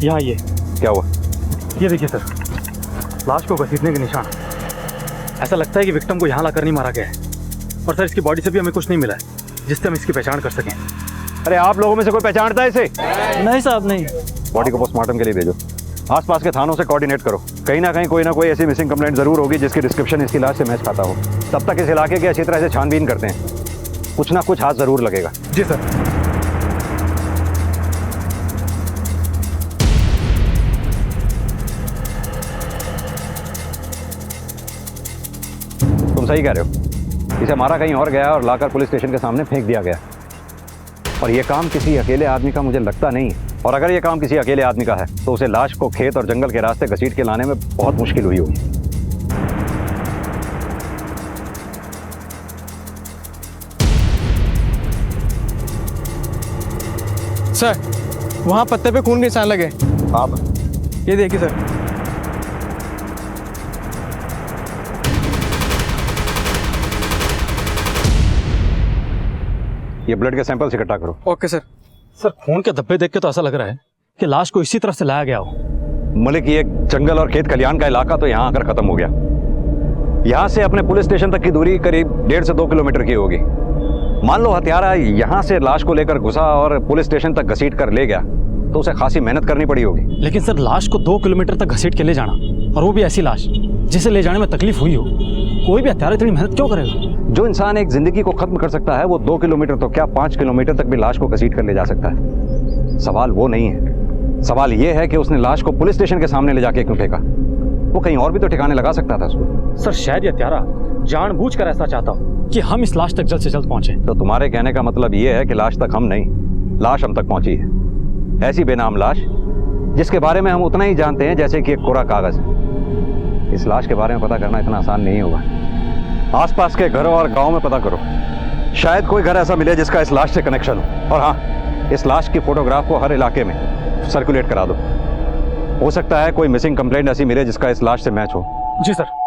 यहाँ ये क्या हुआ? ये देखिए सर, लाश को घसीटने के निशान। ऐसा लगता है कि विक्टिम को यहाँ लाकर नहीं मारा गया है। और सर इसकी बॉडी से भी हमें कुछ नहीं मिला है जिससे हम इसकी पहचान कर सकें। अरे आप लोगों में से कोई पहचानता है इसे? नहीं साहब, नहीं। बॉडी को पोस्टमार्टम के लिए भेजो। आसपास के थानों से कोऑर्डिनेट करो। कहीं ना कहीं कोई ना कोई ऐसी मिसिंग कंप्लेंट जरूर होगी जिसकी डिस्क्रिप्शन इसकी लाश से मैच खाता हो। तब तक इस इलाके की अच्छी तरह से छानबीन करते हैं, कुछ ना कुछ हाथ जरूर लगेगा। जी सर। तुम सही कह रहे हो, इसे मारा कहीं और गया और लाकर पुलिस स्टेशन के सामने फेंक दिया गया। और ये काम किसी अकेले आदमी का मुझे लगता नहीं है। और अगर ये काम किसी अकेले आदमी का है तो उसे लाश को खेत और जंगल के रास्ते घसीट के लाने में बहुत मुश्किल हुई होगी। सर, वहाँ पत्ते पे खून के निशान लगे। आप ये देखिए सर। ये ब्लड के सैंपल्स इकट्ठा करो। Okay sir. सर खून के धब्बे देख के तो ऐसा लग रहा है कि लाश को इसी तरफ से लाया गया हो। मलिक, ये जंगल और खेत खलियान का इलाका तो यहाँ आकर खत्म हो गया। यहाँ से अपने पुलिस स्टेशन तक की दूरी करीब 1.5 से 2 किलोमीटर की होगी। मान लो हत्यारा यहाँ से लाश को लेकर घुसा और पुलिस स्टेशन तक घसीट कर ले गया तो उसे खासी मेहनत करनी पड़ी होगी। लेकिन सर लाश को 2 किलोमीटर तक घसीट के ले जाना, और वो भी ऐसी लाश जिसे ले जाने में तकलीफ हुई हो, कोई भी हत्यारा इतनी मेहनत क्यों करेगा? जो इंसान एक जिंदगी को खत्म कर सकता है वो 2 किलोमीटर तो क्या 5 किलोमीटर तक भी लाश को घसीट कर ले जा सकता है। सवाल वो नहीं है, सवाल ये है कि उसने लाश को पुलिस स्टेशन के सामने ले जाके क्यों फेंका। वो कहीं और भी तो ठिकाने लगा सकता था उसको। सर शायद ये हत्यारा जानबूझकर ऐसा चाहता हो कि हम इस लाश तक जल्द से जल्द पहुंचे। तो तुम्हारे कहने का मतलब ये है कि लाश तक हम नहीं, लाश हम तक पहुंची है। ऐसी बेनाम लाश जिसके बारे में हम उतना ही जानते हैं जैसे कि एक कोरा कागज। इस लाश के बारे में पता करना इतना आसान नहीं होगा। आसपास के घरों और गांव में पता करो, शायद कोई घर ऐसा मिले जिसका इस लाश से कनेक्शन हो। और हाँ, इस लाश की फोटोग्राफ को हर इलाके में सर्कुलेट करा दो। हो सकता है कोई मिसिंग कंप्लेंट ऐसी मिले जिसका इस लाश से मैच हो। जी सर।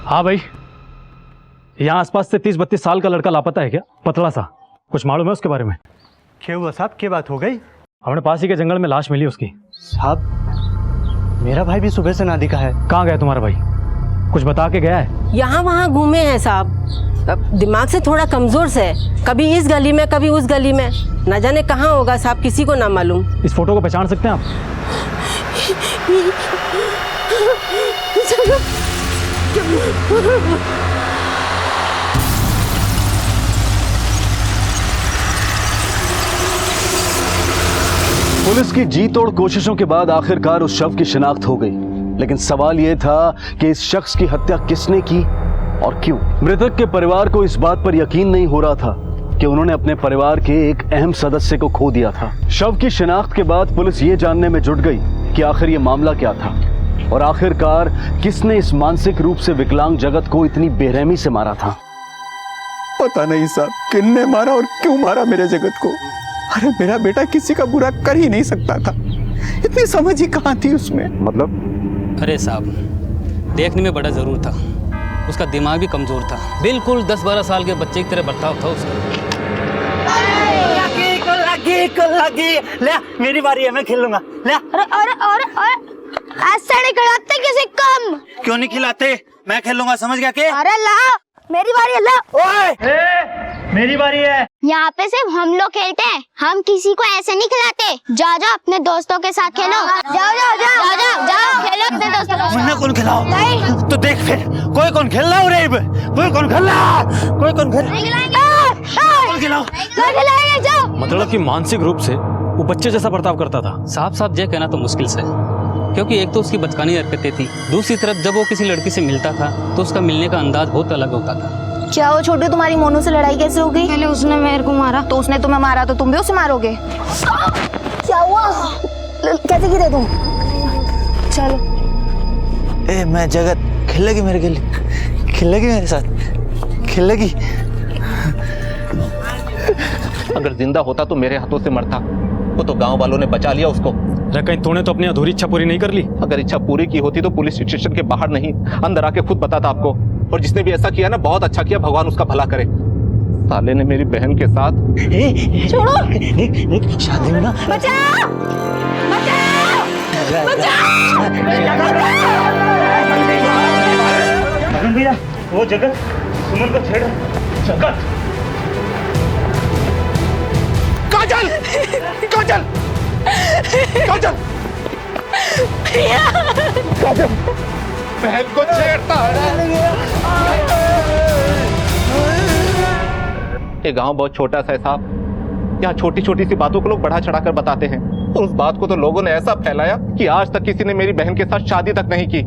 हाँ भाई, यहाँ आसपास से 30-32 साल का लड़का लापता है क्या? पतला सा, कुछ मालूम है उसके बारे में? क्या हुआ साहब, क्या बात हो गई? हमने पास ही के जंगल में लाश मिली उसकी। साहब मेरा भाई भी सुबह से ना दिखा है। कहाँ गया तुम्हारा भाई? कुछ बता के गया है? यहाँ वहाँ घूमे हैं साहब, दिमाग से थोड़ा कमजोर से, कभी इस गली में कभी उस गली में, न जाने कहाँ होगा साहब, किसी को ना मालूम। इस फोटो को पहचान सकते हैं आप? पुलिस की जी तोड़ कोशिशों के बाद आखिरकार उस शव की शिनाख्त हो गई, लेकिन सवाल यह था कि इस शख्स की हत्या किसने की और क्यों। मृतक के परिवार को इस बात पर यकीन नहीं हो रहा था कि उन्होंने अपने परिवार के एक अहम सदस्य को खो दिया था। शव की शिनाख्त के बाद पुलिस ये जानने में जुट गई कि आखिर ये मामला क्या था और आखिरकार किसने इस मानसिक रूप से विकलांग जगत को इतनी बेरहमी से मारा था। पता नहीं साहब, किसने मारा और क्यों मारा मेरे जगत को। अरे मेरा बेटा किसी का बुरा कर ही नहीं सकता था, इतनी समझ ही कहाँ थी उसमें। मतलब? अरे साहब, देखने में बड़ा जरूर था, उसका दिमाग भी कमजोर था, बिल्कुल 10-12 साल के बच्चे की तरह बर्ताव था उसका। लगी ले, मेरी बारी है, मैं खेलूंगा। ले। अरे ऐसे नहीं खिलाते किसी कम। क्यों नहीं खिलाते? मैं खेलूंगा, समझ गया के? अरे ला, मेरी बारी है, ला। ओए, मेरी बारी है। यहाँ पे सिर्फ हम लोग खेलते हैं, हम किसी को ऐसे नहीं खिलाते। जाओ जाओ अपने दोस्तों के साथ खेलो। जाओ जाओ जाओ जाओ जाओ जाओ खेलो अपने दोस्तों के साथ। कौन खिलाओ? तो देख फिर, कोई कौन खेल रहा है? कोई कौन खेल रहा है? कोई कौन खेल खिलाओ? जाओ। मतलब कि मानसिक रूप से वो बच्चे जैसा बर्ताव करता था। साफ ये कहना तो मुश्किल से, क्योंकि एक तो उसकी बचकानी हरकतें थी, दूसरी तरफ जब वो किसी लड़की से मिलता था तो उसका मिलने का अंदाज बहुत अलग होता था। क्या वो छोटे, तुम्हारी मोनू से लड़ाई कैसे हो गई? पहले उसने मेरे को मारा, तो उसने तुम्हें मारा तो तुम भी उसे मारोगे? क्या हुआ? कैसे गिरे तुम? चलो। ए मैं जगत, खेलेगी मेरे गिल्ली, खेलेगी मेरे साथ, खेलेगी। अगर जिंदा होता तो मेरे हाथों से मरता, वो तो गांव वालों ने बचा लिया उसको। कहीं तूने तो अपनी अधूरी इच्छा पूरी नहीं कर ली? अगर इच्छा पूरी की होती तो पुलिस स्टेशन के बाहर नहीं, अंदर आके खुद बताता आपको। और जिसने भी ऐसा किया ना, बहुत अच्छा किया, भगवान उसका भला करे। साले ने मेरी बहन के साथ छोड़ो। शादी में ना बचाओ, बचाओ, भैया वो जगत सुमन को छेड़ा। जगत, काजल, काजल, काजल, काजल, बहन को छेड़ता है। ये गांव बहुत छोटा सा है साहब, यहाँ छोटी छोटी सी बातों को लोग बढ़ा चढ़ाकर बताते हैं, और उस बात को तो लोगों ने ऐसा फैलाया कि आज तक किसी ने मेरी बहन के साथ शादी तक नहीं की।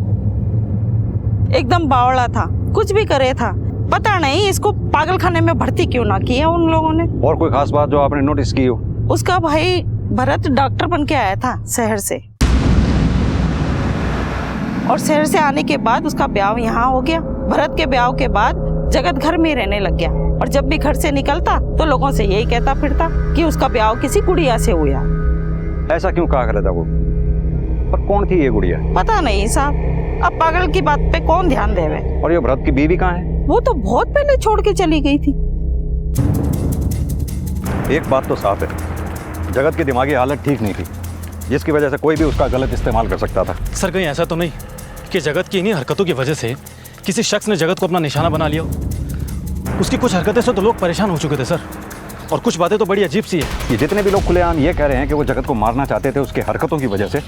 एकदम बावड़ा था, कुछ भी करे था, पता नहीं इसको पागलखाने में भर्ती क्यों ना किया उन लोगों ने। और कोई खास बात जो आपने नोटिस की हो? उसका भाई भरत डॉक्टर बन के आया था शहर से, और शहर से आने के बाद उसका ब्याह यहाँ हो गया। भरत के ब्याह के बाद जगत घर में रहने लग गया, और जब भी घर से निकलता तो लोगों से यही कहता फिरता कि उसका ब्याह किसी गुड़िया से हुआ। ऐसा क्यों कहा करता वो? पर कौन थी ये गुड़िया? पता नहीं साहब, अब पागल की बात पे कौन ध्यान देवे। और ये भरत की बीवी कहाँ है? वो तो बहुत पहले छोड़ के चली गई थी। एक बात तो साफ है, जगत की दिमागी हालत ठीक नहीं थी, जिसकी वजह से कोई भी उसका गलत इस्तेमाल कर सकता था। सर कहीं ऐसा तो नहीं कि जगत की इन्हीं हरकतों की वजह से किसी शख्स ने जगत को अपना निशाना बना लिया? उसकी कुछ हरकतें से तो लोग परेशान हो चुके थे सर, और कुछ बातें तो बड़ी अजीब सी है। ये जितने भी लोग खुलेआम ये कह रहे हैं कि वो जगत को मारना चाहते थे उसकी हरकतों की वजह से,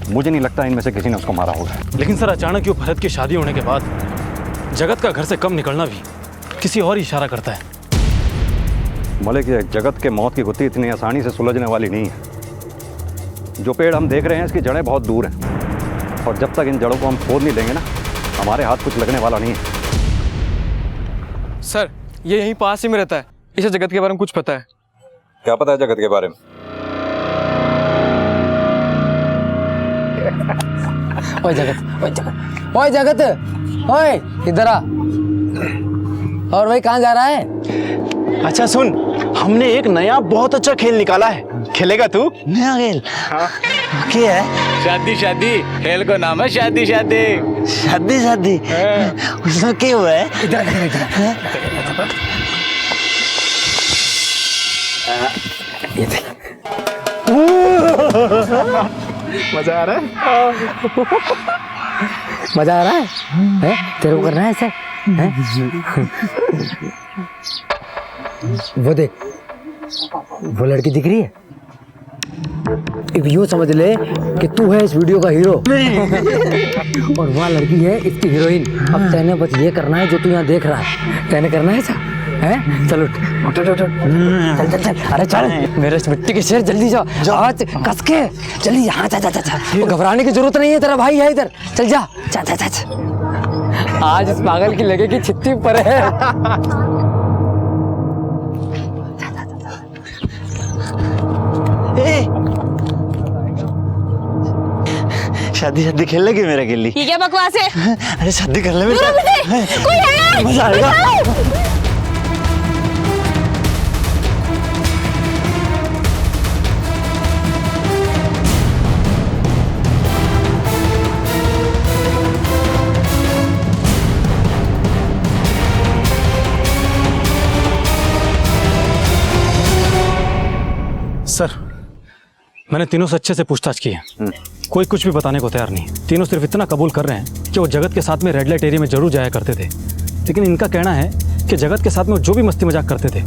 मुझे नहीं लगता इनमें से किसी ने उसको मारा होगा। लेकिन सर अचानक क्यों भरत की शादी होने के बाद जगत का घर से कम निकलना भी किसी और ही इशारा करता है। मलिक, ये जगत के मौत की गुत्थी इतनी आसानी से सुलझने वाली नहीं है। जो पेड़ हम देख रहे हैं इसकी जड़ें बहुत दूर हैं, और जब तक इन जड़ों को हम खोद नहीं देंगे ना, हमारे हाथ कुछ लगने वाला नहीं है। सर ये यहीं पास ही में रहता है, इसे जगत के बारे में कुछ पता है? क्या पता है जगत के बारे में? ओए जगत, ओए जगत, ओए जगत, ओए इधर आ। और भाई कहाँ जा रहा है? अच्छा सुन, हमने एक नया बहुत अच्छा खेल निकाला है, खेलेगा तू? नया खेल? हाँ। क्या है? शादी शादी, खेल को नाम है शादी शादी। शादी शादी? उसमें क्या हुआ है? इधर इधर इधर। ये देख। मजा आ रहा है? मजा आ रहा है? हैं? तेरे को करना है ऐसे? हैं? वो देख, वो लड़की दिख रही है? यूँ समझ ले कि तू है इस वीडियो का हीरो और वहाँ लड़की है इसकी हीरोइन। अब तेने बस ये करना है जो तू यहाँ देख रहा है, तेने करना है ऐसा है? चल उठ उठ उठ उठ, चल चल चल, अरे चल मेरे मिट्टी के शेर, जल्दी जाओ, आज कस के जल्दी। यहाँ जा जा जा, घबराने की जरूरत नहीं है, तेरा भाई है इधर, चल जा जा जा जा। आज इस पागल की लगेगी छित्ती पर है। शादी शादी खेल लेगी मेरा गिल्ली? ये क्या बकवास है? अरे शादी कर ले बेटा, कोई है? मजा आएगा। सर मैंने तीनों से अच्छे से पूछताछ की है, कोई कुछ भी बताने को तैयार नहीं। तीनों सिर्फ इतना कबूल कर रहे हैं कि वो जगत के साथ में रेड लाइट एरिया में जरूर जाया करते थे, लेकिन इनका कहना है कि जगत के साथ में जो भी मस्ती मजाक करते थे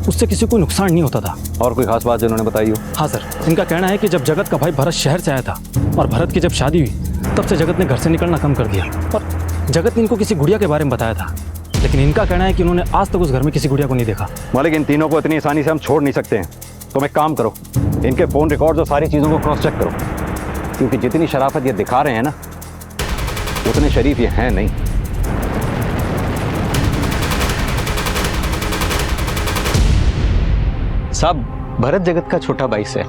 उससे किसी को नुकसान नहीं होता था। और कोई खास बात जो उन्होंने बताई हो? हाँ सर, इनका कहना है कि जब जगत का भाई भरत शहर से आया था और भरत की जब शादी हुई तब से जगत ने घर से निकलना कम कर दिया, और जगत ने इनको किसी गुड़िया के बारे में बताया था, लेकिन इनका कहना है कि उन्होंने आज तक उस घर में किसी गुड़िया को नहीं देखा। मालिक, इन तीनों को इतनी आसानी से हम छोड़ नहीं सकते हैं। तुम एक काम करो, इनके फ़ोन रिकॉर्ड्स और सारी चीज़ों को क्रॉस चेक करो, क्योंकि जितनी शराफत ये दिखा रहे हैं ना, उतने शरीफ ये हैं नहीं। साहब, भरत जगत का छोटा भाई से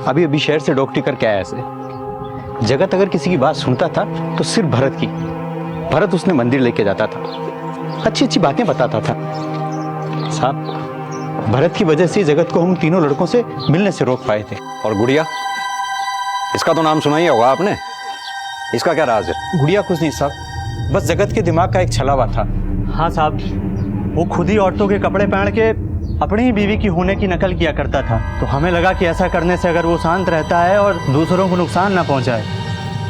अभी अभी शहर से डॉक्टरी करके आया से। जगत अगर किसी की बात सुनता था तो सिर्फ भरत की। भरत उसने मंदिर लेके जाता था, अच्छी अच्छी बातें बताता था। साहब, भरत की वजह से जगत को हम तीनों लड़कों से मिलने से रोक पाए थे। और गुड़िया, इसका तो नाम सुना ही होगा आपने, इसका क्या राज है? गुड़िया कुछ नहीं साहब, बस जगत के दिमाग का एक छलावा था। हाँ साहब, वो खुद ही औरतों के कपड़े पहन के अपनी ही बीवी की होने की नकल किया करता था। तो हमें लगा कि ऐसा करने से अगर वो शांत रहता है और दूसरों को नुकसान ना पहुंचाए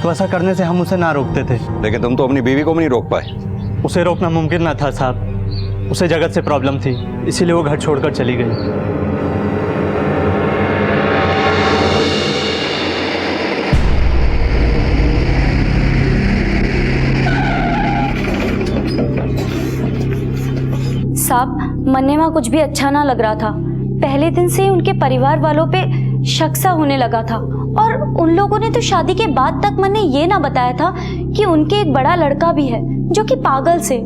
तो ऐसा करने से हम उसे ना रोकते थे। लेकिन तुम तो अपनी बीवी को भी नहीं रोक पाए। उसे रोकना मुमकिन ना था साहब, उसे जगत से प्रॉब्लम थी, इसीलिए वो घर छोड़कर चली गई। साहब, मन्नेवा कुछ भी अच्छा ना लग रहा था। पहले दिन से ही उनके परिवार वालों पे शक सा होने लगा था और उन लोगों ने तो शादी के बाद तक मन्ने ये ना बताया था कि उनके एक बड़ा लड़का भी है जो कि पागल से,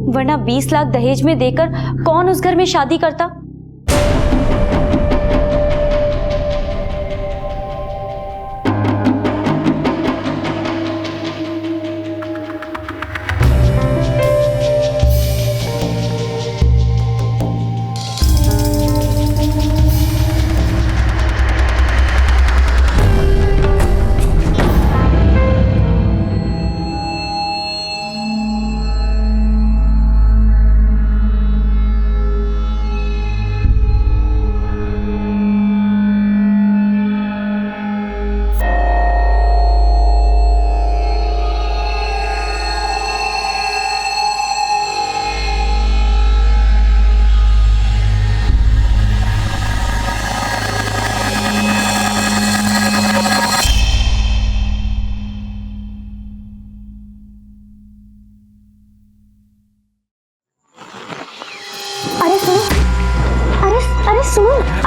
वरना 20 लाख दहेज में देकर कौन उस घर में शादी करता।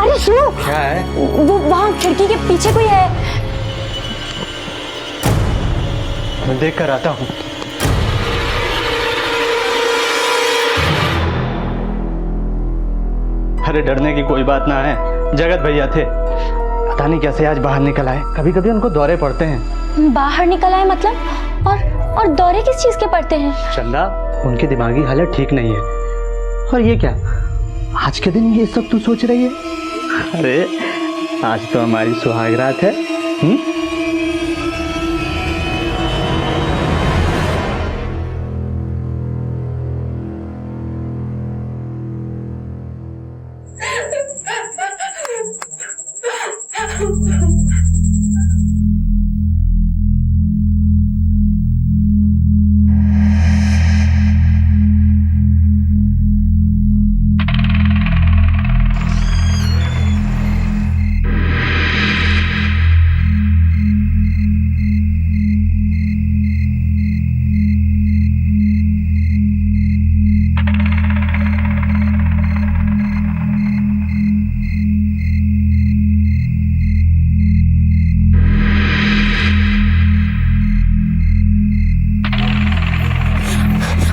अरे सुनो, क्या है? वो वहाँ खिड़की के पीछे कोई है। मैं देख कर आता हूँ। अरे डरने की कोई बात ना है, जगत भैया थे, पता नहीं कैसे आज बाहर निकल आए। कभी कभी उनको दौरे पड़ते हैं। बाहर निकल आए मतलब? और दौरे किस चीज के पड़ते हैं? चंदा, उनकी दिमागी हालत ठीक नहीं है। और ये क्या, आज के दिन ये सब तू सोच रही है? अरे आज तो हमारी सुहागरात है।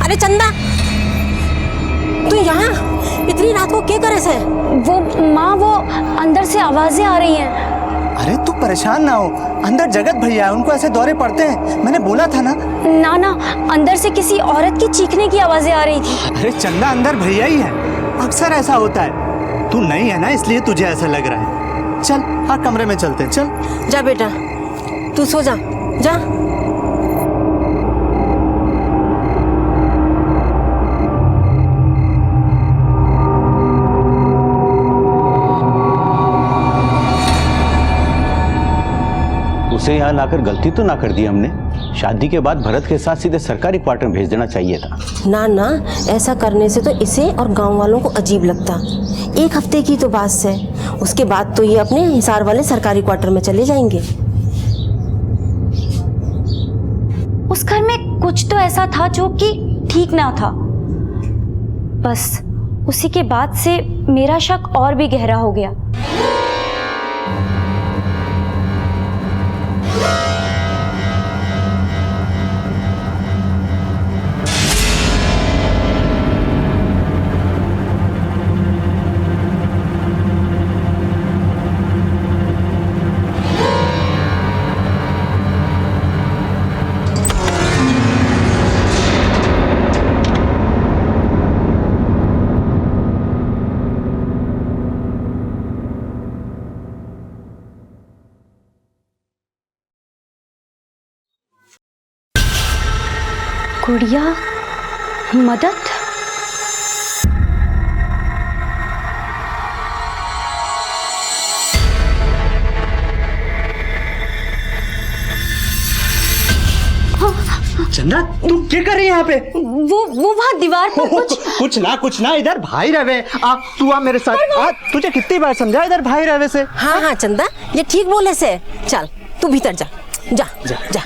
अरे चंदा, तू यहाँ इतनी रात को क्या करे से? वो माँ, वो अंदर से आवाजें आ रही हैं। अरे तू परेशान ना हो, अंदर जगत भैया है, उनको ऐसे दौरे पड़ते हैं, मैंने बोला था ना। ना, अंदर से किसी औरत की चीखने की आवाजें आ रही थी। अरे चंदा, अंदर भैया ही है, अक्सर ऐसा होता है। तू नहीं है ना, इसलिए तुझे ऐसा लग रहा है। चल हाँ, कमरे में चलते हैं, चल। जा बेटा, तू सो जा, जा। उसे यहाँ लाकर गलती तो ना कर दी हमने। शादी के बाद भरत के साथ सीधे सरकारी क्वार्टर में भेज देना चाहिए था। ना, ऐसा करने से तो इसे और गांव वालों को अजीब लगता। एक हफ्ते की तो बात है, उसके बाद तो ये अपने हिसार वाले सरकारी क्वार्टर में चले जाएंगे। उस घर में कुछ तो ऐसा था जो कि ठीक ना था। बस उसी के बाद से मेरा शक और भी गहरा हो गया। गुड़िया मदद। चंदा तू क्या कर रही है यहाँ पे? वो वहाँ दीवार पर कुछ ना इधर भाई रहे। तू आ मेरे साथ। तुझे कितनी बार समझा इधर भाई रहे से? हाँ हाँ चंदा, ये ठीक बोले से। चल तू भीतर जा जा जा, जा।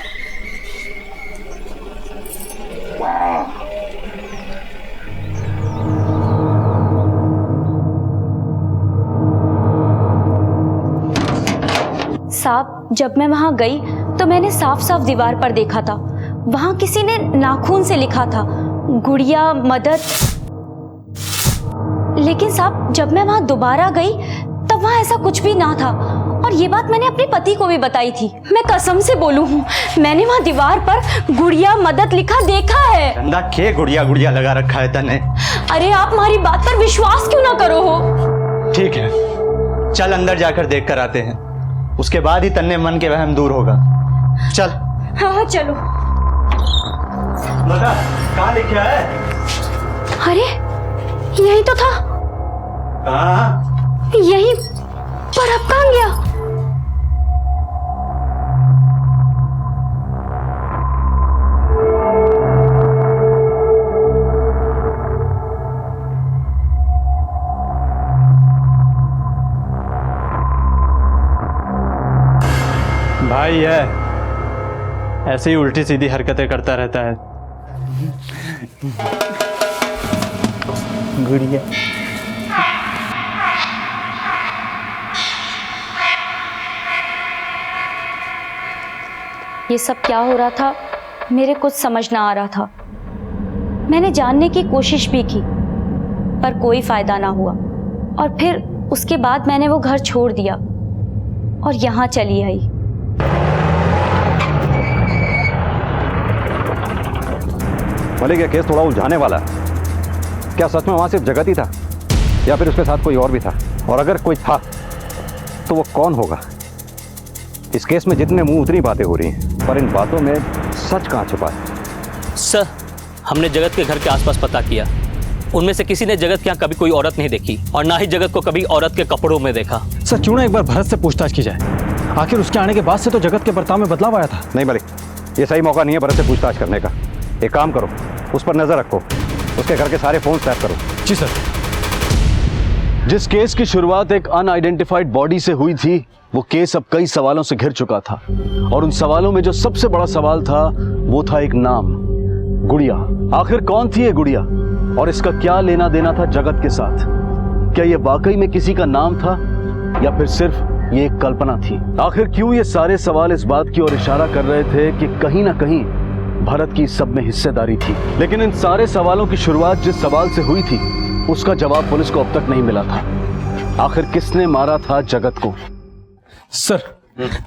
साहब, जब मैं वहां गई तो मैंने साफ साफ दीवार पर देखा था, वहां किसी ने नाखून से लिखा था गुड़िया मदद। लेकिन साहब, जब मैं वहां दोबारा गई तब वहां ऐसा कुछ भी ना था, और ये बात मैंने अपने पति को भी बताई थी। मैं कसम से बोलूं हूँ, मैंने वहां दीवार पर गुड़िया मदद लिखा देखा है। चंदा के गुड़िया गुड़िया लगा रखा है तने? अरे आप हमारी बात पर विश्वास क्यों ना करो हो? ठीक है, चल अंदर जाकर देख कर आते हैं, उसके बाद ही तन्ने मन के वहम दूर होगा। चल। हाँ चलो। कहाँ लिखा है? अरे यही तो था। यही, पर अब कहाँ गया? भाई है ऐसे ही उल्टी सीधी हरकतें करता रहता है। गुड़िया ये सब क्या हो रहा था, मेरे कुछ समझ ना आ रहा था। मैंने जानने की कोशिश भी की पर कोई फायदा ना हुआ, और फिर उसके बाद मैंने वो घर छोड़ दिया और यहाँ चली आई। मलिक, ये केस थोड़ा उलझाने वाला है। क्या सच में वहां सिर्फ जगत ही था या फिर उसके साथ कोई और भी था? और अगर कोई था तो वो कौन होगा? इस केस में जितने मुंह उतनी बातें हो रही हैं, पर इन बातों में सच कहाँ छुपा है? सर, हमने जगत के घर के आसपास पता किया, उनमें से किसी ने जगत के यहाँ कभी कोई औरत नहीं देखी, और ना ही जगत को कभी औरत के कपड़ों में देखा। सर, क्यों ना एक बार भरत से पूछताछ की जाए? आखिर उसके आने के बाद से तो जगत के बर्ताव में बदलाव आया था। नहीं मलिक, ये सही मौका नहीं है भरत से पूछताछ करने का। एक काम करो, उस पर नजर रखो, उसके घर के सारे फोन टैप करो। जी सर। जिस केस की शुरुआत एक अनआइडेंटिफाइड बॉडी से हुई थी, वो केस अब कई सवालों से घिर चुका था, और उन सवालों में जो सबसे बड़ा सवाल था वो था एक नाम, गुड़िया। आखिर कौन थी ये गुड़िया, और इसका क्या लेना देना था जगत के साथ? क्या ये वाकई में किसी का नाम था या फिर सिर्फ ये एक कल्पना थी? आखिर क्यों ये सारे सवाल इस बात की ओर इशारा कर रहे थे कि कहीं ना कहीं भरत की सब में हिस्सेदारी थी? लेकिन इन सारे सवालों की शुरुआत जिस सवाल से हुई थी, उसका जवाब पुलिस को अब तक नहीं मिला था। आखिर किसने मारा था जगत को? सर,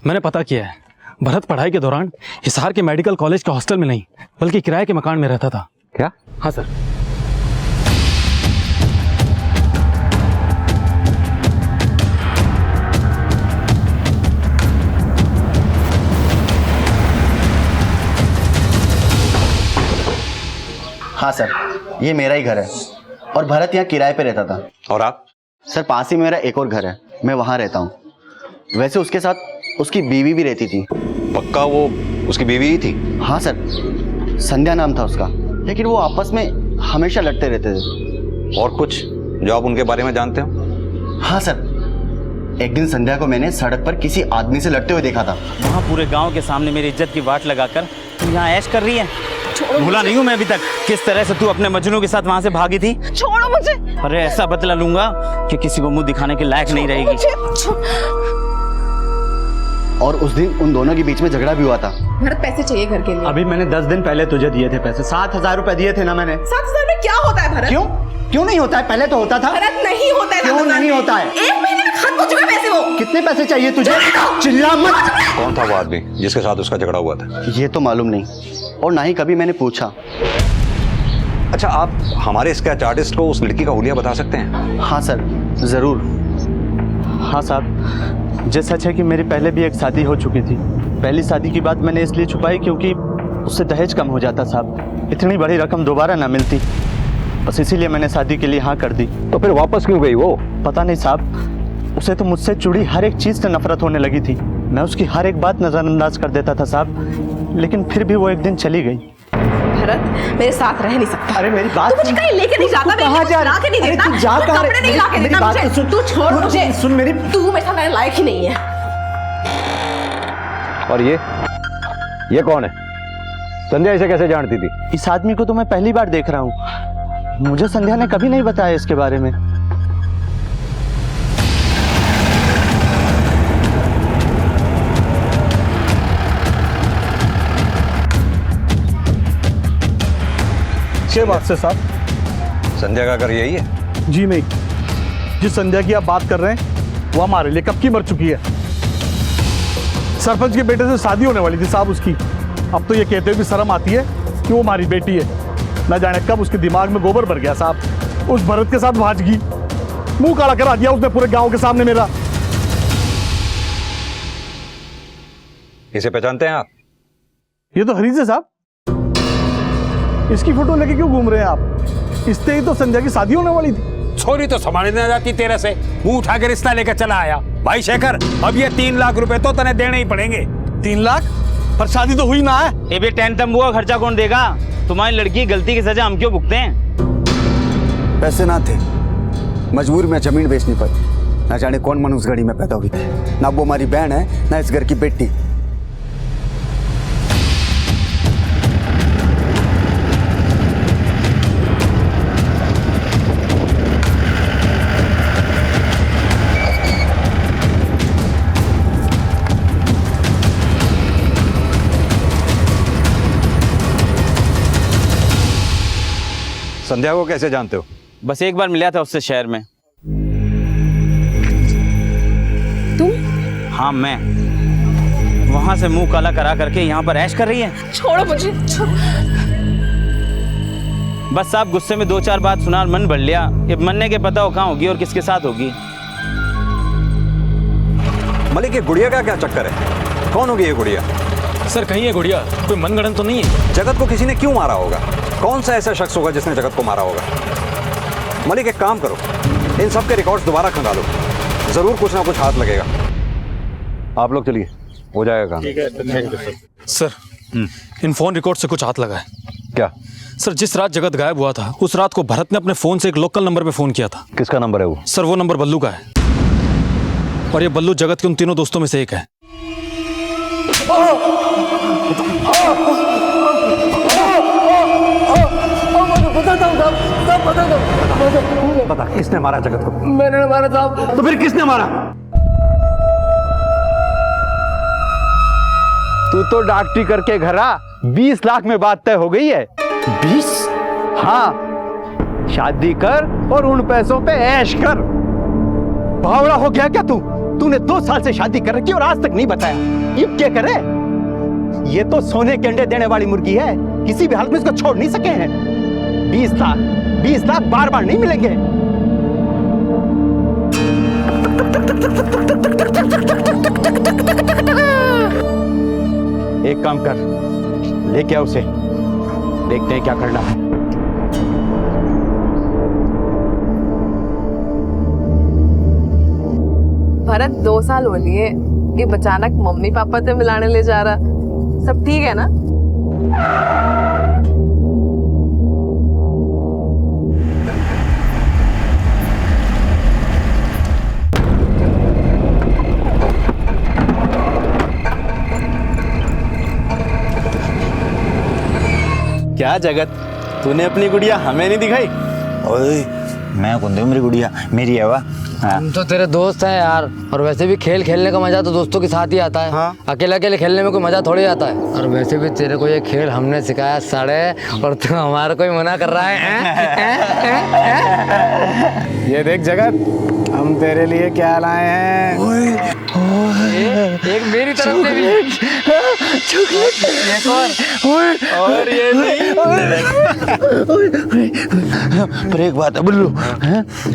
मैंने पता किया है, भरत पढ़ाई के दौरान हिसार के मेडिकल कॉलेज के हॉस्टल में नहीं बल्कि किराए के मकान में रहता था। क्या? हाँ सर। हाँ सर, ये मेरा ही घर है और भरत यहाँ किराए पे रहता था। और आप? सर, पास ही में मेरा एक और घर है, मैं वहाँ रहता हूँ। वैसे उसके साथ उसकी बीवी भी रहती थी। पक्का वो उसकी बीवी ही थी? हाँ सर, संध्या नाम था उसका, लेकिन वो आपस में हमेशा लड़ते रहते थे। और कुछ जो आप उनके बारे में जानते हो? हाँ सर, एक दिन संध्या को मैंने सड़क पर किसी आदमी से लड़ते हुए देखा था। वहाँ पूरे गांव के सामने मेरी इज्जत की वाट लगाकर तू यहाँ ऐश कर रही है। भूला नहीं हूँ मैं अभी तक किस तरह से तू अपने मजनू के साथ वहाँ से भागी थी। छोड़ो मुझे। अरे ऐसा बदला लूंगा कि किसी को मुंह दिखाने के लायक नहीं रहेगी। और उस दिन उन दोनों के बीच में झगड़ा भी हुआ था। भरत, पैसे चाहिए घर के लिए। अभी मैंने 10 दिन पहले तुझे दिए थे पैसे, 7,000 रुपए दिए थे ना मैंने। 7,000 में क्या होता है भरत? क्यों नहीं होता है? पहले तो होता था। भरत, नहीं होता है। क्यों नहीं होता है? 1 महीने में खत्म हो चुके पैसे। वो कितने पैसे चाहिए तुझे? चिल्ला मत। कौन था वो आदमी जिसके साथ उसका झगड़ा हुआ था? ये तो मालूम नहीं, और ना ही कभी मैंने पूछा। अच्छा, आप हमारे स्केच आर्टिस्ट को उस लड़की का हुलिया बता सकते हैं? हाँ सर, जरूर। हाँ साहब, जो सच है कि मेरी पहले भी एक शादी हो चुकी थी। पहली शादी की बात मैंने इसलिए छुपाई क्योंकि उससे दहेज कम हो जाता साहब। इतनी बड़ी रकम दोबारा ना मिलती, बस इसीलिए मैंने शादी के लिए हाँ कर दी। तो फिर वापस क्यों गई वो? पता नहीं साहब, उसे तो मुझसे जुड़ी हर एक चीज से नफरत होने लगी थी। मैं उसकी हर एक बात नजरअंदाज कर देता था साहब, लेकिन फिर भी वो एक दिन चली गई। भरत मेरे साथ रह नहीं सकता। अरे मेरी बात तू मुझे कहीं लेके नहीं जाता, कहाँ जा रहा? के नहीं अरे देता, तू जा कहाँ कपड़े नहीं ला के मेरी देता बात मुझे। तो सुन। तू छोड़ मुझे। सुन मेरी, तू मेरे साथ रहने लायक ही नहीं है। और ये कौन है? संध्या इसे कैसे जानती थी? इस आदमी को तो मैं पहली बार देख रहा हूँ, मुझे संध्या ने कभी नहीं बताया इसके बारे में। क्या बात से साहब? संध्या का घर यही है? जी नहीं, जिस संध्या की आप बात कर रहे हैं वो हमारे लिए कब की मर चुकी है। सरपंच के बेटे से शादी होने वाली थी साहब उसकी। अब तो ये कहते हुए भी शर्म आती है कि वो हमारी बेटी है। न जाने कब उसके दिमाग में गोबर भर गया साहब, उस भरत के साथ भाजगी, मुंह काला करा दिया उसने पूरे गांव के सामने मेरा। इसे पहचानते हैं आप? ये तो हरीश है साहब। इसकी फोटो लेके क्यों घूम रहे हैं आप? इससे ही तो संध्या की शादी होने वाली थी। छोरी तो संभालने न जाती तेरे से, मुंह उठा के रिश्ता लेकर चला आया। भाई शेखर, अब ये 3 लाख रुपए तो तने देने ही पड़ेंगे। 3 लाख? पर शादी तो हुई ना है। ये भी टेंट तंबू का खर्चा कौन देगा? तुम्हारी लड़की की गलती की सजा हम क्यों भुगते हैं? पैसे ना थे, मजबूर में जमीन बेचनी पड़ी। ना जाने कौन मनुष्य घड़ी में पैदा हुई थी। ना वो हमारी बहन है, ना इस घर की बेटी। संध्या को कैसे जानते हो? बस एक बार मिला था उससे शहर में। तुम? हाँ मैं। वहां से मुंह काला करा करके यहाँ पर ऐश कर रही है। छोड़ो मुझे। बस आप गुस्से में 2-4 बात सुना और मन भर लिया। ये मनने के पता हो कहाँ होगी और किसके साथ होगी। मलिक, ये गुड़िया का क्या चक्कर है? कौन होगी ये गुड़िया? सर कहीं ये गुड़िया कोई मनगढ़ंत तो नहीं है? जगत को किसी ने क्यों मारा होगा? कौन सा ऐसा शख्स होगा जिसने जगत को मारा होगा? मलिक एक काम करो, इन सब के रिकॉर्ड्स दोबारा खंगालो, जरूर कुछ ना कुछ हाथ लगेगा। आप लोग चलिए, हो जाएगा काम। ठीक है सर। इन फोन रिकॉर्ड से कुछ हाथ लगा है। क्या? सर जिस रात जगत गायब हुआ था उस रात को भरत ने अपने फोन से एक लोकल नंबर पे फोन किया था। किसका नंबर है वो? सर वो नंबर बल्लू का है, और ये बल्लू जगत के उन तीनों दोस्तों में से एक है। बता किसने मारा जगत को? मैंने मारा साहब। तो फिर किसने मारा? तू तो डॉक्टरी करके घर आ, 20 लाख में बात तय हो गई है। 20? हाँ, शादी कर और उन पैसों पे ऐश कर। बावड़ा हो गया क्या तू? तूने 2 साल से शादी कर रखी और आज तक नहीं बताया। ये क्या करे? ये तो सोने के अंडे देने वाली मुर्गी है, किसी भी हालत में इसको छोड़ नहीं सके हैं। 20 लाख बार बार नहीं मिलेंगे। एक काम कर, लेके आ उसे, देखते हैं क्या करना है। भरत 2 साल हो लिए, ये अचानक मम्मी पापा से मिलाने ले जा रहा। सब ठीक है ना? क्या जगत, तूने अपनी गुड़िया हमें नहीं दिखाई? ओए मैं कौन दूं? मेरी गुड़िया मेरी है वा। हम तो तेरे दोस्त हैं यार, और वैसे भी खेल खेलने का मजा तो दोस्तों के साथ ही आता है। हाँ? अकेले अकेले खेलने में कोई मजा थोड़ी आता है। और वैसे भी तेरे को ये खेल हमने सिखाया साड़े, और तू हमारा कोई मना कर रहा है? ये देख जगत, हम तेरे लिए क्या लाए हैं। एक मेरी तरफ से भी और ये नहीं। पर एक बात है बुल्लू,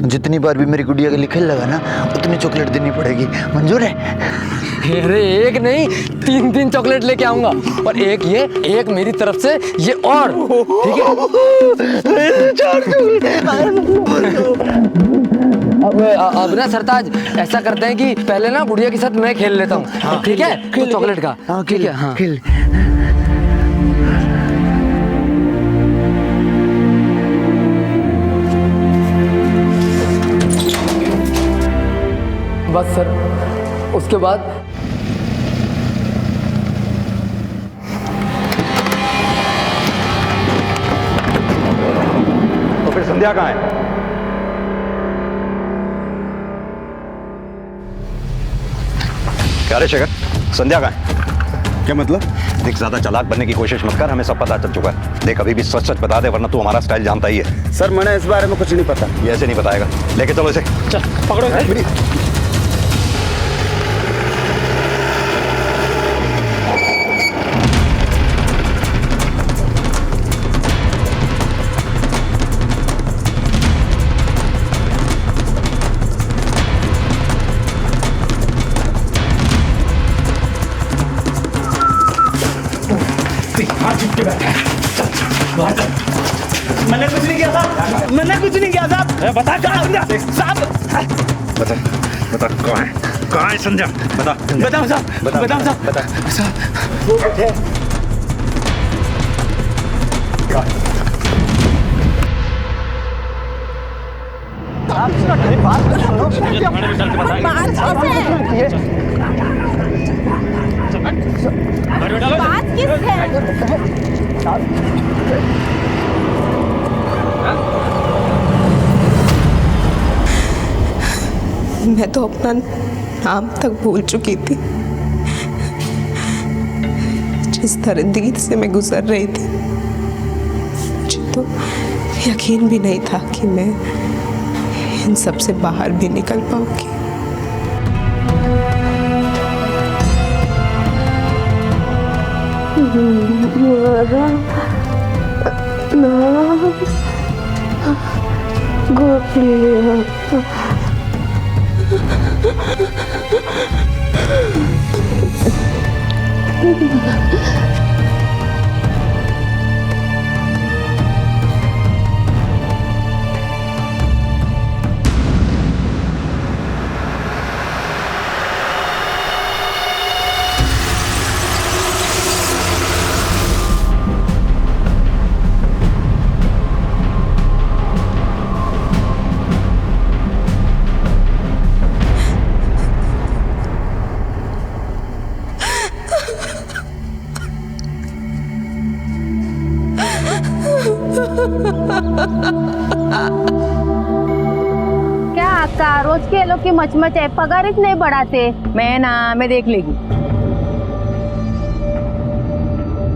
जितनी बार भी मेरी गुड़िया के लिए खेल लगा ना, उतनी चॉकलेट देनी पड़ेगी। मंजूर है? अरे एक नहीं 3 चॉकलेट लेके आऊंगा, और एक ये, एक मेरी तरफ से ये, और ठीक है। अब ना सरताज ऐसा करते हैं कि पहले ना गुड़िया के साथ मैं खेल लेता हूँ, ठीक है? तो चॉकलेट का ठीक है। हाँ बस सर, उसके बाद तो फिर संध्या कहाँ है? क्या रे शेखर, संध्या कहाँ है? क्या मतलब? देख, ज्यादा चालाक बनने की कोशिश मत कर, हमें सब पता चल चुका है। देख, अभी भी सच सच बता दे, वरना तू हमारा स्टाइल जानता ही है। सर मैंने इस बारे में कुछ नहीं पता। ये ऐसे नहीं बताएगा, लेके चलो इसे। चल पकड़ो इसे। मैंने कुछ नहीं किया साहब, मैंने कुछ नहीं किया साहब। बता साहब, बता बता कहाँ है संध्या? बता बताओ साहब, बताओ साहब, बता साहब वो बैठे। मैं तो अपना नाम तक भूल चुकी थी। जिस दर्द से मैं गुजर रही थी, मुझे तो यकीन भी नहीं था कि मैं इन सब से बाहर भी निकल पाऊंगी। क्या अक्का, रोज के लोग की मचमच है, पगार नहीं बढ़ाते। मैं देख लेगी।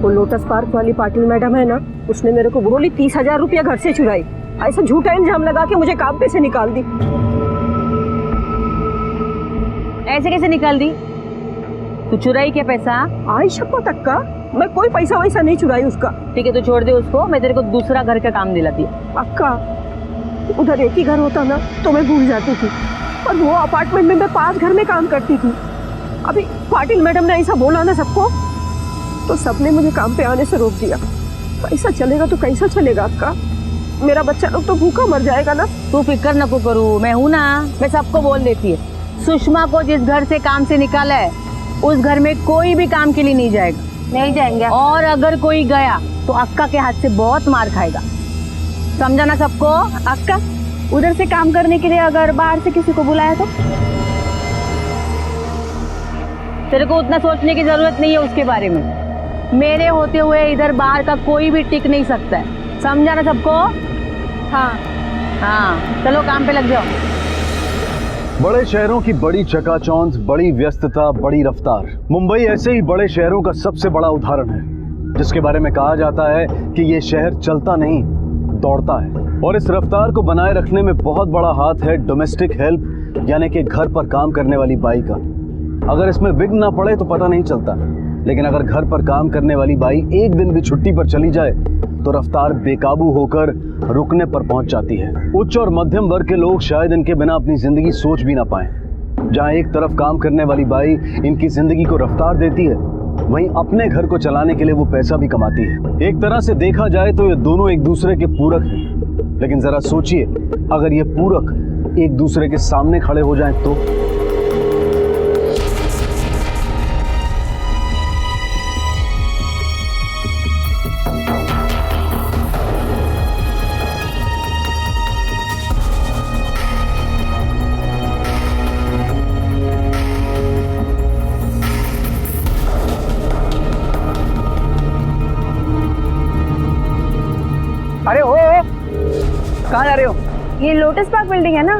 वो लोटस पार्क वाली पाटिल मैडम है ना, उसने मेरे को बोली 30,000 रुपया घर से चुराई। ऐसा झूठा इल्जाम लगा के मुझे काम पे से निकाल दी। ऐसे कैसे निकाल दी? तू चुराई क्या पैसा? आई शपथ अक्का, मैं कोई पैसा वैसा नहीं चुराई उसका। ठीक है, तो छोड़ दे उसको, मैं तेरे को दूसरा घर का काम दिलाती हूँ। अक्का, उधर एक ही घर होता ना तो मैं भूल जाती थी, और वो अपार्टमेंट में मैं 5 घर में काम करती थी। अभी पाटिल मैडम ने ऐसा बोला ना सबको, तो सबने मुझे काम पे आने से रोक दिया। ऐसा चलेगा तो कैसा चलेगा अक्का? मेरा बच्चा लोग तो भूखा मर जाएगा ना। तू फिक्र न करू, मैं हूँ ना, मैं सबको बोल देती है। सुषमा को जिस घर से काम से निकाला है, उस घर में कोई भी काम के लिए नहीं जाएगा। नहीं जाएंगे, और अगर कोई गया तो अक्का के हाथ से बहुत मार खाएगा। समझा ना सबको? अक्का, उधर से काम करने के लिए अगर बाहर से किसी को बुलाया तो? तेरे को उतना सोचने की जरूरत नहीं है उसके बारे में। मेरे होते हुए इधर बाहर का कोई भी टिक नहीं सकता है। समझा ना सबको? हाँ हाँ, चलो काम पे लग जाओ। बड़े शहरों की बड़ी चकाचौंध, बड़ी व्यस्तता, बड़ी रफ्तार। मुंबई ऐसे ही बड़े शहरों का सबसे बड़ा उदाहरण है, जिसके बारे में कहा जाता है कि ये शहर चलता नहीं, दौड़ता है। और इस रफ्तार को बनाए रखने में बहुत बड़ा हाथ है डोमेस्टिक हेल्प, यानी कि घर पर काम करने वाली बाई का। अगर इसमें विघ्न ना पड़े तो पता नहीं चलता, लेकिन अगर घर पर काम करने वाली बाई एक दिन भी छुट्टी पर चली जाए तो रफ्तार बेकाबू होकर रुकने पर पहुंच जाती है। उच्च और मध्यम वर्ग के लोग शायद इनके बिना अपनी जिंदगी सोच भी ना पाएं, जहां एक तरफ काम करने वाली बाई इनकी जिंदगी को रफ्तार देती है, वहीं अपने घर को चलाने के लिए वो पैसा भी कमाती है। एक तरह से देखा जाए तो ये दोनों एक दूसरे के पूरक हैं। लेकिन जरा सोचिए, अगर ये पूरक एक दूसरे के सामने खड़े हो जाएं तो? अरे हो कहाँ जा रहे हो? ये लोटस पार्क बिल्डिंग है ना?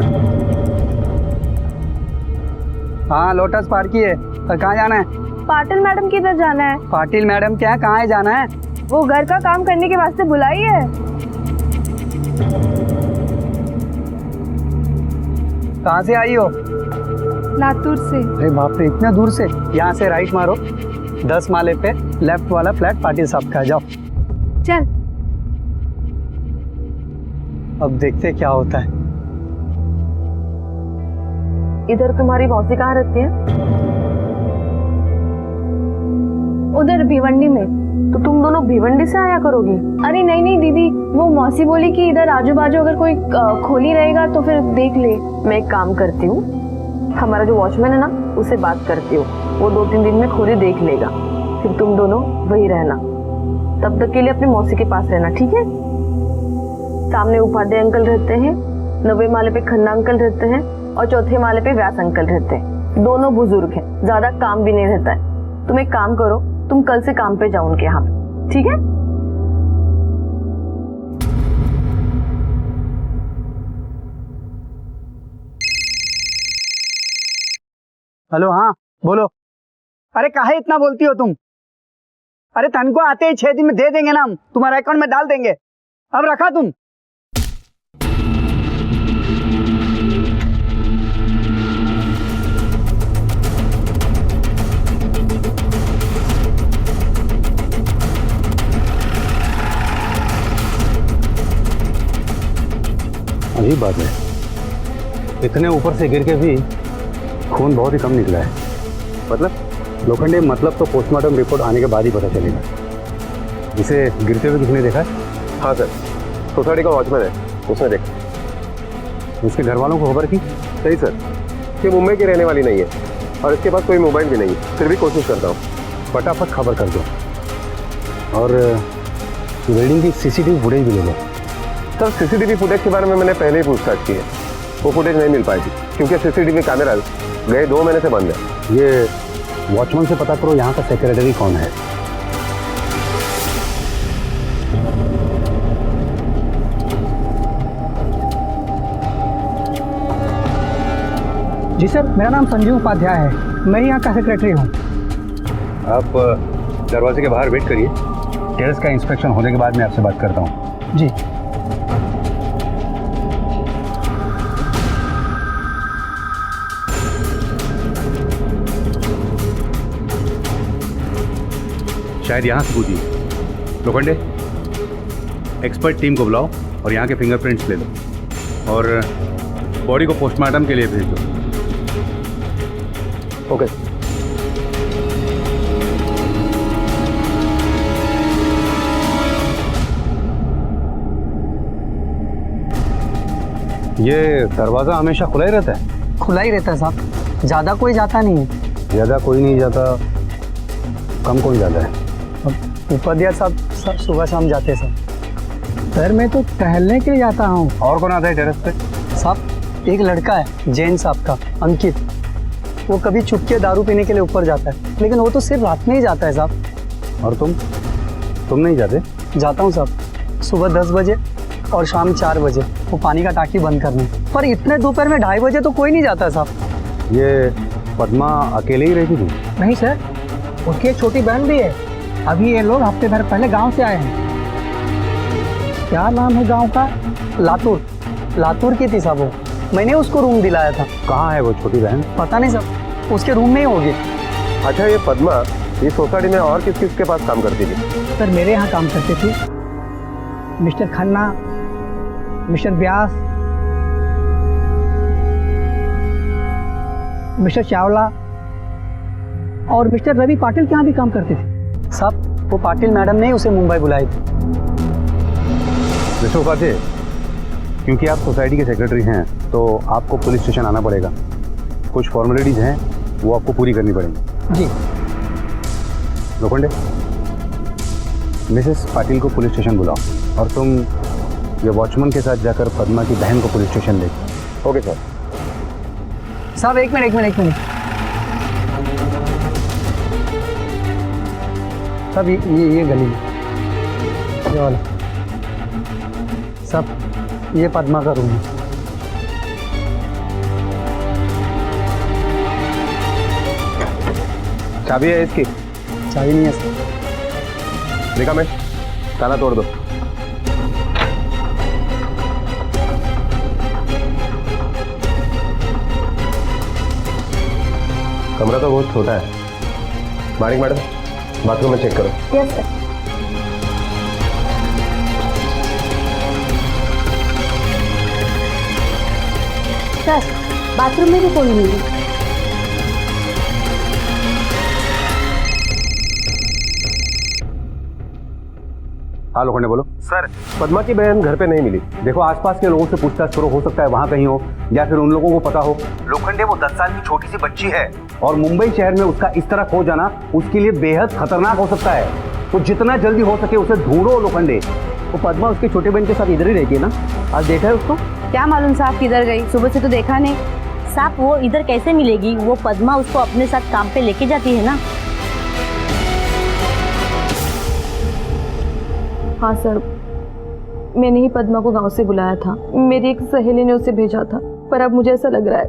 हाँ लोटस पार्क ही है। और कहाँ जाना है? पाटिल मैडम की तरफ जाना है। पाटिल मैडम क्या है, कहाँ है जाना है? वो घर का काम करने के वास्ते बुलाई है। कहाँ से आई हो? लातूर से। अरे बाप रे, इतना दूर से? यहाँ से राइट मारो, 10 माले पे लेफ्ट वाला फ्लैट पाटिल साहब का, जाओ। चल। अब देखते क्या होता है। इधर तुम्हारी मौसी कहाँ रहती है? उधर भिवंडी में। तो तुम दोनों भिवंडी से आया करोगी? अरे नहीं नहीं दीदी, वो मौसी बोली कि इधर आजू बाजू अगर कोई खोली रहेगा तो फिर देख ले। मैं एक काम करती हूँ, हमारा जो वॉचमैन है ना, उससे बात करती हूँ। वो 2-3 दिन में खोली देख लेगा, फिर तुम दोनों वही रहना। तब तक के लिए अपनी मौसी के पास रहना, ठीक है? सामने उपाध्याय अंकल रहते हैं, 9वें माले पे खन्ना अंकल रहते हैं और 4थे माले पे व्यास अंकल रहते हैं। दोनों बुजुर्ग हैं, ज्यादा काम भी नहीं रहता है। तुम एक काम करो, तुम कल से काम पे जाओ उनके यहाँ, ठीक है? हेलो, हाँ बोलो। अरे काहे इतना बोलती हो तुम? अरे तनको आते ही 6 दिन में दे देंगे ना, हम तुम्हारे अकाउंट में डाल देंगे। अब रखा तुम। अजीब बात है, इतने ऊपर से गिर के भी खून बहुत ही कम निकला है। मतलब लोखंडे, मतलब तो पोस्टमार्टम रिपोर्ट आने के बाद ही पता चलेगा। इसे गिरते हुए किसने देखा है? हाँ सर, सोसाइटी का वॉचमैन है, उसने देखा। उसके घर वालों को खबर की? सही सर, ये मुंबई की रहने वाली नहीं है और इसके पास कोई मोबाइल भी नहीं है, फिर भी कोशिश करता हूँ। फटाफट खबर कर दो और बिल्डिंग की सीसीटीवी फुटेज भी ले लो। सर सीसीटीवी फुटेज के बारे में मैंने पहले ही पूछताछ की है, वो फुटेज नहीं मिल पाएगी क्योंकि सीसीटीवी कैमरा गए 2 महीने से बंद है। ये वॉचमैन से पता करो यहाँ का सेक्रेटरी कौन है। जी सर, मेरा नाम संजीव उपाध्याय है, मैं यहाँ का सेक्रेटरी हूँ। आप दरवाजे के बाहर वेट करिए, टेरेस का इंस्पेक्शन होने के बाद मैं आपसे बात करता हूँ। जी। शायद यहाँ से पूछिए। लोखंडे, एक्सपर्ट टीम को बुलाओ और यहाँ के फिंगरप्रिंट्स ले लो और बॉडी को पोस्टमार्टम के लिए भेज दो। ओके। ये दरवाज़ा हमेशा खुला ही रहता है? खुला ही रहता है साहब, ज़्यादा कोई जाता नहीं है। ज़्यादा कोई नहीं जाता, कम कौन जाता है? उपाध्याय साहब सुबह शाम जाते हैं सर मैं तो टहलने के लिए जाता हूँ। और कौन आता है टेरेस पे? साहब एक लड़का है जैन साहब का, अंकित। वो कभी छुप के दारू पीने के लिए ऊपर जाता है, लेकिन वो तो सिर्फ रात में ही जाता है साहब। और तुम नहीं जाते? जाता हूँ साहब, सुबह 10 बजे और शाम 4 बजे वो पानी का टाकी बंद करने। पर इतने दोपहर में 2:30 बजे तो कोई नहीं जाता साहब। ये पद्मा अकेले ही रहती थी? नहीं सर, उसकी एक छोटी बहन भी है। अभी ये लोग हफ्ते भर पहले गांव से आए हैं। क्या नाम है गांव का? लातूर। लातूर की थी साहब वो, मैंने उसको रूम दिलाया था। कहाँ है वो छोटी बहन? पता नहीं साहब, उसके रूम में ही होगी। अच्छा, ये पद्मा ये सोसाइटी में और किस किस के पास काम करती थी? सर मेरे यहाँ काम करती थी मिस्टर खन्ना, मिस्टर व्यास मिस्टर चावला और मिस्टर रवि पाटिल के यहाँ भी काम करते थे। साहब वो पाटिल मैडम ने उसे मुंबई बुलाई थी। मिस्टर उपाध्याय, क्योंकि आप सोसाइटी के सेक्रेटरी हैं तो आपको पुलिस स्टेशन आना पड़ेगा। कुछ फॉर्मेलिटीज हैं वो आपको पूरी करनी पड़ेगी। जी। लोखंडे, मिसेस पाटिल को पुलिस स्टेशन बुलाओ और तुम ये वॉचमैन के साथ जाकर पद्मा की बहन को पुलिस स्टेशन ले। Okay sir. साहब एक मिनट। साहब ये गली में ये वाला, सब ये पद्मा का रूम है। चाबी है इसकी? चाबी नहीं है सर। देखा मैं, ताला तोड़ दो। कमरा तो बहुत छोटा है। मानिक मैडम, बाथरूम में चेक करो। Yes sir. सर बाथरूम में भी कोई नहीं है। हाँ लोखंडे बोलो। सर पद्मा की बहन घर पे नहीं मिली। देखो आसपास के लोगों से पूछताछ करो, हो सकता है वहाँ कहीं हो या फिर उन लोगों को पता हो। लोखंडे वो 10 साल की छोटी सी बच्ची है और मुंबई शहर में उसका इस तरह खो जाना उसके लिए बेहद खतरनाक हो सकता है। तो जितना जल्दी हो सके उसे ढूंढो लोखंडे। वो पद्मा उसकी छोटे बहन के साथ इधर ही रहती है ना? आज देखा है उसको? क्या मालूम साहब किधर गई, सुबह से तो देखा नहीं। साहब वो इधर कैसे मिलेगी, वो पद्मा उसको अपने साथ काम पे लेके जाती है ना। हाँ सर, मैंने ही पद्मा को गांव से बुलाया था। मेरी एक सहेली ने उसे भेजा था, पर अब मुझे ऐसा लग रहा है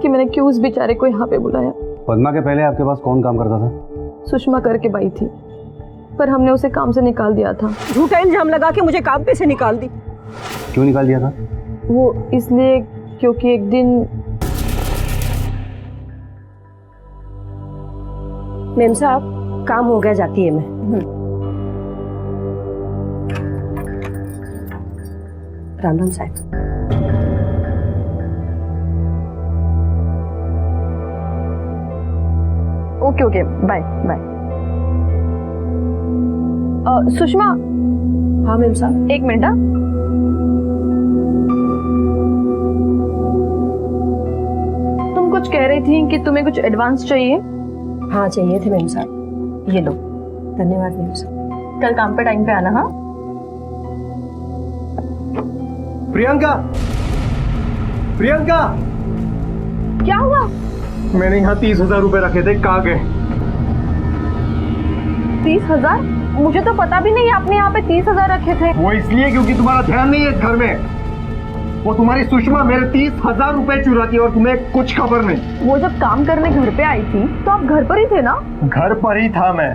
कि मैंने क्यों उस बेचारे को यहाँ पे बुलाया। पद्मा के पहले आपके पास कौन काम करता था? सुषमा करके बाई थी, पर हमने उसे काम से निकाल दिया था। झूठा इल्जाम लगा के मुझे काम पे से निकाल दी। क्यों निकाल दिया था? वो इसलिए क्योंकि एक दिन मैम साहब काम हो गया, जाती है मैं। राम राम साहब। Okay bye bye. सुषमा। हाँ मैम साहब। एक मिनट। तुम कुछ कह रही थी कि तुम्हें कुछ एडवांस चाहिए? हाँ चाहिए थे मैम साहब। ये लो। धन्यवाद मैम साहब। कल काम पे टाइम पे आना। हाँ प्रियंका, प्रियंका, क्या हुआ? मैंने यहाँ 30,000 रुपए रखे थे, कहाँ गए? 30,000? मुझे तो पता भी नहीं आपने यहाँ पे 30,000 रखे थे। वो इसलिए क्योंकि तुम्हारा ध्यान नहीं है इस घर में। वो तुम्हारी सुषमा मेरे 30,000 रुपए चुराती है और तुम्हें कुछ खबर नहीं। वो जब काम करने घर पे आई थी तो आप घर पर ही थे ना? घर पर ही था मैं।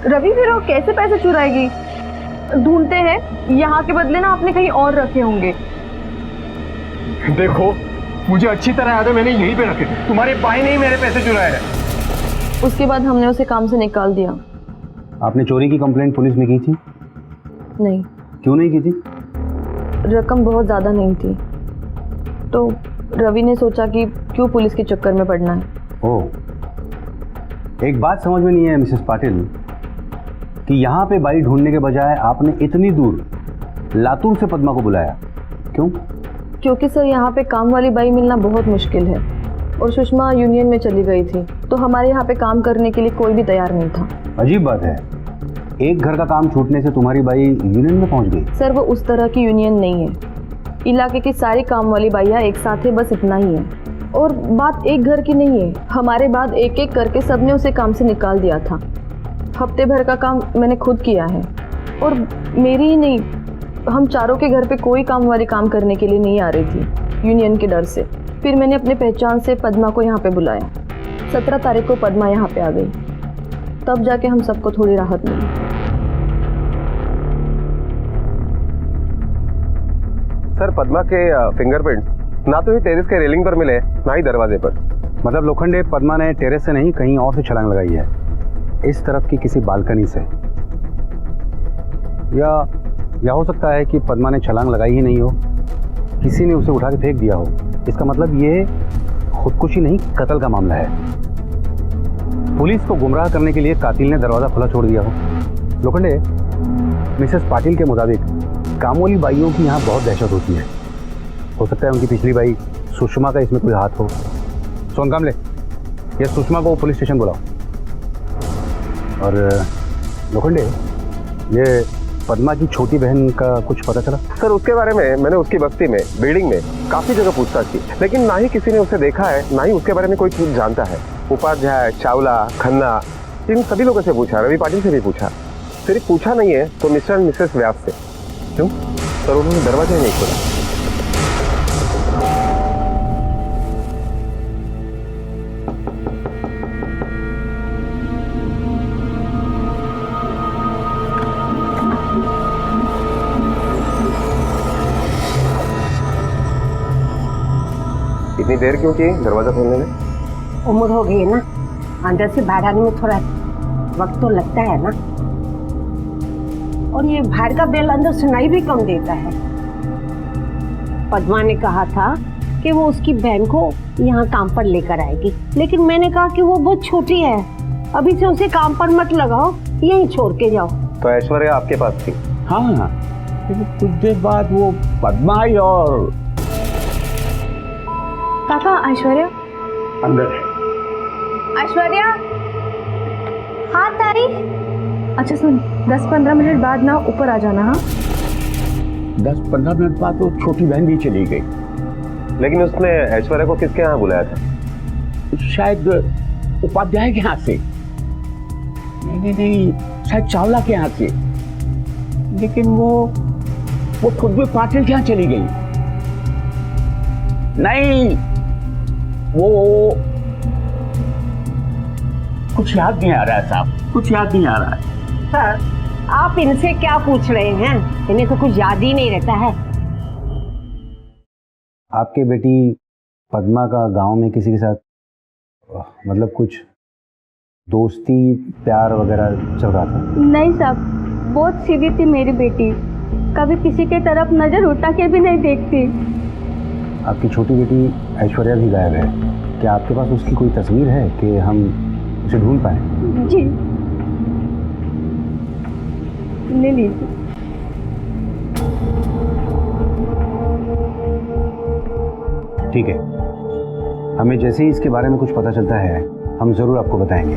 रवि फिर वो कैसे पैसे चुराएगी? ढूंढते हैं, यहाँ के बदले ना आपने कहीं और रखे होंगे। देखो मुझे अच्छी तरह याद है, मैंने यहीं पे रखे थे। तुम्हारे भाई ने ही मेरे पैसे चुराए हैं। उसके बाद हमने उसे काम से निकाल दिया। आपने चोरी की कंप्लेंट पुलिस में की थी? नहीं। क्यों नहीं की थी? रकम बहुत ज़्यादा नहीं थी, तो रवि ने सोचा कि क्यों पुलिस के चक्कर में पड़ना है। ओह, एक बात समझ में नहीं है मिसेस पाटिल कि यहाँ पे बाई ढूंढने के बजाय आपने इतनी दूर लातूर से पद्मा को बुलाया, क्यों? क्योंकि सर यहाँ पे काम वाली बाई मिलना बहुत मुश्किल है और सुषमा यूनियन में चली गई थी, तो हमारे यहाँ पे काम करने के लिए कोई भी तैयार नहीं था। अजीब बात है, एक घर का काम छूटने से तुम्हारी बाई यूनियन में पहुँच गई। सर वो उस तरह की यूनियन नहीं है, इलाके की सारी काम वाली बाइयाँ एक साथ है, बस इतना ही है। और बात एक घर की नहीं है, हमारे बाद एक एक करके सबने उसे काम से निकाल दिया था। हफ्ते भर का काम मैंने खुद किया है, और मेरी ही नहीं, हम चारों के घर पे कोई काम वाली काम करने के लिए नहीं आ रही थी यूनियन के डर से। फिर मैंने अपने पहचान से पद्मा को यहाँ पे बुलाया। 17 तारीख को पद्मा यहाँ पे आ गई, तब जाके हम सबको थोड़ी राहत मिली। सर पद्मा के फिंगरप्रिंट ना तो ही टेरेस के रेलिंग पर मिले, ना ही दरवाजे पर। मतलब लोखंडे पद्मा ने टेरेस से नहीं कहीं और से छलांग लगाई है, इस तरफ की किसी बालकनी से, या हो सकता है कि पद्मा ने छलांग लगाई ही नहीं हो, किसी ने उसे उठा के फेंक दिया हो। इसका मतलब ये खुदकुशी नहीं, कत्ल का मामला है। पुलिस को गुमराह करने के लिए कातिल ने दरवाजा खुला छोड़ दिया हो। लोखंडे, मिसेस पाटिल के मुताबिक कामोली बाइयों की यहाँ बहुत दहशत होती है। हो सकता है उनकी पिछली बाई सुषमा का इसमें कोई हाथ हो। सोन कामले, ये सुषमा को पुलिस स्टेशन बुलाओ। और लोखंडे, ये पद्मा की छोटी बहन का कुछ पता चला? सर उसके बारे में मैंने उसकी बस्ती में, बिल्डिंग में काफी जगह पूछताछ की, लेकिन ना ही किसी ने उसे देखा है, ना ही उसके बारे में कोई कुछ जानता है। उपाध्याय, चावला, खन्ना, इन सभी लोगों से पूछा, रवि पाटिल से भी पूछा। सिर्फ पूछा नहीं है तो मिस्टर एंड मिसेस व्यास से। क्यों सर, उन्होंने दरवाजा ही नहीं खोला। इतनी देर क्यों की दरवाजा खोलने में? उम्र हो गई है ना, अंदर से बाहर आने में थोड़ा वक्त तो लगता है ना। और ये बाहर का बेल अंदर सुनाई भी कम देता है। पद्मा ने कहा था कि वो उसकी बहन को यहाँ काम पर लेकर आएगी, लेकिन मैंने कहा कि वो बहुत छोटी है, अभी से उसे काम पर मत लगाओ, यहीं छोड़ के जाओ। तो ऐश्वर्या आपके पास थी? हाँ, कुछ देर बाद वो पद्मा आई और काका, ऐश्वर्या अंदर है। ऐश्वर्या, हाँ ताई। अच्छा सुन, 10-15 मिनट बाद ना ऊपर आ जाना। हाँ, 10-15 मिनट बाद तो छोटी बहन भी चली गई। लेकिन उसने ऐश्वर्या को किसके यहाँ बुलाया था? शायद उपाध्याय के यहाँ से। नहीं, शायद चावला के यहाँ से। लेकिन वो खुद भी पाटिल के यहाँ चली गई। नहीं, वो कुछ याद नहीं आ रहा है साहब, कुछ याद नहीं आ रहा है। सर, आप इनसे क्या पूछ रहे हैं? इन्हें तो कुछ याद ही नहीं रहता है। आपके बेटी पद्मा का गांव में किसी के साथ मतलब कुछ दोस्ती प्यार वगैरह चल रहा था? नहीं साहब, बहुत सीधी थी मेरी बेटी, कभी किसी के तरफ नजर उठा के भी नहीं देखती। आपकी छोटी बेटी ऐश्वर्या भी गायब है, क्या आपके पास उसकी कोई तस्वीर है कि हम उसे ढूंढ पाए? जी, ले लीजिए। ठीक है, हमें जैसे ही इसके बारे में कुछ पता चलता है हम जरूर आपको बताएंगे।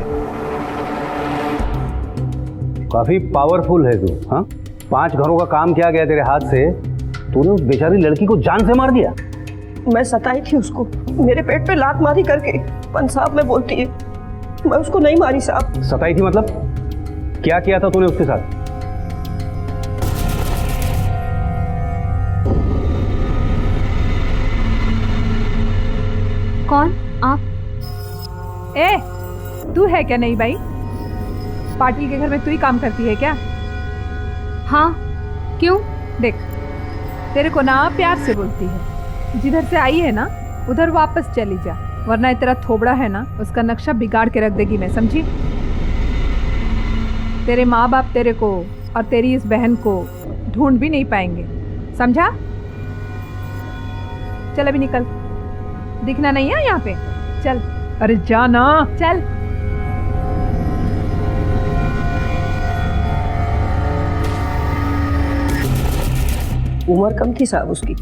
काफी पावरफुल है तू। हाँ, 5 घरों का काम किया गया तेरे हाथ से, तूने उस बेचारी लड़की को जान से मार दिया। मैं सताई थी उसको, मेरे पेट पे लात मारी करके पंसाब में बोलती है। मैं उसको नहीं मारी साहब। सताई थी मतलब? क्या किया था तूने उसके साथ? कौन आप? ए, तू है क्या नहीं भाई? पाटिल के घर में तू ही काम करती है क्या? हाँ, क्यों? देख, तेरे को ना प्यार से बोलती है, जिधर से आई है ना उधर वापस चली जा, वरना तेरा थोबड़ा है ना उसका नक्शा बिगाड़ के रख देगी मैं, समझी? तेरे माँ बाप तेरे को और तेरी इस बहन को ढूंढ भी नहीं पाएंगे, समझा? चल अभी निकल, दिखना नहीं है यहाँ पे, चल। अरे जाना, चल। उम्र कम थी साहब उसकी,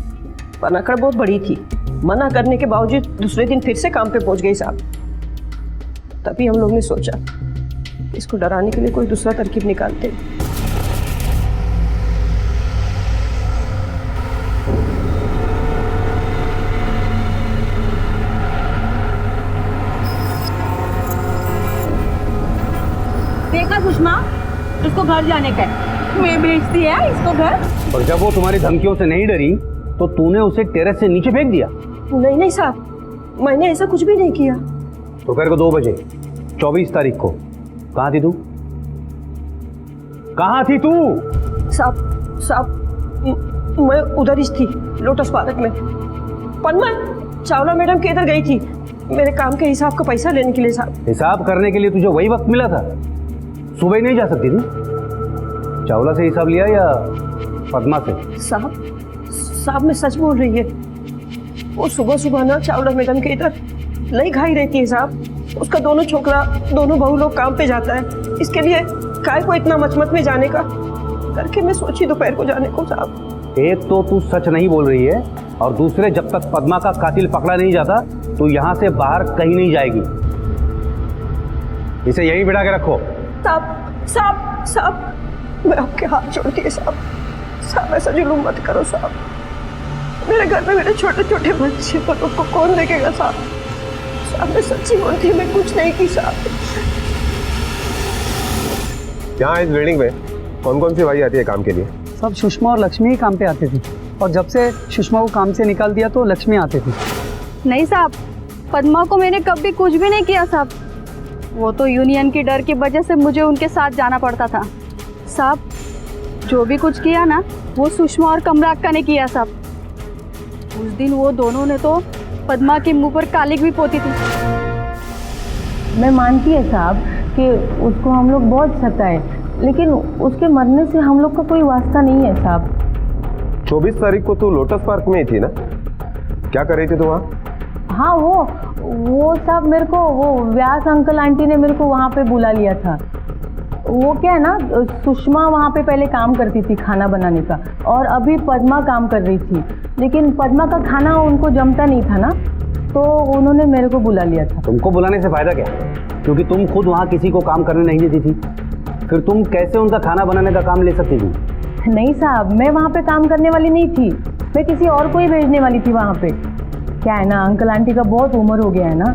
पनाकड़ बहुत बड़ी थी। मना करने के बावजूद दूसरे दिन फिर से काम पे पहुंच गई साहब। तभी हम लोग ने सोचा इसको डराने के लिए कोई दूसरा तरकीब निकालते। देखा सुषमा, उसको घर जाने का मैं भेजती है इसको घर। और जब वो तुम्हारी धमकियों से नहीं डरी तो तूने उसे टेरेस से नीचे फेंक दिया? नहीं नहीं साहब, मैंने ऐसा कुछ भी नहीं किया। दोपहर को 2 बजे 24 तारीख को कहाँ थी तू? कहाँ थी तू? साहब मैं उधर ही थी, लोटस पार्क में। पन्ना चावला मैडम के इधर गई थी मेरे काम के हिसाब का पैसा लेने के लिए साहब। हिसाब करने के लिए तुझे वही वक्त मिला था? सुबह ही नहीं जा सकती थी? चावला से हिसाब लिया या पद्मा से? साहब मैं सच बोल रही है। वो सुबह सुबह ना चावला मैडम के इधर नहीं खाई रहती है साहब। उसका दोनों छोकरा दोनों बहू लोग काम पे जाता है, इसके लिए काय को इतना मचमच में जाने का करके मैं सोची दोपहर को जाने को साहब। एक तो तू सच नहीं बोल रही है और दूसरे जब तक पद्मा का कातिल पकड़ा नहीं जाता तो यहाँ से बाहर कहीं नहीं जाएगी। इसे यहीं बिठा के रखो। साहब साहब साहब, मैं आपके हाथ जोड़ती है साहब, साहब ऐसा जुलूम मत करो साहब। मेरे घर में मेरे छोटे छोटे बच्चे पर उनको कौन देखेगा साहब? साहब मैं सच्ची बोलती हूँ, मैं कुछ नहीं की साहब। यहाँ इस बिल्डिंग में कौन कौन सी भाई आती है काम के लिए? सब सुषमा और लक्ष्मी ही काम पे आती थी, और जब से सुषमा को काम से निकाल दिया तो लक्ष्मी आती थी। नहीं साहब, पद्मा को मैंने कभी कुछ भी नहीं किया साहब। वो तो यूनियन की डर की वजह से मुझे उनके साथ जाना पड़ता था साहब। जो भी कुछ किया ना वो सुषमा और कमरा अक्का ने किया साहब। उस दिन वो दोनों ने तो पद्मा के मुंह पर कालिक भी पोती थी। मैं मानती है साहब कि उसको हम लोग बहुत सताए, लेकिन उसके मरने से हम लोग का कोई वास्ता नहीं है साहब। 24 तारीख को तू लोटस पार्क में ही थी ना? क्या कर रही थी तू वहाँ? हाँ वो साहब मेरे को वो व्यास अंकल आंटी ने मेरे को वहाँ पे बुला लिया था। वो क्या है ना, सुषमा वहाँ पे पहले काम करती थी खाना बनाने का, और अभी पद्मा काम कर रही थी, लेकिन पद्मा का खाना उनको जमता नहीं था ना, तो उन्होंने मेरे को बुला लिया था। तुमको बुलाने से फायदा क्या, क्योंकि तुम खुद वहाँ किसी को काम करने नहीं देती थी, फिर तुम कैसे उनका खाना बनाने का काम ले सकती थी? नहीं साहब, मैं वहाँ पे काम करने वाली नहीं थी, मैं किसी और को ही भेजने वाली थी वहाँ पे। क्या है ना, अंकल आंटी का बहुत उम्र हो गया है ना,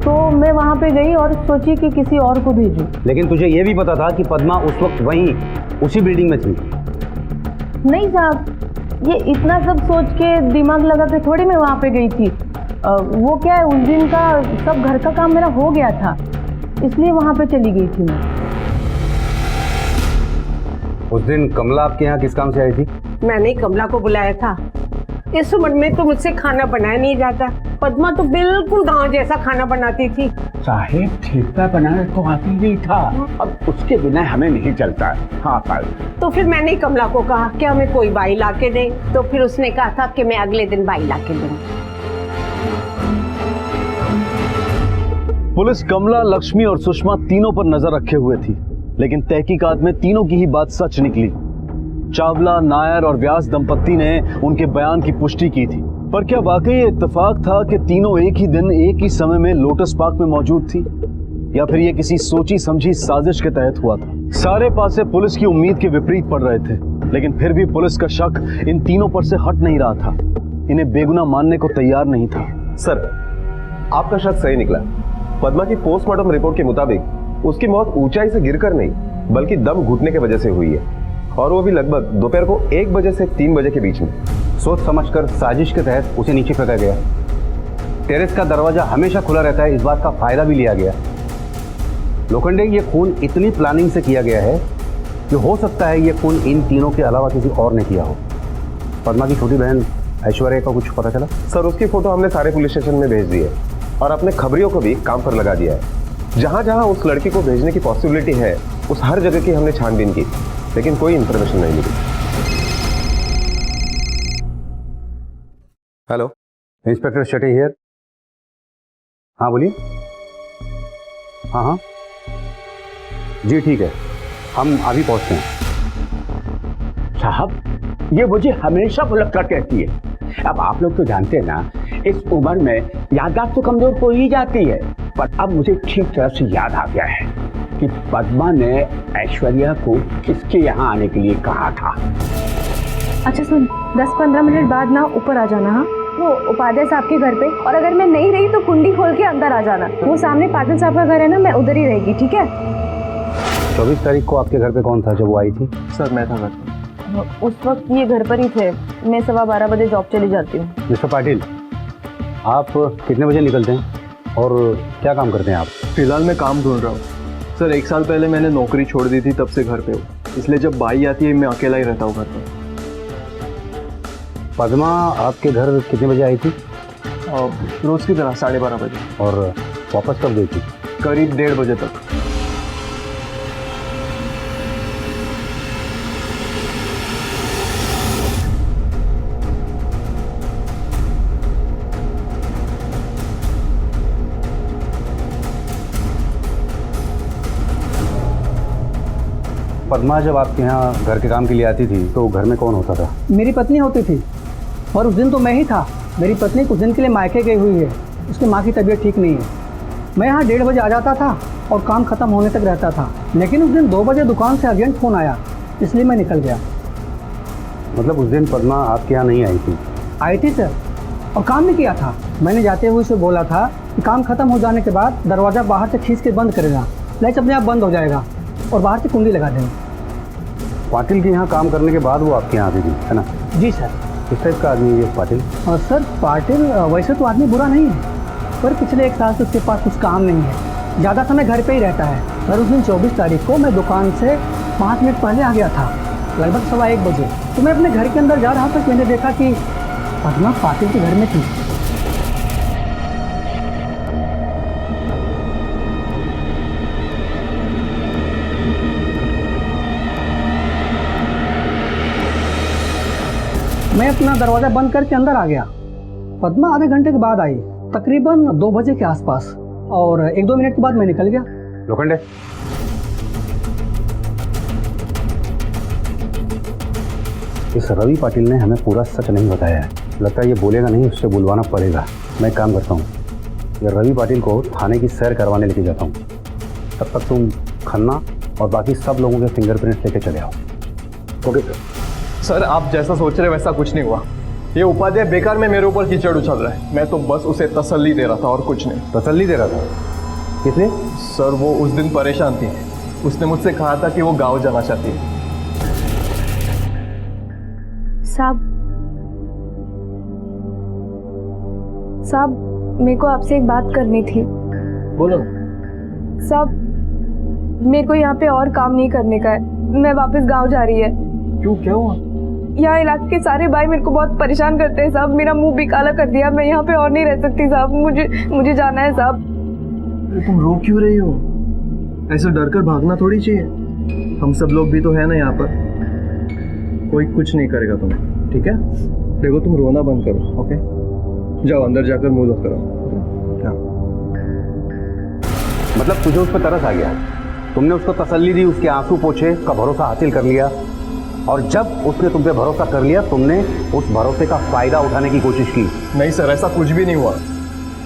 तो मैं वहाँ पे गई और सोची कि किसी और को भेजूं। लेकिन तुझे ये भी पता था कि पद्मा उस वक्त वहीं उसी बिल्डिंग में थी? नहीं साहब, ये इतना सब सोच के दिमाग लगा के थोड़ी मैं वहाँ पे गई थी। वो क्या है, उस दिन का सब घर का काम मेरा हो गया था, इसलिए वहाँ पे चली गई थी मैं। उस दिन कमला आपके यहाँ किस काम से आई थी? मैंने ही कमला को बुलाया था। इस उम्र में तो मुझसे खाना बनाया नहीं जाता। पद्मा तो बिल्कुल गांव जैसा खाना बनाती थी। साहेब ठेका बनाना तो आती नहीं था, अब उसके बिना हमें नहीं चलता। हाँ पाल। तो फिर मैंने ही कमला को कहा कि हमें कोई बाई ला के दे, तो फिर उसने कहा था कि मैं अगले दिन बाई ला के दूंगी। पुलिस कमला, लक्ष्मी और सुषमा तीनों पर नजर रखे हुए थी, लेकिन तहकीकात में तीनों की ही बात सच निकली। चावला, नायर और व्यास दंपत्ति ने उनके बयान की पुष्टि की थी। पर क्या वाकई ये इत्तेफाक था कि तीनों एक ही दिन एक ही समय में लोटस पार्क में मौजूद थी, या फिर ये किसी सोची समझी साजिश के तहत हुआ था? सारे पासे पुलिस की उम्मीद के विपरीत पड़ रहे थे, लेकिन फिर भी पुलिस का शक इन तीनों पर से हट नहीं रहा था, इन्हें बेगुनाह मानने को तैयार नहीं था। सर, आपका शक सही निकला। पद्मा की पोस्टमार्टम रिपोर्ट के मुताबिक उसकी मौत ऊंचाई से गिरकर नहीं, बल्कि दम घुटने की वजह से हुई है, और वो भी लगभग दोपहर को 1 बजे से 3 बजे के बीच में। सोच समझकर साजिश के तहत उसे नीचे फेंका गया। टेरेस का दरवाजा हमेशा खुला रहता है, इस बात का फायदा भी लिया गया। लोखंडे, ये खून इतनी प्लानिंग से किया गया है कि हो सकता है ये खून इन तीनों के अलावा किसी और ने किया हो। पद्मा की छोटी बहन ऐश्वर्या का कुछ पता चला? सर, उसकी फोटो हमने सारे पुलिस स्टेशन में भेज दी है, और अपने खबरियों को भी काम पर लगा दिया है। जहां जहां उस लड़की को भेजने की पॉसिबिलिटी है, उस हर जगह की हमने छानबीन की, लेकिन कोई इंफॉर्मेशन नहीं मिली। Hello, inspector Shetty here. हाँ बोलिए। हाँ हाँ जी ठीक है, हम अभी पहुंचते हैं। साहब, ये मुझे हमेशा बुलक्कर कहती है। अब आप लोग तो जानते हैं ना, इस उम्र में याददाश्त तो कमजोर हो ही जाती है, पर अब मुझे ठीक तरह से याद आ गया है कि पद्मा ने ऐश्वर्या को किसके यहाँ आने के लिए कहा था। अच्छा सुन, 10-15 मिनट बाद ना ऊपर आ जाना। हाँ, वो उपाध्याय साहब के घर पे, और अगर मैं नहीं रही तो कुंडी खोल के अंदर आ जाना। वो सामने पाटिल साहब का घर है ना, मैं उधर ही रहेगी, ठीक है? 24 तारीख को आपके घर पे कौन था जब वो आई थी? सर, मैं था घर पे। उस वक्त ये घर पर ही थे। मैं 12:15 बजे जॉब चली जाती हूँ। मिस्टर पाटिल, आप कितने बजे निकलते हैं और क्या काम करते हैं आप? फिलहाल मैं काम ढूंढ रहा हूँ सर। 1 साल पहले मैंने नौकरी छोड़ दी थी, तब से घर पे हूँ, इसलिए जब बाई आती है मैं अकेला ही रहता हूँ घर पे। पद्मा आपके घर कितने बजे आई थी? रोज की तरह 12:30 बजे। और वापस कब गई थी? करीब 1:30 बजे तक। पद्मा जब आपके यहाँ घर के काम के लिए आती थी तो घर में कौन होता था? मेरी पत्नी होती थी और उस दिन तो मैं ही था। मेरी पत्नी कुछ दिन के लिए मायके गई हुई है, उसकी माँ की तबीयत ठीक नहीं है। मैं यहाँ 1:30 बजे आ जाता था और काम खत्म होने तक रहता था, लेकिन उस दिन 2 बजे दुकान से अर्जेंट फ़ोन आया, इसलिए मैं निकल गया। मतलब उस दिन पद्मा आपके यहाँ नहीं आई थी? आई थी सर, और काम भी किया था। मैंने जाते हुए उसे बोला था कि काम खत्म हो जाने के बाद दरवाज़ा बाहर से खींच के बंद करेगा, लैच अपने आप बंद हो जाएगा और बाहर से कुंडी लगा देगा। पाटिल के यहाँ काम करने के बाद वो आपके यहाँ आती थी, है ना? जी सर। किस टाइप का आदमी है ये पाटिल? सर पाटिल वैसे तो आदमी बुरा नहीं है, पर पिछले 1 साल से उसके पास कुछ काम नहीं है, ज़्यादा समय घर पे ही रहता है। सर उस दिन 24 तारीख को मैं दुकान से 5 मिनट पहले आ गया था, लगभग 1:15 बजे। तो मैं अपने घर के अंदर जा रहा था, मैंने देखा कि पद्मा पाटिल के घर में थी। मैं अपना दरवाज़ा बंद करके अंदर आ गया। पद्मा आधे घंटे के बाद आई, तकरीबन 2 बजे के आसपास, और 1-2 मिनट के बाद मैं निकल गया। लोखंडे, इस रवि पाटिल ने हमें पूरा सच नहीं बताया है। लगता है ये बोलेगा नहीं, उससे बुलवाना पड़ेगा। मैं एक काम करता हूँ, ये रवि पाटिल को थाने की सैर करवाने लेके जाता हूँ। तब तक तुम खन्ना और बाकी सब लोगों के फिंगरप्रिंट्स लेके चले आओ। Okay sir. सर आप जैसा सोच रहे वैसा कुछ नहीं हुआ। ये उपाध्याय बेकार में मेरे ऊपर कीचड़ उछल रहा है। मैं तो बस उसे तसल्ली दे रहा था और कुछ नहीं। तसल्ली दे रहा था? किसने? सर वो उस दिन परेशान थी, उसने मुझसे कहा था कि वो गांव जाना चाहती है। साहब मेरे को आपसे एक बात करनी थी। बोलो। साहब मेरे को यहाँ पे और काम नहीं करने का है, मैं वापस गांव जा रही है। क्यों, क्या हुआ? यहाँ इलाके के सारे भाई मेरे को बहुत परेशान करते हैं साहब, मेरा मुंह भी काला कर दिया। मैं यहाँ पे और नहीं रह सकती साहब, मुझे जाना है साहब। तुम रो क्यों रही हो? ऐसे डर कर भागना थोड़ी चाहिए। हम सब लोग भी तो है ना यहाँ पर, कोई कुछ नहीं करेगा तुम्हें, ठीक है? देखो तुम रोना बंद करो, ओके? जाओ अंदर जाकर मुंह धो करो। मतलब तुझे उस पर तरस आ गया, तुमने उसको तसल्ली दी, उसके आंसू पोछे, उसका भरोसा हासिल कर लिया, और जब उसने तुम पे भरोसा कर लिया तुमने उस भरोसे का फायदा उठाने की कोशिश की। नहीं सर, ऐसा कुछ भी नहीं हुआ।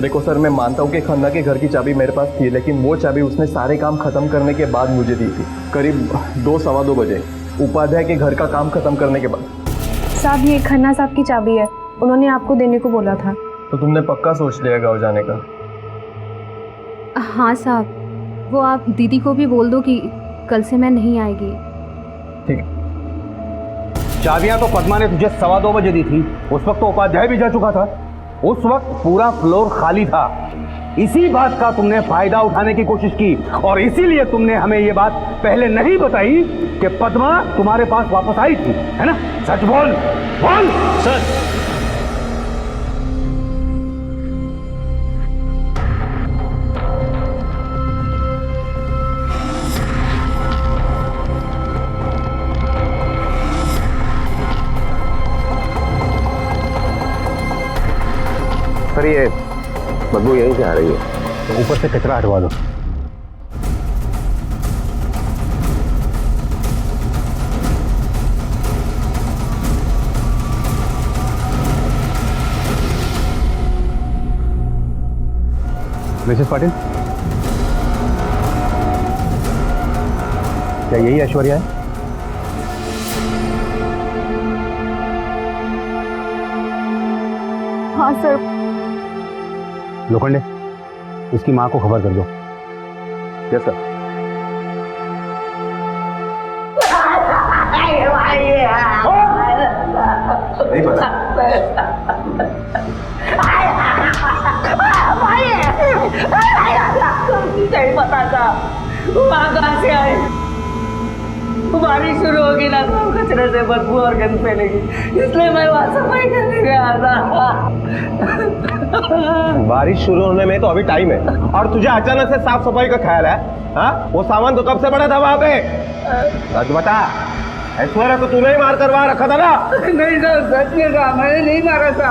देखो सर, मैं मानता हूँ कि खन्ना के घर की चाबी मेरे पास थी, लेकिन वो चाबी उसने सारे काम खत्म करने के बाद मुझे दी थी, करीब 2-2:15 बजे, उपाध्याय के घर का काम खत्म करने के बाद। साहब ये खन्ना साहब की चाबी है, उन्होंने आपको देने को बोला था। तो तुमने पक्का सोच लिया गाँव जाने का? हाँ साहब, वो आप दीदी को भी बोल दो कि कल से मैं नहीं आएगी। ठीक। चाबियां तो पद्मा ने तुझे 2:15 बजे दी थी, उस वक्त तो उपाध्याय भी जा चुका था, उस वक्त पूरा फ्लोर खाली था। इसी बात का तुमने फायदा उठाने की कोशिश की, और इसीलिए तुमने हमें ये बात पहले नहीं बताई कि पद्मा तुम्हारे पास वापस आई थी, है ना? सच बोल, बोल। सर सर ये बदबू यहीं से आ रही है, तो ऊपर से कचरा हटवा दो। मिसेस पाटिल, क्या यही ऐश्वर्या है? हाँ सर। लोखंडे, इसकी माँ को खबर कर दो। Yes sir. नहीं पता। नहीं पता था वहाँ कहाँ से आए। बारिश शुरू होगी ना तो कचरे से बदबू और गंद फैलेगी, इसलिए मैं वहाँ सफाई करने गया था। बारिश शुरू होने में तो अभी टाइम है, और तुझे अचानक से साफ सफाई का ख्याल है? हाँ, वो सामान तो कब से पड़ा था वहाँ पे? सच बता, ऐश्वर्या को तूने ही मार कर वहाँ रखा था ना? नहीं सर, सच में कहा, मैंने नहीं मारा था।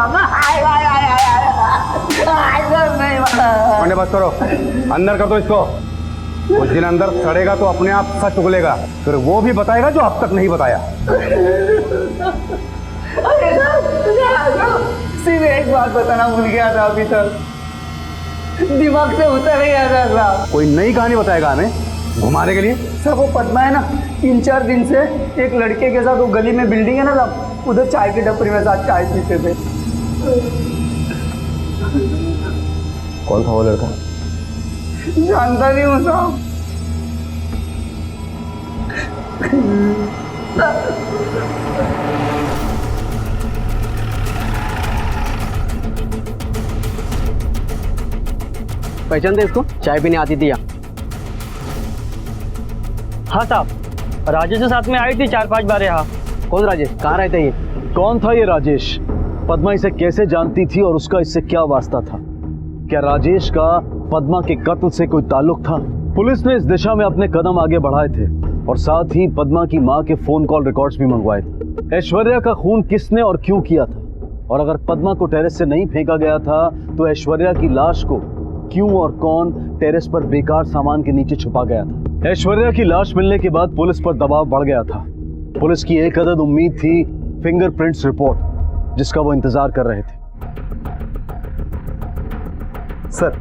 बस करो, अंदर कर दो इसको। कुछ दिन अंदर सड़ेगा तो अपने आप सच उगलेगा, फिर वो भी बताएगा जो अब तक नहीं बताया। सिर्फ एक बात बताना भूल गया था अभी तक, दिमाग से उतर ही आ रहा था। कोई नई कहानी बताएगा हमें घुमाने के लिए? सर वो पद्मा है ना, 3-4 दिन से एक लड़के के साथ वो गली में बिल्डिंग है ना साहब, उधर चाय की टपरी में साथ चाय पीते थे। कौन था वो लड़का? जानता नहीं हूँ साहब। पहचानते इसको? चाय पीने आती थी यहाँ। हाँ साहब, राजेश के साथ में आई थी 4-5 बार यहाँ। कौन राजेश? कहाँ रहते ये? कौन था ये राजेश? पद्मा इसे कैसे जानती थी और उसका इससे क्या वास्ता था? क्या राजेश का पद्मा के कत्ल से कोई ताल्लुक था? पुलिस ने इस दिशा में अपने कदम आगे बढ़ाए थे और साथ ही पद्मा की मां के फोन कॉल रिकॉर्ड्स भी मंगवाए थे। ऐश्वर्या का खून किसने और क्यों किया था? और अगर पद्मा को टेरेस से नहीं फेंका गया था तो ऐश्वर्या की लाश को क्यों और कौन टेरेस पर बेकार सामान के नीचे छुपा गया था? ऐश्वर्या की लाश मिलने के बाद पुलिस पर दबाव बढ़ गया था। पुलिस की एक अदद उम्मीद थी फिंगरप्रिंट्स रिपोर्ट, जिसका वो इंतजार कर रहे थे। सर,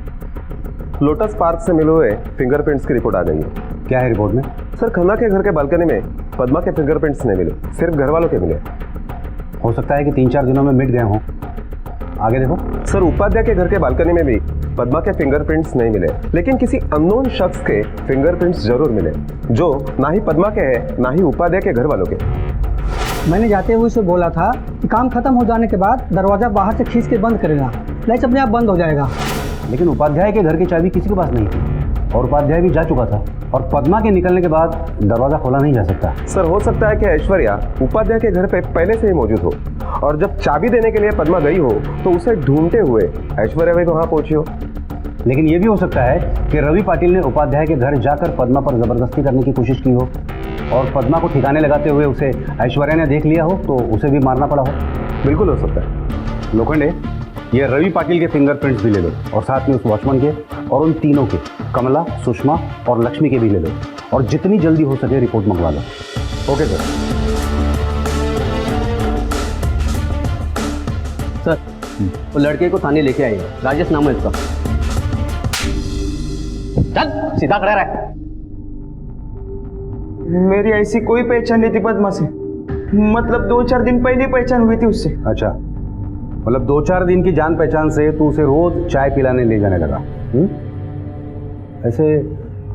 लोटस पार्क से मिले हुए फिंगरप्रिंट्स की रिपोर्ट आ गई है। क्या है रिपोर्ट में? सर, खन्ना के घर के बालकनी में पद्मा के फिंगरप्रिंट्स नहीं मिले, सिर्फ घर वालों के मिले। हो सकता है कि 3-4 दिनों में मिट गए हों। आगे देखो। सर, उपाध्याय के घर के बालकनी में भी पद्मा के फिंगरप्रिंट्स नहीं मिले, लेकिन किसी अननोन शख्स के फिंगरप्रिंट्स जरूर मिले, जो ना ही पद्मा के हैं ना ही उपाध्याय के घर वालों के। मैंने जाते हुए उसे बोला था कि काम खत्म हो जाने के बाद दरवाजा बाहर से खींच के बंद करेगा, लाइट अपने आप बंद हो जाएगा। लेकिन उपाध्याय के घर की चाबी किसी के पास नहीं थी और उपाध्याय भी जा चुका था, और पद्मा के निकलने के बाद दरवाजा खोला नहीं जा सकता। सर, हो सकता है कि ऐश्वर्या उपाध्याय के घर पे पहले से ही मौजूद हो और जब चाबी देने के लिए पद्मा गई हो तो उसे ढूंढते हुए ऐश्वर्या भी वहां पहुंची हो। लेकिन ये भी हो सकता है कि रवि पाटिल ने उपाध्याय के घर जाकर पद्मा पर जबरदस्ती करने की कोशिश की हो और पद्मा को ठिकाने लगाते हुए उसे ऐश्वर्या ने देख लिया हो तो उसे भी मारना पड़ा हो। बिल्कुल हो सकता है। लोखंडे, ये रवि पाटिल के फिंगरप्रिंट्स भी ले लो और साथ में उस वॉचमैन के और उन तीनों के, कमला, सुषमा और लक्ष्मी के भी ले लो, और जितनी जल्दी हो सके रिपोर्ट मंगवा लो। Okay sir. सर, वो लड़के को थाने लेके आएंगे, राजेश नाम है इसका। चल सीधा खड़ा रह। मेरी ऐसी कोई पहचान नहीं थी पद्मा से, मतलब 2-4 दिन पहले पहचान हुई थी उससे। अच्छा, मतलब 2-4 दिन की जान पहचान से तू उसे रोज चाय पिलाने ले जाने लगा? ऐसे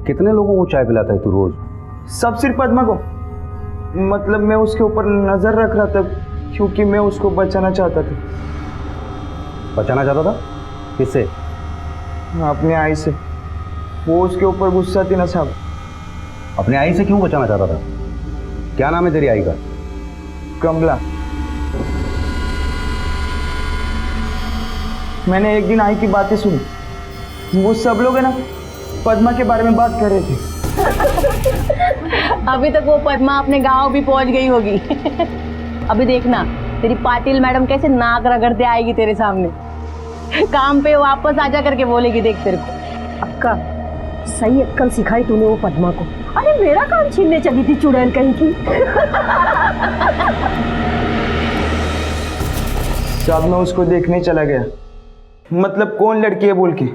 कितने लोगों को चाय पिलाता है तू रोज? सब सिर्फ पद्मा को, मतलब मैं उसके ऊपर नजर रख रहा था क्योंकि मैं उसको बचाना चाहता था। बचाना चाहता था? किससे? अपने आई से। वो उसके ऊपर गुस्सा थी ना साहब। अपने आई से क्यों बचाना चाहता था? क्या नाम है तेरी आई का? कमला। मैंने एक दिन आई की बातें सुनी, वो सब लोग है ना पद्मा के बारे में बात कर रहे थे। अभी तक वो पद्मा अपने गांव भी पहुंच गई होगी। अभी देखना तेरी पाटिल मैडम कैसे नाक रगड़ते आएगी तेरे सामने, काम पे वापस आजा करके बोलेगी। देख तेरे को अक्का, सही अक्कल सिखाई तूने वो पद्मा को। अरे मेरा काम छीनने चली थी चुड़ैल कहीं की। साहब, मैं उसको देखने चला गया, मतलब कौन लड़की है बोल के।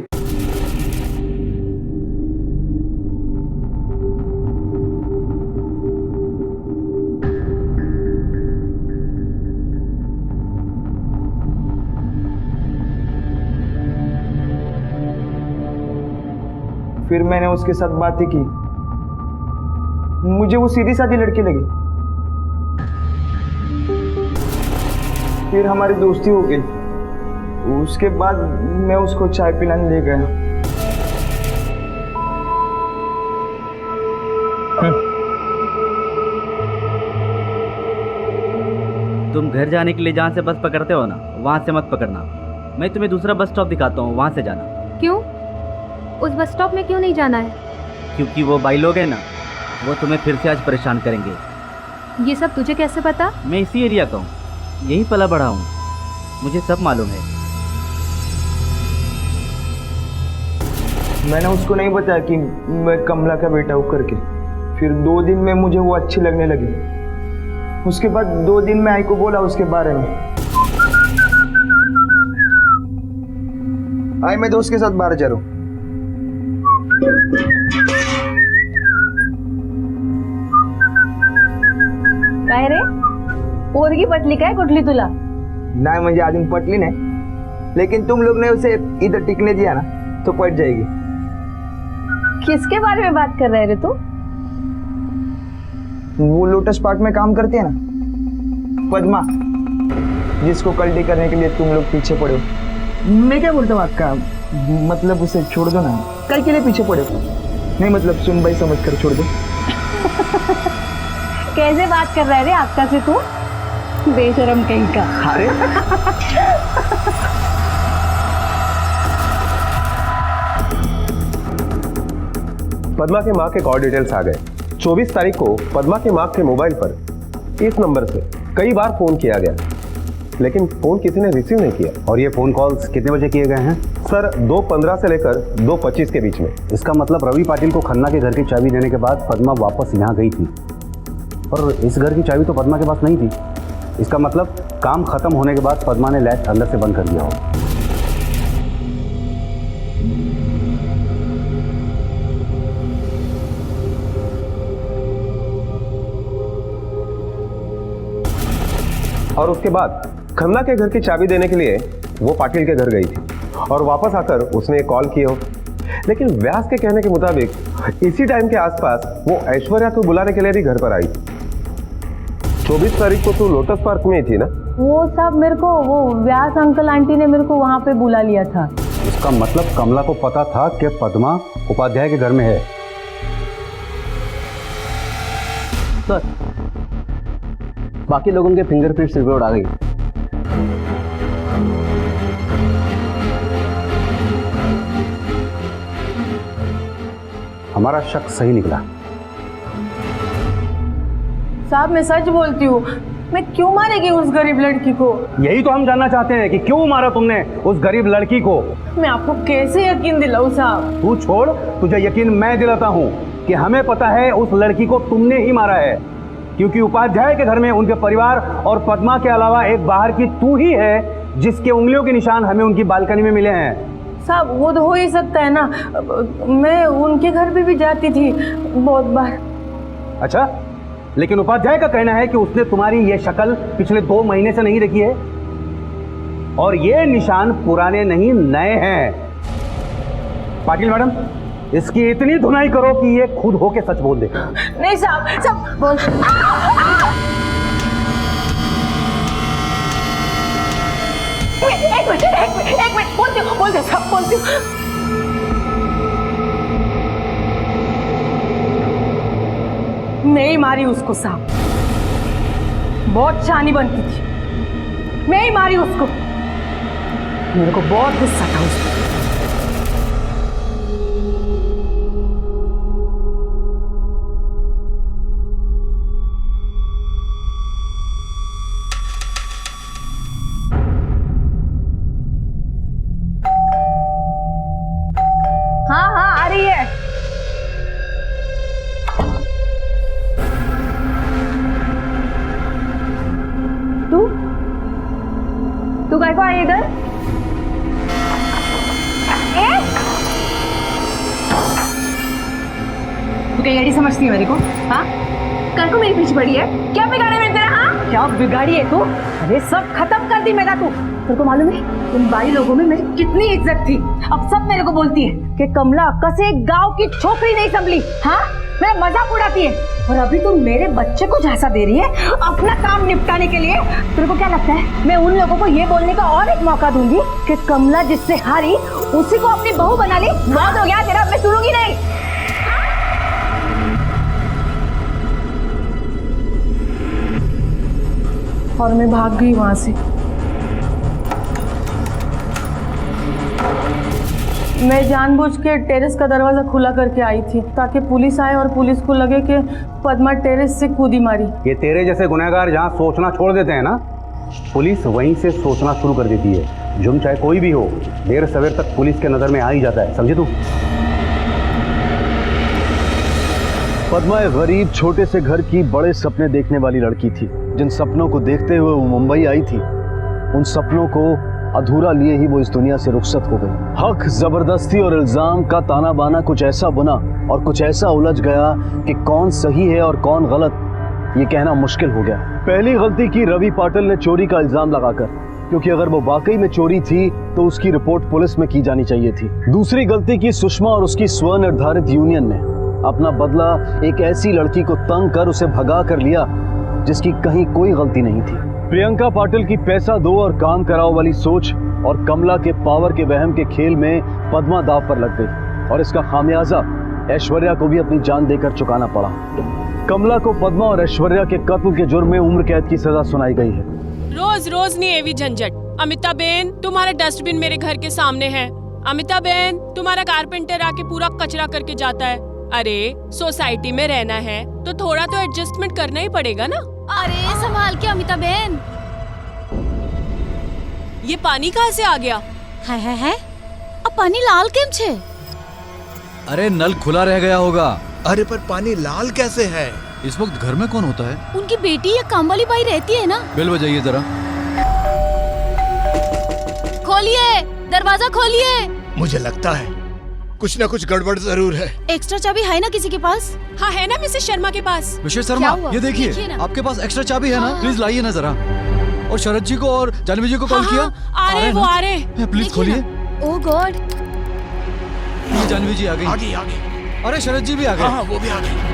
फिर मैंने उसके साथ बातें की, मुझे वो सीधी सादी लड़की लगी। फिर हमारी दोस्ती हो गई। उसके बाद मैं उसको चाय पिलाने ले गया। तुम घर जाने के लिए जहाँ से बस पकड़ते हो ना, वहाँ से मत पकड़ना। मैं तुम्हें दूसरा बस स्टॉप दिखाता हूँ, वहाँ से जाना। क्यों? उस बस स्टॉप में क्यों नहीं जाना है? क्योंकि वो भाई लोग हैं ना, वो तुम्हें फिर से आज परेशान करेंगे। ये सब तुझे कैसे पता? मैं इसी एरिया का हूँ, यहीं पला बड़ा हूँ, मुझे सब मालूम है। मैंने उसको नहीं बताया कि मैं कमला का बेटा हूँ करके। फिर 2 दिन में मुझे वो अच्छी लगने लगी। उसके बाद 2 दिन में आई को बोला उसके बारे में। आई मैं दोस्त के साथ बाहर जा रहा हूँ। काय रे पोरगी पटली काय कुठली तुला? नहीं मुझे अजून पटली नहीं, लेकिन तुम लोग ने उसे इधर टिकने दिया ना तो पट जाएगी। किसके बारे में बात कर रहे रे तू? वो लोटस पार्क में काम करती है ना, पद्मा, जिसको कल्टी करने के लिए तुम लोग पीछे पड़े हो। मैं क्या बोलता हूँ आपका, मतलब उसे छोड़ दो ना। कल के लिए पीछे पड़े हो? नहीं मतलब सुन भाई समझ कर छोड़ दो। कैसे बात कर रहा है रे आपका से तू? बेशरम कहीं का। अरे पद्मा के माँ के कॉल डिटेल्स आ गए। 24 तारीख को पद्मा के माँ के मोबाइल पर इस नंबर से कई बार फोन किया गया, लेकिन फोन किसी ने रिसीव नहीं किया। और ये फोन कॉल्स कितने बजे किए गए हैं? सर 2:15 से लेकर 2:25 के बीच में। इसका मतलब रवि पाटिल को खन्ना के घर की चाबी देने के बाद पद्मा वापस यहाँ गई थी, और इस घर की चाबी तो पद्मा के पास नहीं थी। इसका मतलब काम खत्म होने के बाद पद्मा ने लैच अंदर से बंद कर दिया हो। और उसके बाद खन्ना के घर की चाबी देने के लिए वो पाटिल के घर गई थी, और वापस आकर उसने एक कॉल किया हो। लेकिन व्यास के कहने के मुताबिक इसी टाइम के आसपास वो ऐश्वर्या को बुलाने के लिए भी घर पर आई। 24 तारीख को तू लोटस पार्क में ही थी ना? वो सब मेरे को वो व्यास अंकल आंटी ने मेरे को वहाँ पे बुला लिया था। इसका मतलब कमला को पता था कि पद्मा उपाध्याय के घर में है। सर बाकी लोगों के फिंगरप्रिंट्स रिपोर्ट आ गई। हमारा शक सही निकला। साहब मैं सच बोलती हूँ, मैं क्यों मारेगी उस गरीब लड़की को? यही तो हम जानना चाहते हैं कि क्यों मारा तुमने उस गरीब लड़की को। मैं आपको कैसे यकीन दिलाऊं साहब? तू छोड़, तुझे यकीन मैं दिलाता हूँ कि हमें पता है उस लड़की को तुमने ही मारा है, क्योंकि उपाध्याय के घर में उनके परिवार और पद्मा के अलावा एक बाहर की तू ही है जिसके उंगलियों के निशान हमें उनकी बालकनी में मिले हैं। साहब वो तो हो ही सकता है ना, मैं उनके घर पे भी जाती थी बहुत बार। अच्छा, लेकिन उपाध्याय का कहना है कि उसने तुम्हारी ये शक्ल पिछले 2 महीने से नहीं देखी है, और ये निशान पुराने नहीं नए हैं। पाटिल मैडम, इसकी इतनी धुनाई करो कि ये खुद होके सच बोल दे। नहीं साहब, सब बोल। एक मिनट बोलते सब बोलती हूँ। मैं ही मारी उसको साहब, बहुत शानी बनती थी, मैं ही मारी उसको। मेरे को बहुत गुस्सा था उसको। हाँ हाँ आ रही है। तू काय को आई इधर? तू क्या गाड़ी समझती है मेरे को? हाँ काय को मेरे पीछे पड़ी है? क्या बिगाड़े मेरे तेरा? हाँ क्या बिगाड़ी है तू? अरे सब खत्म कर दी मेरा तू। तेरे को मालूम है उन बाई लोगों में मेरी कितनी इज्जत थी, अब सब मेरे को बोलती है कि कमला कसे गांव की छोकरी नहीं संभली। हाँ मेरा मजाक उड़ाती है, और अभी तू मेरे बच्चे को झांसा दे रही है अपना काम निपटाने के लिए। तेरे को क्या लगता है मैं उन लोगों को ये बोलने का और एक मौका दूंगी कि कमला जिससे हारी उसी को अपनी बहू बना ली? बहुत हो गया तेरा, मैं सुनूंगी नहीं। और मैं भाग गई वहां से। मैं जानबूझ के टेरेस का दरवाजा खुला करके आई थी ताकि पुलिस आए और पुलिस को लगे कि पद्मा टेरेस से कूदी मारी। ये तेरे जैसे गुनहगार जहाँ सोचना छोड़ देते हैं ना, पुलिस वहीं से सोचना शुरू कर देती है। जुर्म चाहे कोई भी हो, देर सवेर तक पुलिस के नज़र में आ ही जाता है, समझे तू? पद्मा एक गरीब छोटे से घर की बड़े सपने देखने वाली लड़की थी। जिन सपनों को देखते हुए वो मुंबई आई थी, उन सपनों को अधूरा लिए ही वो इस दुनिया से रुखसत हो गई। हक, जबरदस्ती और इल्जाम का ताना बाना कुछ ऐसा बुना और कुछ ऐसा उलझ गया कि कौन सही है और कौन गलत ये कहना मुश्किल हो गया। पहली गलती की रवि पाटिल ने चोरी का इल्जाम लगाकर, क्योंकि अगर वो वाकई में चोरी थी तो उसकी रिपोर्ट पुलिस में की जानी चाहिए थी। दूसरी गलती की सुषमा और उसकी स्वनिर्धारित यूनियन ने अपना बदला एक ऐसी लड़की को तंग कर उसे भगा कर लिया जिसकी कहीं कोई गलती नहीं थी। प्रियंका पाटिल की पैसा दो और काम कराओ वाली सोच और कमला के पावर के वहम के खेल में पद्मा दाव पर लग गई और इसका खामियाजा ऐश्वर्या को भी अपनी जान देकर चुकाना पड़ा। कमला को पद्मा और ऐश्वर्या के कत्ल के जुर्म में उम्र कैद की सजा सुनाई गई है। रोज रोज नहीं एवी झंझट। अमिता बेन, तुम्हारा डस्टबिन मेरे घर के सामने है। अमिता बेन, तुम्हारा कारपेंटर आके पूरा कचरा करके जाता है। अरे सोसाइटी में रहना है तो थोड़ा तो एडजस्टमेंट करना ही पड़ेगा ना। अरे संभाल के अमिता बेन। ये पानी कहाँ से आ गया? है अब पानी लाल केम छे? अरे नल खुला रह गया होगा। अरे पर पानी लाल कैसे है? इस वक्त घर में कौन होता है? उनकी बेटी या काम वाली बाई रहती है ना। बेल बजाइए जरा। खोलिए, दरवाजा खोलिए। मुझे लगता है कुछ ना कुछ गड़बड़ जरूर है। एक्स्ट्रा चाबी है ना किसी के पास? हाँ है ना मिसेस शर्मा के पास। मिसेस शर्मा, ये देखिए आपके पास एक्स्ट्रा चाबी है ना? प्लीज लाइए ना जरा। और शरद जी को और जानवी जी को कॉल किया? आ रहे। प्लीज खोलिए। ओह गॉड, जानवी जी आ गई। आगे। अरे शरद जी भी आ गए। हाँ वो भी आ गई।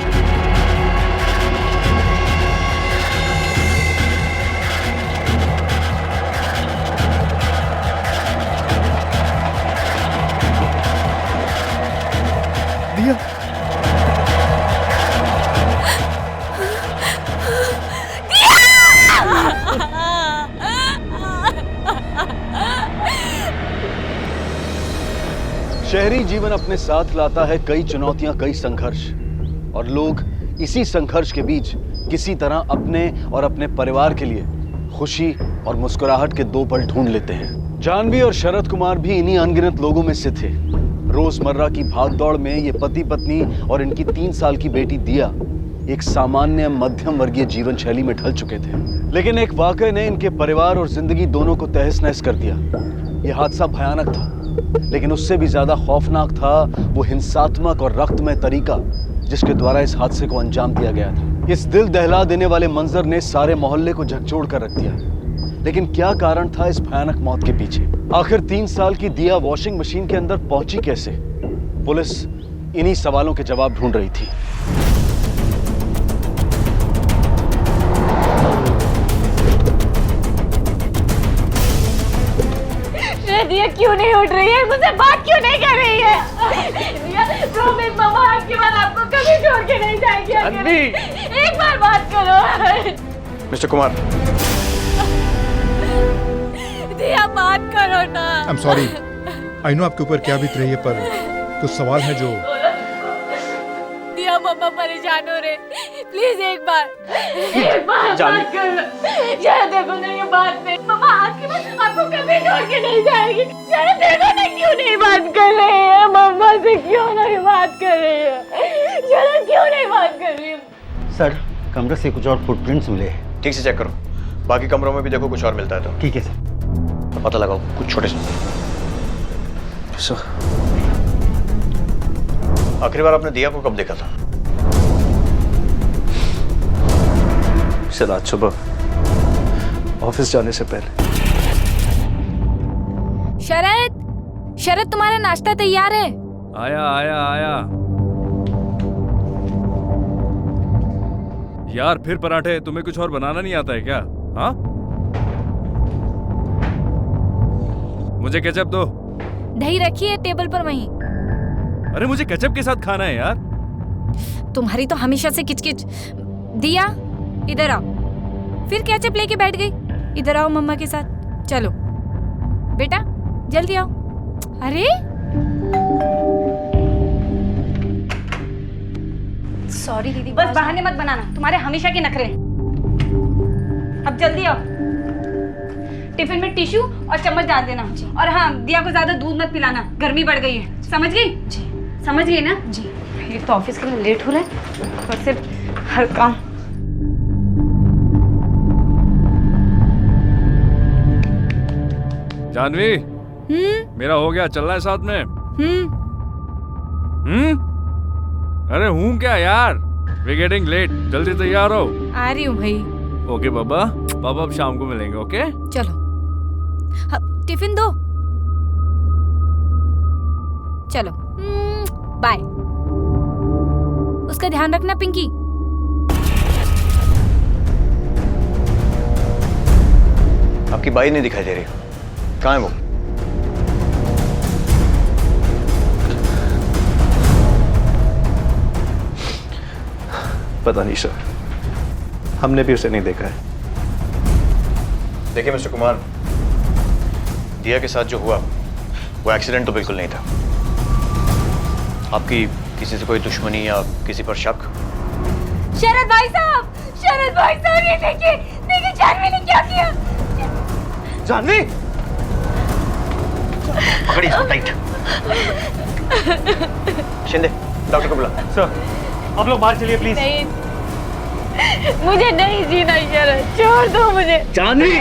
शहरी जीवन अपने साथ लाता है कई चुनौतियां, कई संघर्ष, और लोग इसी संघर्ष के बीच किसी तरह अपने और अपने परिवार के लिए खुशी और मुस्कुराहट के दो पल ढूंढ लेते हैं। जानवी और शरद कुमार भी इन्हीं अनगिनत लोगों में से थे। रोजमर्रा की भागदौड़ में ये पति पत्नी और इनकी 3 साल की बेटी दिया एक सामान्य मध्यम वर्गीय जीवन शैली में ढल चुके थे। लेकिन एक वाकये ने इनके परिवार और जिंदगी दोनों को तहस नहस कर दिया। यह हादसा भयानक था, लेकिन उससे भी ज्यादा खौफनाक था वो हिंसात्मक और रक्तमय तरीका जिसके द्वारा इस हादसे को अंजाम दिया गया था। इस दिल दहला देने वाले मंजर ने सारे मोहल्ले को झकझोर कर रख दिया। लेकिन क्या कारण था इस भयानक मौत के पीछे? आखिर 3 साल की दिया वॉशिंग मशीन के अंदर पहुंची कैसे? पुलिस इन्हीं सवालों के जवाब ढूंढ रही थी। दिया क्यों नहीं उठ रही है? मुझसे बात क्यों नहीं कर रही है? दिया, प्रॉमिस मम्मा आज के बाद आपको कभी छोड़ के नहीं जाएगी। एक बार बात करो। मिस्टर कुमार, दिया बात करो ना। I am sorry. I know आपके ऊपर क्या बीत रही है, पर कुछ सवाल है जो। दिया मम्मा परेशान हो रहे, प्लीज एक बार बात करो। यार देखो ना ये बात नहीं, मम्मा आज के बाद आपको कभी छोड़ के नहीं जाएगी। यार देखो ना क्यों नहीं बात कर रही है, मम्मा से क्यों नहीं बात कर रही है? यार क्यों नहीं बात कर रही है? सर, कमरे से कुछ और फुटप्रिंट्स मिले। ठीक से चेक करो, बाकी कमरों में भी देखो कुछ और मिलता है तो। ठीक है सर। तो पता लगाओ कुछ छोटे से। आखिरी बार आपने दिया को कब देखा था? सर आज सुबह ऑफिस जाने से पहले। शरद तुम्हारा नाश्ता तैयार है। आया आया आया। यार फिर पराठे? तुम्हें कुछ और बनाना नहीं आता है क्या? हाँ, मुझे केचप दो। दही रखी है टेबल पर वहीं। अरे मुझे केचप के साथ खाना है यार। तुम्हारी तो हमेशा से किचकिच। दिया इधर आओ। फिर केचप लेके बैठ गई। इधर आओ मम्मा के साथ। चलो बेटा जल्दी आओ। अरे सॉरी दीदी, बस बहाने मत बनाना, तुम्हारे हमेशा के नखरे। अब जल्दी आओ। टिफिन में टिश्यू और चम्मच डाल देना। और हाँ, दिया को ज्यादा दूध मत पिलाना, गर्मी बढ़ गई है। समझ गई? जी। समझ गई ना? जी। एक तो ऑफिस के लिए लेट हो रहा है और सिर्फ हर काम। जानवी, मेरा हो गया, चलना है साथ में? अरे हूँ क्या यार, वी गेटिंग लेट, जल्दी तैयार हो। आ रही हूँ भाई। ओके बाबा, पापा अब शाम को मिलेंगे। ओके चलो, टिफिन दो। चलो बाय। उसका ध्यान रखना पिंकी। आपकी बाई नहीं दिखाई दे रही, कहाँ है वो? पता नहीं सर, हमने भी उसे नहीं देखा है। देखिए मिस्टर कुमार, दिया के साथ जो हुआ वो एक्सीडेंट तो बिल्कुल नहीं था। आपकी किसी से कोई दुश्मनी या किसी पर शक? शरद भाई साहब, शरद भाई साहब, ये देखिए देखिए जानवी ने क्या किया। जानवी, पकड़िए इसको टाइट। शिंदे, डॉक्टर को बुला। सर आप लोग बाहर चलिए प्लीज। नहीं, मुझे नहीं जीना शरद, छोड़ दो मुझे। जानवी,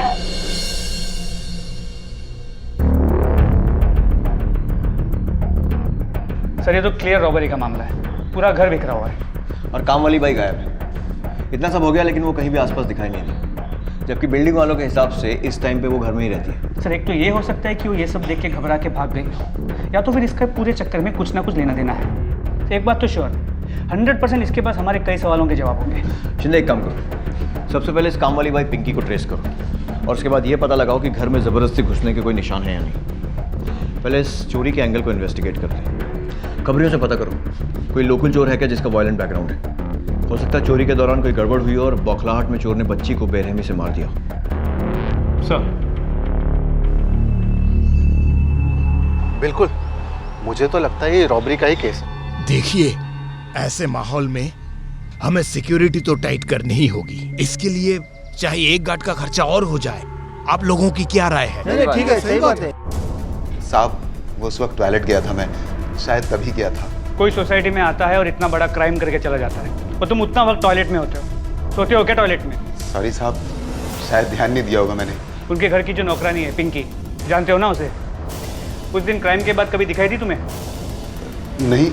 सर ये तो क्लियर रॉबरी का मामला है, पूरा घर बिखरा हुआ है। और काम वाली बाई गायब है। इतना सब हो गया लेकिन वो कहीं भी आसपास दिखाई नहीं दी, जबकि बिल्डिंग वालों के हिसाब से इस टाइम पे वो घर में ही रहती है। सर एक तो ये हो सकता है कि वो ये सब देख के घबरा के भाग गई हो, या तो फिर इसका पूरे चक्कर में कुछ ना कुछ लेना देना है। एक बात तो श्योर, 100% इसके पास हमारे कई सवालों के जवाब होंगे। शिंदे एक काम करो, सबसे पहले इस काम वाली बाई पिंकी को ट्रेस करो और उसके बाद ये पता लगाओ कि घर में ज़बरदस्ती घुसने के कोई निशान है या नहीं। पहले इस चोरी के एंगल को इन्वेस्टिगेट करते हैं। खबरियों से पता करो कोई लोकल चोर है क्या जिसका वायलेंट बैकग्राउंड है। हो सकता है चोरी के दौरान कोई गड़बड़ हुई हो और बौखलाहट में चोर ने बच्ची को बेरहमी से मार दिया। सर बिल्कुल, मुझे तो लगता है ये रॉबरी का ही केस है। देखिए, ऐसे माहौल में हमें सिक्योरिटी तो टाइट करनी ही होगी। इसके लिए चाहे एक गार्ड का खर्चा और हो जाए। आप लोगों की क्या राय है? नहीं, ठीक है, सही बात है। साहब, वो उस वक्त टॉयलेट गया था, मैं शायद तभी गया था। कोई सोसाइटी में आता है और इतना बड़ा क्राइम करके चला जाता है, और तुम उतना वक्त टॉयलेट में होते हो, सोते हो क्या टॉयलेट में? सॉरी साहब, शायद ध्यान नहीं दिया होगा मैंने। उनके घर की जो नौकरानी है पिंकी, जानते हो ना उसे? उस दिन क्राइम के बाद कभी दिखाई दी तुम्हें? नहीं।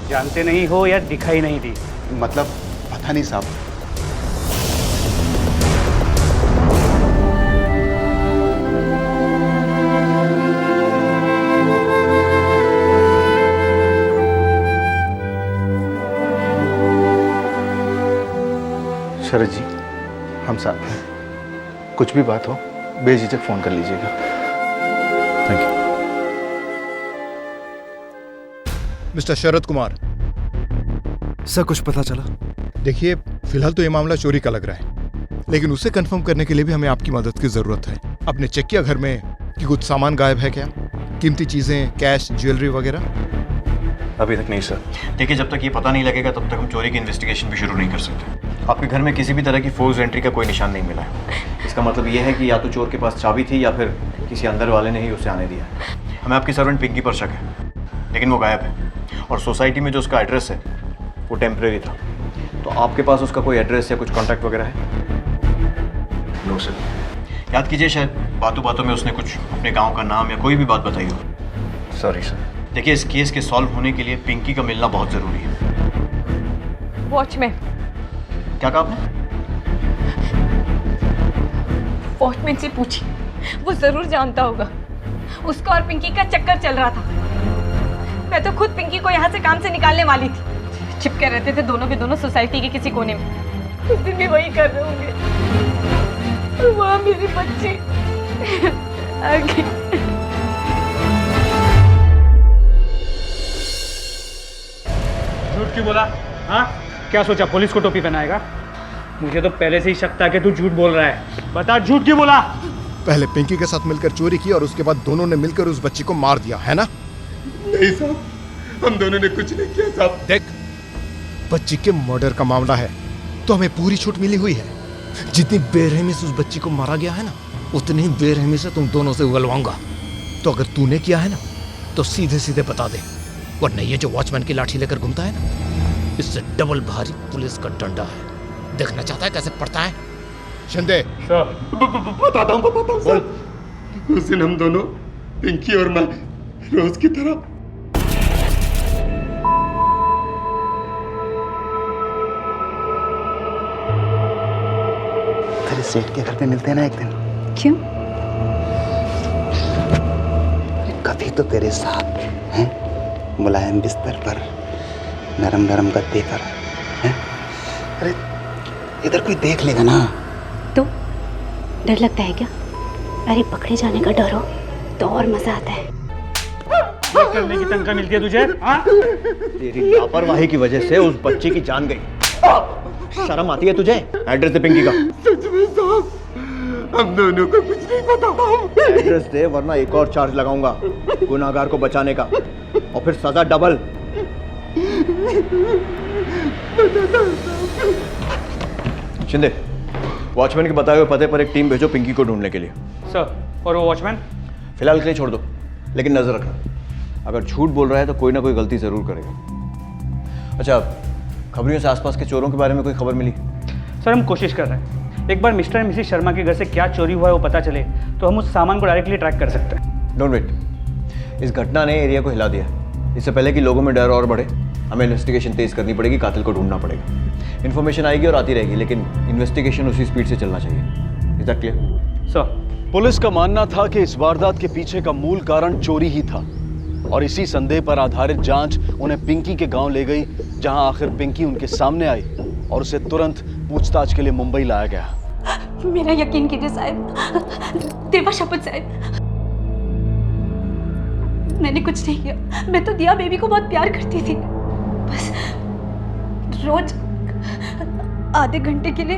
जानते नहीं हो या दिखाई नहीं दी? मतलब पता नहीं साहब। शरद जी, हम साथ हैं। कुछ भी बात हो बेझिझक फोन कर लीजिएगा। Thank you. Mister Sharad Kumar. Sir कुछ पता चला? देखिए, फिलहाल तो ये मामला चोरी का लग रहा है, लेकिन उसे कंफर्म करने के लिए भी हमें आपकी मदद की जरूरत है। आपने चेक किया घर में कि कुछ सामान गायब है क्या? कीमती चीजें, कैश, ज्वेलरी वगैरह? अभी तक नहीं सर। देखिए, जब तक ये पता नहीं लगेगा तब तक हम चोरी की इन्वेस्टिगेशन भी शुरू नहीं कर सकते। आपके घर में किसी भी तरह की फोर्स एंट्री का कोई निशान नहीं मिला है। इसका मतलब ये है कि या तो चोर के पास चाबी थी या फिर किसी अंदर वाले ने ही उसे आने दिया। हमें आपकी सर्वेंट पिंकी पर शक है, लेकिन वो गायब है और सोसाइटी में जो उसका एड्रेस है वो टेम्परेरी था। तो आपके पास उसका कोई एड्रेस या कुछ कॉन्टैक्ट वगैरह है? No sir. याद कीजिए, शायद बातों बातों में उसने कुछ अपने गाँव का नाम या कोई भी बात बताई हो। Sorry sir. देखिए, इस केस के सॉल्व होने के लिए पिंकी का मिलना बहुत ज़रूरी है। वॉचमैन। क्या कहा आपने? वॉचमैन से पूछी, वो जरूर जानता होगा। उसका और पिंकी का चक्कर चल रहा था। मैं तो खुद पिंकी को यहाँ से काम से निकालने वाली थी। चिपके रहते थे दोनों के दोनों सोसाइटी के किसी कोने में। उस दिन भी वही कर रहे होंगे। वहाँ मेरी बच्ची आ गई। झूठ क्यों बोला? हाँ, क्या सोचा पुलिस को टोपी पहनाएगा? मुझे तो पहले से ही शक था कि तू झूठ बोल रहा है। बता, झूठ क्यों बोला? पहले पिंकी के साथ मिलकर चोरी की और उसके बाद दोनों ने मिलकर उस बच्ची को मार दिया, है ना? नहीं साहब, हम दोनों ने कुछ नहीं किया साहब। देख, बच्ची के मर्डर का मामला है तो हमें पूरी छूट मिली हुई है। जितनी बेरहमी से उस बच्ची को मारा गया है ना, उतनी ही बेरहमी से तुम दोनों से उगलवाऊंगा। तो अगर तूने किया है ना, तो सीधे सीधे बता दे, वरना ये जो वॉचमैन की लाठी लेकर घूमता है ना, इससे डबल भारी पुलिस का डंडा है। देखना चाहता है कैसे पड़ता है? शिंदे बताता हूँ बोल। उस दिन हम दोनों, पिंकी और मैं, रोज की तरह तेरे सेठ के घर पे मिलते हैं ना एक दिन। क्यों? कभी तो तेरे साथ हैं, मुलायम बिस्तर पर, नरम नरम गद्दे पर, हैं? अरे इधर कोई देख लेगा ना। तो डर लगता है क्या? अरे पकड़े जाने का डर हो तो और मजा आता है। करने की तनख्वाह मिलती है तुझे? तेरी लापरवाही की वजह से उस बच्ची की जान गई। शर्म आती है तुझे? एड्रेस दे पिंकी का। सच में साहब, हम दोनों को कुछ नहीं पता। एड्रेस दे वरना एक और चार्ज लगाऊंगा गुनाहगार को बचाने का, और फिर सजा डबल। शिंदे, वॉचमैन के बताए हुए पते पर एक टीम भेजो पिंकी को ढूंढने के लिए। सर, और वो वॉचमैन? फिलहाल के लिए छोड़ दो, लेकिन नजर रखना, अगर झूठ बोल रहा है तो कोई ना कोई गलती जरूर करेगा। अच्छा, खबरियों से आसपास के चोरों के बारे में कोई खबर मिली? सर, हम कोशिश कर रहे हैं। एक बार मिस्टर एंड मिसेस शर्मा के घर से क्या चोरी हुआ है वो पता चले तो हम उस सामान को डायरेक्टली ट्रैक कर सकते हैं। डोंट वेट, इस घटना ने एरिया को हिला दिया। इससे पहले कि लोगों में डर और बढ़े, हमें इन्वेस्टिगेशन तेज करनी पड़ेगी, कातिल को ढूंढना पड़ेगा। इन्फॉर्मेशन आएगी और आती रहेगी, लेकिन इन्वेस्टिगेशन उसी स्पीड से चलना चाहिए। Is that clear? Sir, police का मानना था कि इस वारदात के पीछे का मूल कारण चोरी ही था, और इसी संदेह पर आधारित जांच उन्हें पिंकी के गांव ले गई, जहां आखिर पिंकी उनके सामने आई और उसे तुरंत पूछताछ के लिए मुंबई लाया गया। मेरा यकीन कीजिए साहब, देवा शपथ साहब, मैंने कुछ नहीं किया। मैं तो दिया बेबी को बहुत प्यार करती थी, बस रोज आधे घंटे के लिए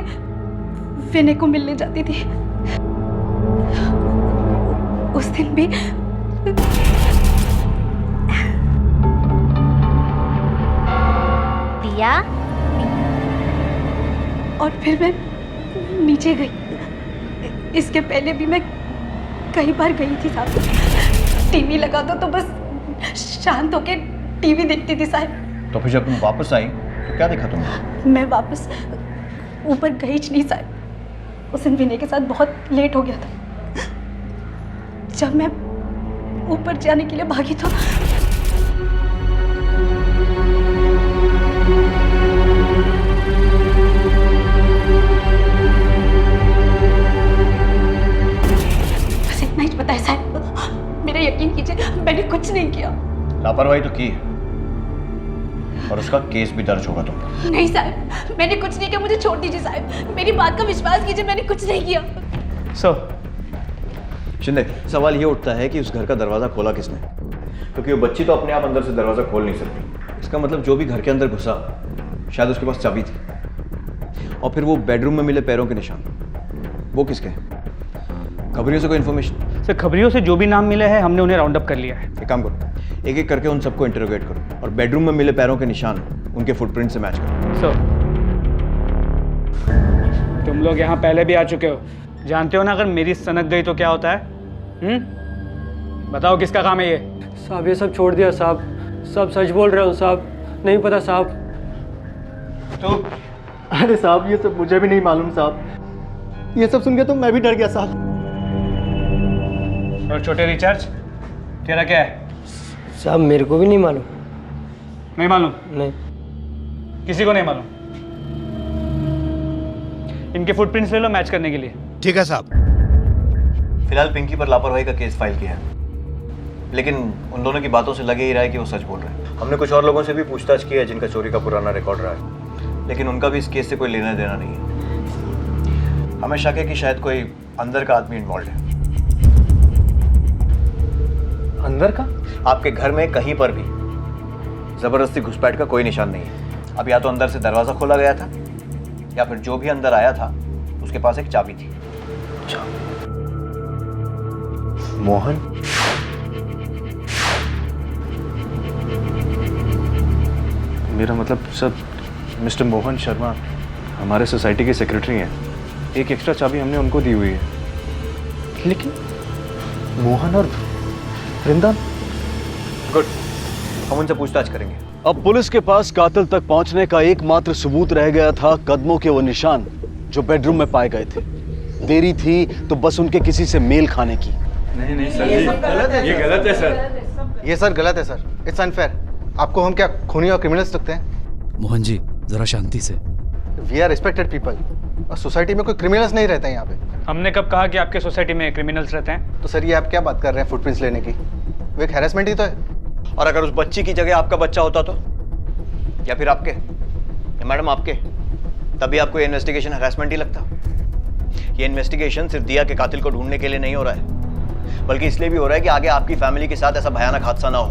विनय को मिलने जाती थी। उस दिन भी दिया, और फिर मैं नीचे गई। इसके पहले भी मैं कई बार गई थी साहब। टीवी लगा दो तो बस शांत होके टीवी देखती थी साहब। तो फिर जब तुम वापस आई तो क्या देखा तुमने? मैं वापस ऊपर गई नहीं साहब। उस दिन विनय के साथ बहुत लेट हो गया था। जब मैं ऊपर जाने के लिए भागी तो बस इतना ही पता है साहब। मेरा यकीन कीजिए, मैंने कुछ नहीं किया। लापरवाही तो की है, और उसका केस भी दर्ज होगा तुम पर। नहीं साहब, मैंने कुछ नहीं किया। मुझे छोड़ दीजिए साहब, मेरी बात का विश्वास कीजिए, मैंने कुछ नहीं किया। सर, शिंदे, सवाल ये उठता है कि उस घर का दरवाजा खोला किसने? क्योंकि वो बच्ची तो अपने आप अंदर से दरवाजा खोल नहीं सकती। इसका मतलब जो भी घर के अंदर घुसा, शायद उसके पास चाबी थी। और फिर वो बेडरूम में मिले पैरों के निशान, वो किसके? खबरियों से कोई इन्फॉर्मेशन? सर, खबरियों से जो भी नाम मिले हैं हमने उन्हें राउंड अप कर लिया है। एक काम करो, एक एक करके उन सबको इंटरोगेट करो, और बेडरूम में मिले पैरों के निशान उनके फुटप्रिंट से मैच करो। सर, तुम लोग यहाँ पहले भी आ चुके हो, जानते हो ना अगर मेरी सनक गई तो क्या होता है? बताओ किसका काम है ये? साहब, ये सब छोड़ दिया साहब, सब सच बोल रहे हो साहब, नहीं पता साहब। तो अरे साहब, ये सब मुझे भी नहीं मालूम साहब। ये सब सुन के तो मैं भी डर गया साहब। और छोटे रिचार्ज, तेरा क्या है? साहब, मेरे को भी नहीं मालूम। नहीं मालूम? नहीं, किसी को नहीं मालूम। इनके फुटप्रिंट्स ले लो मैच करने के लिए। ठीक है साहब। फिलहाल पिंकी पर लापरवाही का केस फाइल किया है, लेकिन उन दोनों की बातों से लगे ही रहा है कि वो सच बोल रहे हैं। हमने कुछ और लोगों से भी पूछताछ की है जिनका चोरी का पुराना रिकॉर्ड रहा है, लेकिन उनका भी इस केस से कोई लेना देना नहीं है। हमें शक है कि शायद कोई अंदर का आदमी इन्वॉल्व है। अंदर का? आपके घर में कहीं पर भी जबरदस्ती घुसपैठ का कोई निशान नहीं है। अब या तो अंदर से दरवाजा खोला गया था, या फिर जो भी अंदर आया था उसके पास एक चाबी थी। मोहन? मेरा मतलब सर, मिस्टर मोहन शर्मा हमारे सोसाइटी के सेक्रेटरी हैं। एक एक्स्ट्रा चाबी हमने उनको दी हुई है। लेकिन मोहन और वृंदा? गुड, हम उनसे पूछताछ करेंगे। अब पुलिस के पास कातिल तक पहुंचने का एकमात्र सबूत रह गया था कदमों के वो निशान जो बेडरूम में पाए गए थे। देरी थी तो बस उनके किसी से मेल खाने की। नहीं सर, ये गलत है, ये गलत है सर। ये सर गलत है सर, इट्स अनफेयर। आपको हम क्या खूनी और क्रिमिनल्स लगते हैं? मोहन जी जरा शांति से। वी आर रिस्पेक्टेड पीपल और सोसाइटी में कोई क्रिमिनल्स नहीं रहते हैं यहाँ पे। हमने कब कहा कि आपके सोसाइटी में क्रिमिनल्स रहते हैं? तो सर ये आप क्या बात कर रहे हैं फुटप्रिंट्स लेने की? वो एक हैरेसमेंट ही तो है। और अगर उस बच्ची की जगह आपका बच्चा होता तो, या फिर आपके, या मैडम आपके, तभी आपको ये इन्वेस्टिगेशन हैरेसमेंट ही लगता। ये इन्वेस्टिगेशन सिर्फ दिया के कातिल को ढूंढने के लिए नहीं हो रहा है, बल्कि इसलिए भी हो रहा है कि आगे आपकी फैमिली के साथ ऐसा भयानक हादसा ना हो।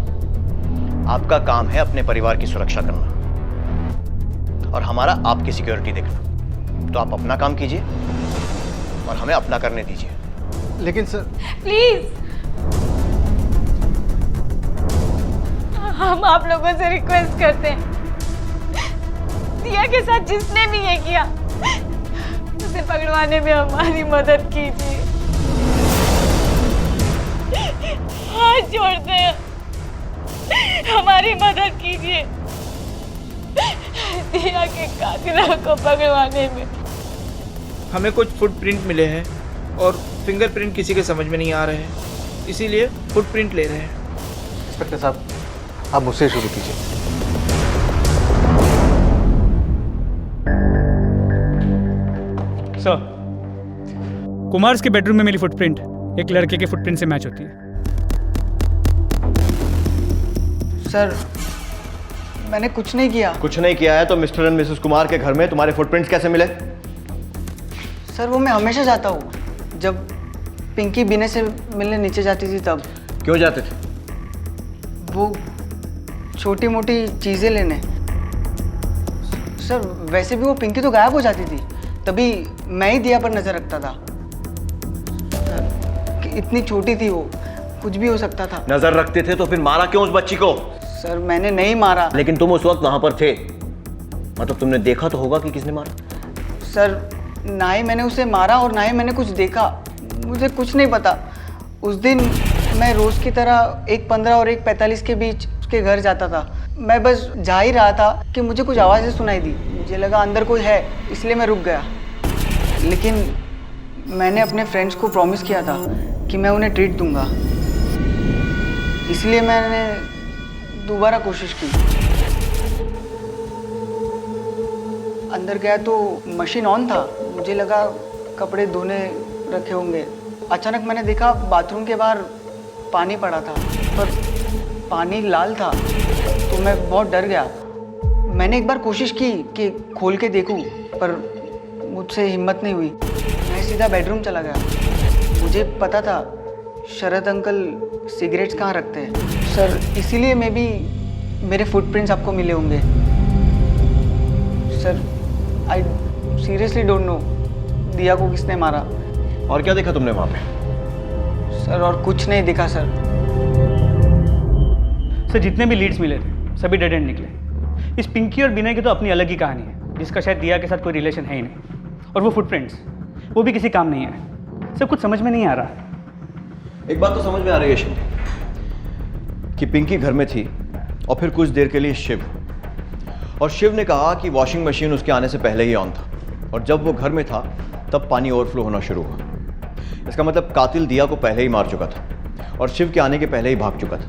आपका काम है अपने परिवार की सुरक्षा करना और हमारा आपकी सिक्योरिटी देखना। तो आप अपना काम कीजिए और हमें अपना करने दीजिए। लेकिन सर प्लीज, हम आप लोगों से रिक्वेस्ट करते हैं, दिया के साथ जिसने भी ये किया उसे पकड़वाने में हमारी मदद कीजिए। हाथ जोड़ते हैं, हमारी मदद कीजिए दिया के कातिलों को पकड़वाने में। हमें कुछ फुटप्रिंट मिले हैं और फिंगरप्रिंट किसी के समझ में नहीं आ रहे हैं, इसीलिए फुटप्रिंट ले रहे हैं। इंस्पेक्टर साहब आप मुझसे शुरू कीजिए। सर, कुमार्स के बेडरूम में मिली फुटप्रिंट एक लड़के के फुटप्रिंट से मैच होती है। सर मैंने कुछ नहीं किया। कुछ नहीं किया है तो मिस्टर एंड मिसेस कुमार के घर में तुम्हारे फुटप्रिंट्स कैसे मिले? सर वो मैं हमेशा जाता हूँ, जब पिंकी बीने से मिलने नीचे जाती थी तब। क्यों जाते थे? वो छोटी मोटी चीज़ें लेने। सर वैसे भी वो पिंकी तो गायब हो जाती थी, तभी मैं ही दिया पर नज़र रखता था। सर इतनी छोटी थी वो, कुछ भी हो सकता था। नजर रखते थे तो फिर मारा क्यों उस बच्ची को? सर मैंने नहीं मारा। लेकिन तुम उस वक्त वहां पर थे, मतलब तुमने देखा तो होगा कि किसने मारा। सर ना ही मैंने उसे मारा और ना ही मैंने कुछ देखा, मुझे कुछ नहीं पता। उस दिन मैं रोज़ की तरह 1:15 और 1:45 के बीच उसके घर जाता था। मैं बस जा ही रहा था कि मुझे कुछ आवाज़ें सुनाई दी, मुझे लगा अंदर कोई है, इसलिए मैं रुक गया। लेकिन मैंने अपने फ्रेंड्स को प्रॉमिस किया था कि मैं उन्हें ट्रीट दूंगा, इसलिए मैंने दोबारा कोशिश की। अंदर गया तो मशीन ऑन था, मुझे लगा कपड़े धोने रखे होंगे। अचानक मैंने देखा बाथरूम के बाहर पानी पड़ा था, पर पानी लाल था, तो मैं बहुत डर गया। मैंने एक बार कोशिश की कि खोल के देखूं, पर मुझसे हिम्मत नहीं हुई। मैं सीधा बेडरूम चला गया। मुझे पता था शरद अंकल सिगरेट्स कहाँ रखते हैं। सर इसीलिए मैं भी मेरे फुटप्रिंट्स आपको मिले होंगे। Sir I seriously don't know दिया को किसने मारा। और क्या देखा तुमने वहाँ पे? सर और कुछ नहीं दिखा सर। सर जितने भी लीड्स मिले थे सभी डेड एंड निकले। इस पिंकी और बिना की तो अपनी अलग ही कहानी है, जिसका शायद दिया के साथ कोई रिलेशन है ही नहीं। और वो फुटप्रिंट्स वो भी किसी काम नहीं है। सर कुछ समझ में नहीं आ रहा। एक बात तो समझ में आ रही है शिंदे कि पिंकी घर में थी और फिर कुछ देर के लिए शिव, और शिव ने कहा कि वॉशिंग मशीन उसके आने से पहले ही ऑन था, और जब वो घर में था तब पानी ओवरफ्लो होना शुरू हुआ। इसका मतलब कातिल दिया को पहले ही मार चुका था और शिव के आने के पहले ही भाग चुका था।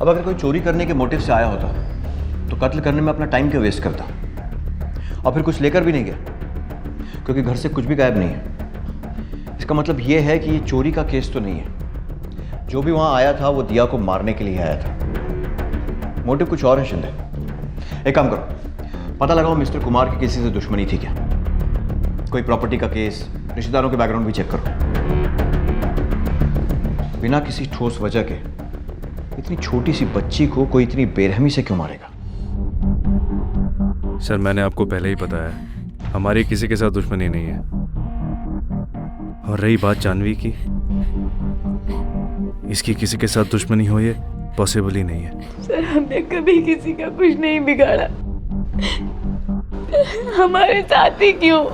अब अगर कोई चोरी करने के मोटिव से आया होता तो कत्ल करने में अपना टाइम क्यों वेस्ट करता, और फिर कुछ लेकर भी नहीं गया, क्योंकि घर से कुछ भी गायब नहीं है। इसका मतलब ये है कि ये चोरी का केस तो नहीं है। जो भी वहां आया था वो दिया को मारने के लिए आया था। मोटिव कुछ और है शिंदे। एक काम करो, पता लगाओ मिस्टर कुमार की किसी से दुश्मनी थी क्या, कोई प्रॉपर्टी का केस, रिश्तेदारों के बैकग्राउंड भी चेक करो। बिना किसी ठोस वजह के इतनी छोटी सी बच्ची को कोई इतनी बेरहमी से क्यों मारेगा? सर मैंने आपको पहले ही बताया, हमारी किसी के साथ दुश्मनी नहीं है। और रही बात जानवी की, इसकी किसी के साथ दुश्मनी हो ये पॉसिबल ही नहीं है। सर हमने कभी किसी का कुछ नहीं बिगाड़ा, हमारे साथ ही क्यों?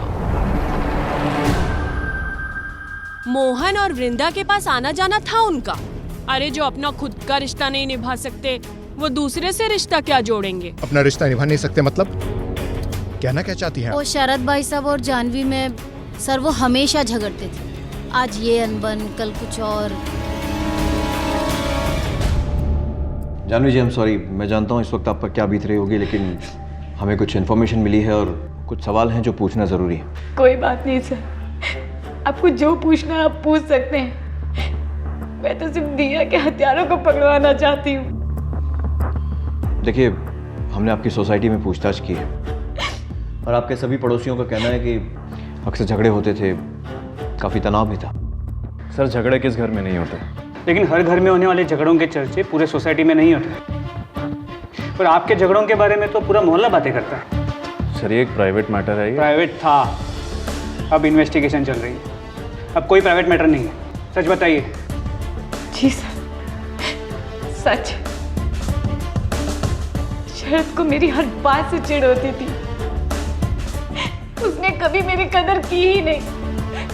मोहन और वृंदा के पास आना जाना था उनका। अरे जो अपना खुद का रिश्ता नहीं निभा सकते वो दूसरे से रिश्ता क्या जोड़ेंगे? अपना रिश्ता निभा नहीं सकते मतलब? कहना क्या चाहती हैं? वो शरद भाई साहब और जानवी में सर वो हमेशा झगड़ते थे। आज ये अनबन, कल कुछ और। जानवी जी, आई एम सॉरी। मैं जानता हूँ इस वक्त आप पर क्या बीत रही होगी, लेकिन हमें कुछ इन्फॉर्मेशन मिली है और कुछ सवाल हैं जो पूछना ज़रूरी है। कोई बात नहीं सर, आपको जो पूछना है आप पूछ सकते हैं। मैं तो सिर्फ दिया के हथियारों को पकड़वाना चाहती हूँ। देखिए, हमने आपकी सोसाइटी में पूछताछ की है और आपके सभी पड़ोसियों का कहना है कि अक्सर झगड़े होते थे, काफ़ी तनाव भी था। सर, झगड़े किस घर में नहीं होते, लेकिन हर घर में होने वाले झगड़ों के चर्चे पूरे सोसाइटी में नहीं होते। पर आपके झगड़ों के बारे में तो पूरा मोहल्ला बातें करता है। सर ये एक प्राइवेट मैटर है। प्राइवेट था, अब इन्वेस्टिगेशन चल रही है। अब कोई प्राइवेट मैटर नहीं है, सच बताइए। जी सर, सच। शरद को मेरी हर बात से चिढ़ होती थी। उसने कभी मेरी कदर की ही नहीं।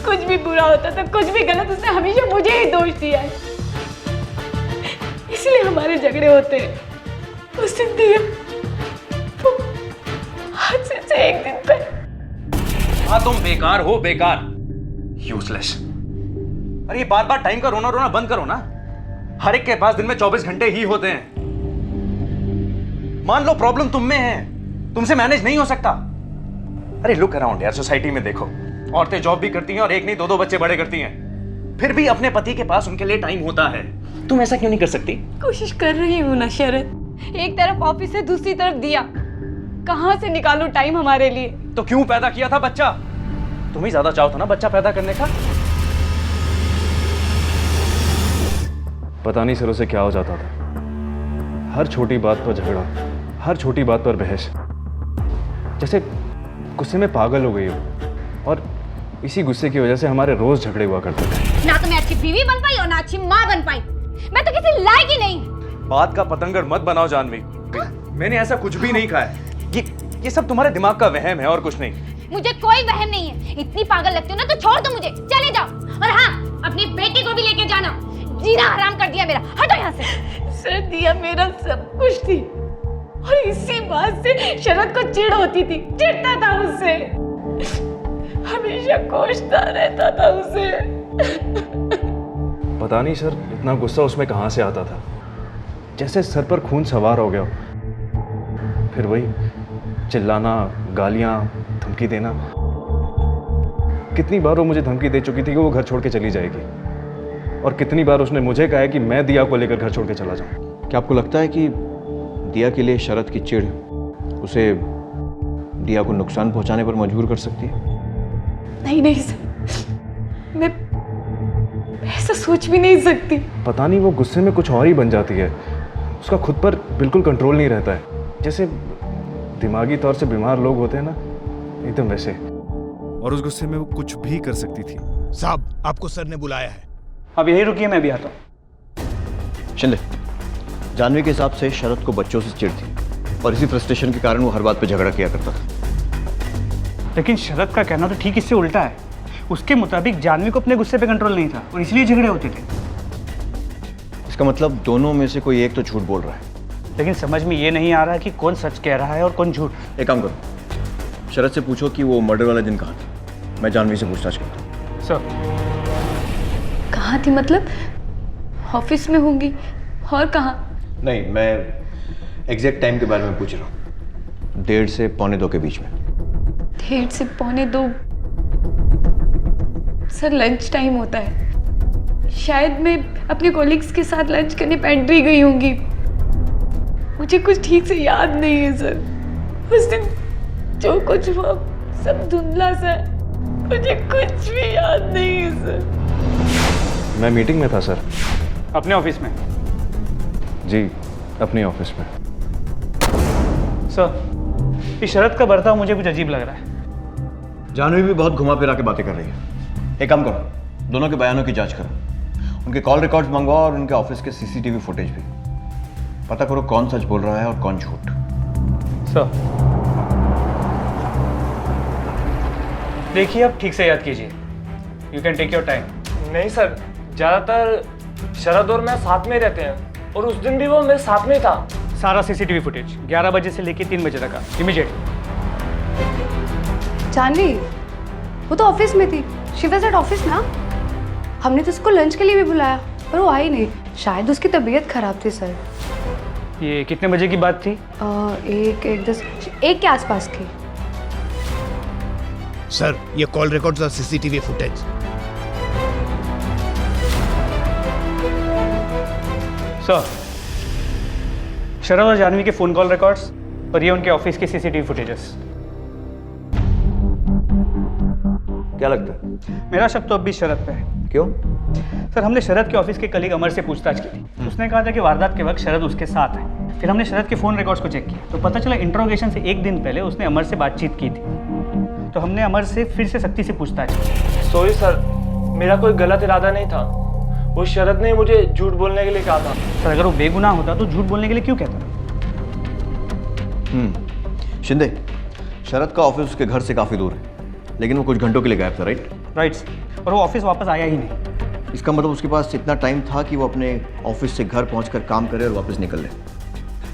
कुछ भी बुरा होता था, कुछ भी गलत, उसने हमेशा मुझे ही दोष दिया है। इसलिए हमारे झगड़े होते हैं। उस दिन दिया आज से एक दिन पे। हाँ, तुम बेकार हो, बेकार, यूजलेस। अरे ये बार बार टाइम का रोना रोना बंद करो ना। हर एक के पास दिन में 24 घंटे ही होते हैं। मान लो प्रॉब्लम तुम में है, तुमसे मैनेज नहीं हो सकता। अरे लुक अराउंड यार, सोसाइटी में देखो, औरतें जॉब भी करती हैं और एक नहीं दो दो बच्चे बड़े करती हैं, फिर भी अपने पति के पास उनके लिए टाइम होता है। तुम ऐसा क्यों नहीं कर सकती? कोशिश कर रही हूँ ना शरद। एक तरफ ऑफिस है, दूसरी तरफ दिया। कहाँ से निकालूं टाइम हमारे लिए? तो क्यों पैदा किया था बच्चा? तुम ही ज्यादा चाहो था ना बच्चा पैदा करने का। पता नहीं सर उसे क्या हो जाता था। हर छोटी बात पर झगड़ा, हर छोटी बात पर बहस, जैसे गुस्से में पागल हो गई हो। और इसी गुस्से की वजह से हमारे रोज झगड़े हुआ करते थे। ना तो मैं अच्छी बीवी बन पाई और ना अच्छी माँ बन पाई। मैं तो किसी लायक ही नहीं। बात का पतंगर मत बनाओ जानवी। मैंने ऐसा कुछ भी नहीं कहा है। ये सब तुम्हारे दिमाग का वहम है और कुछ नहीं। मुझे कोई वहम नहीं है। इतनी पागल लगती हो ना तो छोड़ दो मुझे, चले जाओ। और हाँ, अपनी बेटी को भी लेके जाना। जीना हराम कर दिया मेरा, हटो यहाँ से। सर, दिया मेरा सब कुछ थी और इसी बात से शरद को चिढ़ होती थी। चिढ़ता था उससे, हमेशा कोसता रहता था उसे। पता नहीं सर इतना गुस्सा उसमें कहाँ से आता था, जैसे सर पर खून सवार हो गया। फिर वही चिल्लाना, गालियाँ, धमकी देना। कितनी बार वो मुझे धमकी दे चुकी थी कि वो घर छोड़ के चली जाएगी, और कितनी बार उसने मुझे कहा है कि मैं दिया को लेकर घर छोड़ के चला जाऊं। क्या आपको लगता है कि दिया के लिए शरद की चिढ़ उसे दिया को नुकसान पहुंचाने पर मजबूर कर सकती है? नहीं नहीं सर, मैं ऐसा सोच भी नहीं सकती। पता नहीं वो गुस्से में कुछ और ही बन जाती है। उसका खुद पर बिल्कुल कंट्रोल नहीं रहता है, जैसे दिमागी तौर से बीमार लोग होते हैं ना, एकदम वैसे। और उस गुस्से में वो कुछ भी कर सकती थी। साहब, आपको सर ने बुलाया है। अब यही रुकिए, मैं भी आता हूँ। शिंदे, जानवी के हिसाब से शरद को बच्चों से चिढ़ थी और इसी फ्रस्ट्रेशन के कारण वो हर बात पे झगड़ा किया करता था। लेकिन शरद का कहना तो ठीक इससे उल्टा है। उसके मुताबिक जानवी को अपने गुस्से पे कंट्रोल नहीं था और इसलिए झगड़े होते थे। इसका मतलब दोनों में से कोई एक तो झूठ बोल रहा है। लेकिन समझ में ये नहीं आ रहा कि कौन सच कह रहा है और कौन झूठ। एक काम करो, शरद से पूछो कि वो मर्डर वाले दिन कहाँ थी। मैं जानवी से पूछताछ करता हूँ। सर, कहाँ थी मतलब? ऑफिस में होंगी, और कहाँ? नहीं, मैं एग्जैक्ट टाइम के बारे में पूछ रहा हूँ। 1:30 से 1:45 के बीच में। 1:30 से 1:45? सर, लंच टाइम होता है। शायद मैं अपने कॉलीग्स के साथ लंच करने पेंट्री गई होंगी। मुझे कुछ ठीक से याद नहीं है सर। उस दिन जो कुछ हुआ सब धुंधला सा है। मुझे कुछ भी याद नहीं है सर। मैं मीटिंग में था सर। अपने ऑफिस में? जी, अपने ऑफिस में। सर, इस शरद का बर्ताव मुझे कुछ अजीब लग रहा है। जानवी भी बहुत घुमा फिरा के बातें कर रही है। एक काम करो, दोनों के बयानों की जांच करो। उनके कॉल रिकॉर्ड्स मंगवाओ और उनके ऑफिस के सीसीटीवी फुटेज भी। पता करो कौन सच बोल रहा है और कौन झूठ। सर, देखिए, आप ठीक से याद कीजिए। You can take your time. नहीं सर, ज़्यादातर शरद और मैं साथ में रहते हैं और उस दिन भी वो मेरे साथ में था। सारा सीसीटीवी फुटेज 11 बजे से लेके 3 बजे तक का इमीडिएट। जानवी, वो तो ऑफिस में थी। शी वाज एट ऑफिस ना। हमने तो उसको लंच के लिए भी बुलाया पर वो आई नहीं। शायद उसकी तबीयत खराब थी सर। ये कितने बजे की बात थी? 1 के आसपास की। सर, ये कॉल रिकॉर्ड्स और सीसीटीवी फुटेज। सर, शरद और जानवी के फोन कॉल रिकॉर्ड्स और ये उनके ऑफिस के सीसीटीवी फुटेजेस। क्या लगता है? मेरा शक तो अब भी शरद पे है। क्यों? सर, हमने शरद के ऑफिस के कलीग अमर से पूछताछ की थी। उसने कहा था कि वारदात के वक्त शरद उसके साथ है। फिर हमने शरद के फ़ोन रिकॉर्ड्स को चेक किया तो पता चला इंट्रोगेशन से 1 दिन पहले उसने अमर से बातचीत की थी। तो हमने अमर से फिर से सख्ती से पूछताछ की। सॉरी सर, मेरा कोई गलत इरादा नहीं था। वो शरद ने मुझे झूठ बोलने के लिए कहा था। सर, अगर वो बेगुनाह होता तो झूठ बोलने के लिए क्यों कहता? शिंदे, शरद का ऑफिस उसके घर से काफ़ी दूर है, लेकिन वो कुछ घंटों के लिए गायब था, राइट? और वो ऑफिस वापस आया ही नहीं। इसका मतलब उसके पास इतना टाइम था कि वो अपने ऑफिस से घर पहुंचकर काम करे और वापस निकल ले।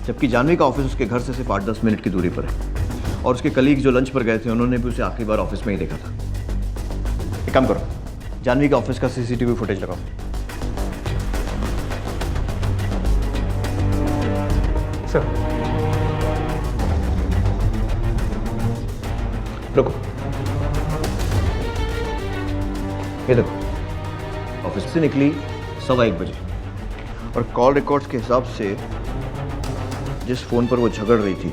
जबकि जानवी का ऑफिस उसके घर से सिर्फ 8-10 मिनट की दूरी पर है और उसके कलीग जो लंच पर गए थे उन्होंने भी उसे आखिरी बार ऑफिस में ही देखा था। एक काम करो, जानवी का ऑफिस का सीसीटीवी फुटेज लगाओ। सर, रुको, ये देखो, ऑफिस से निकली 1:15 बजे और कॉल रिकॉर्ड्स के हिसाब से जिस फोन पर वो झगड़ रही थी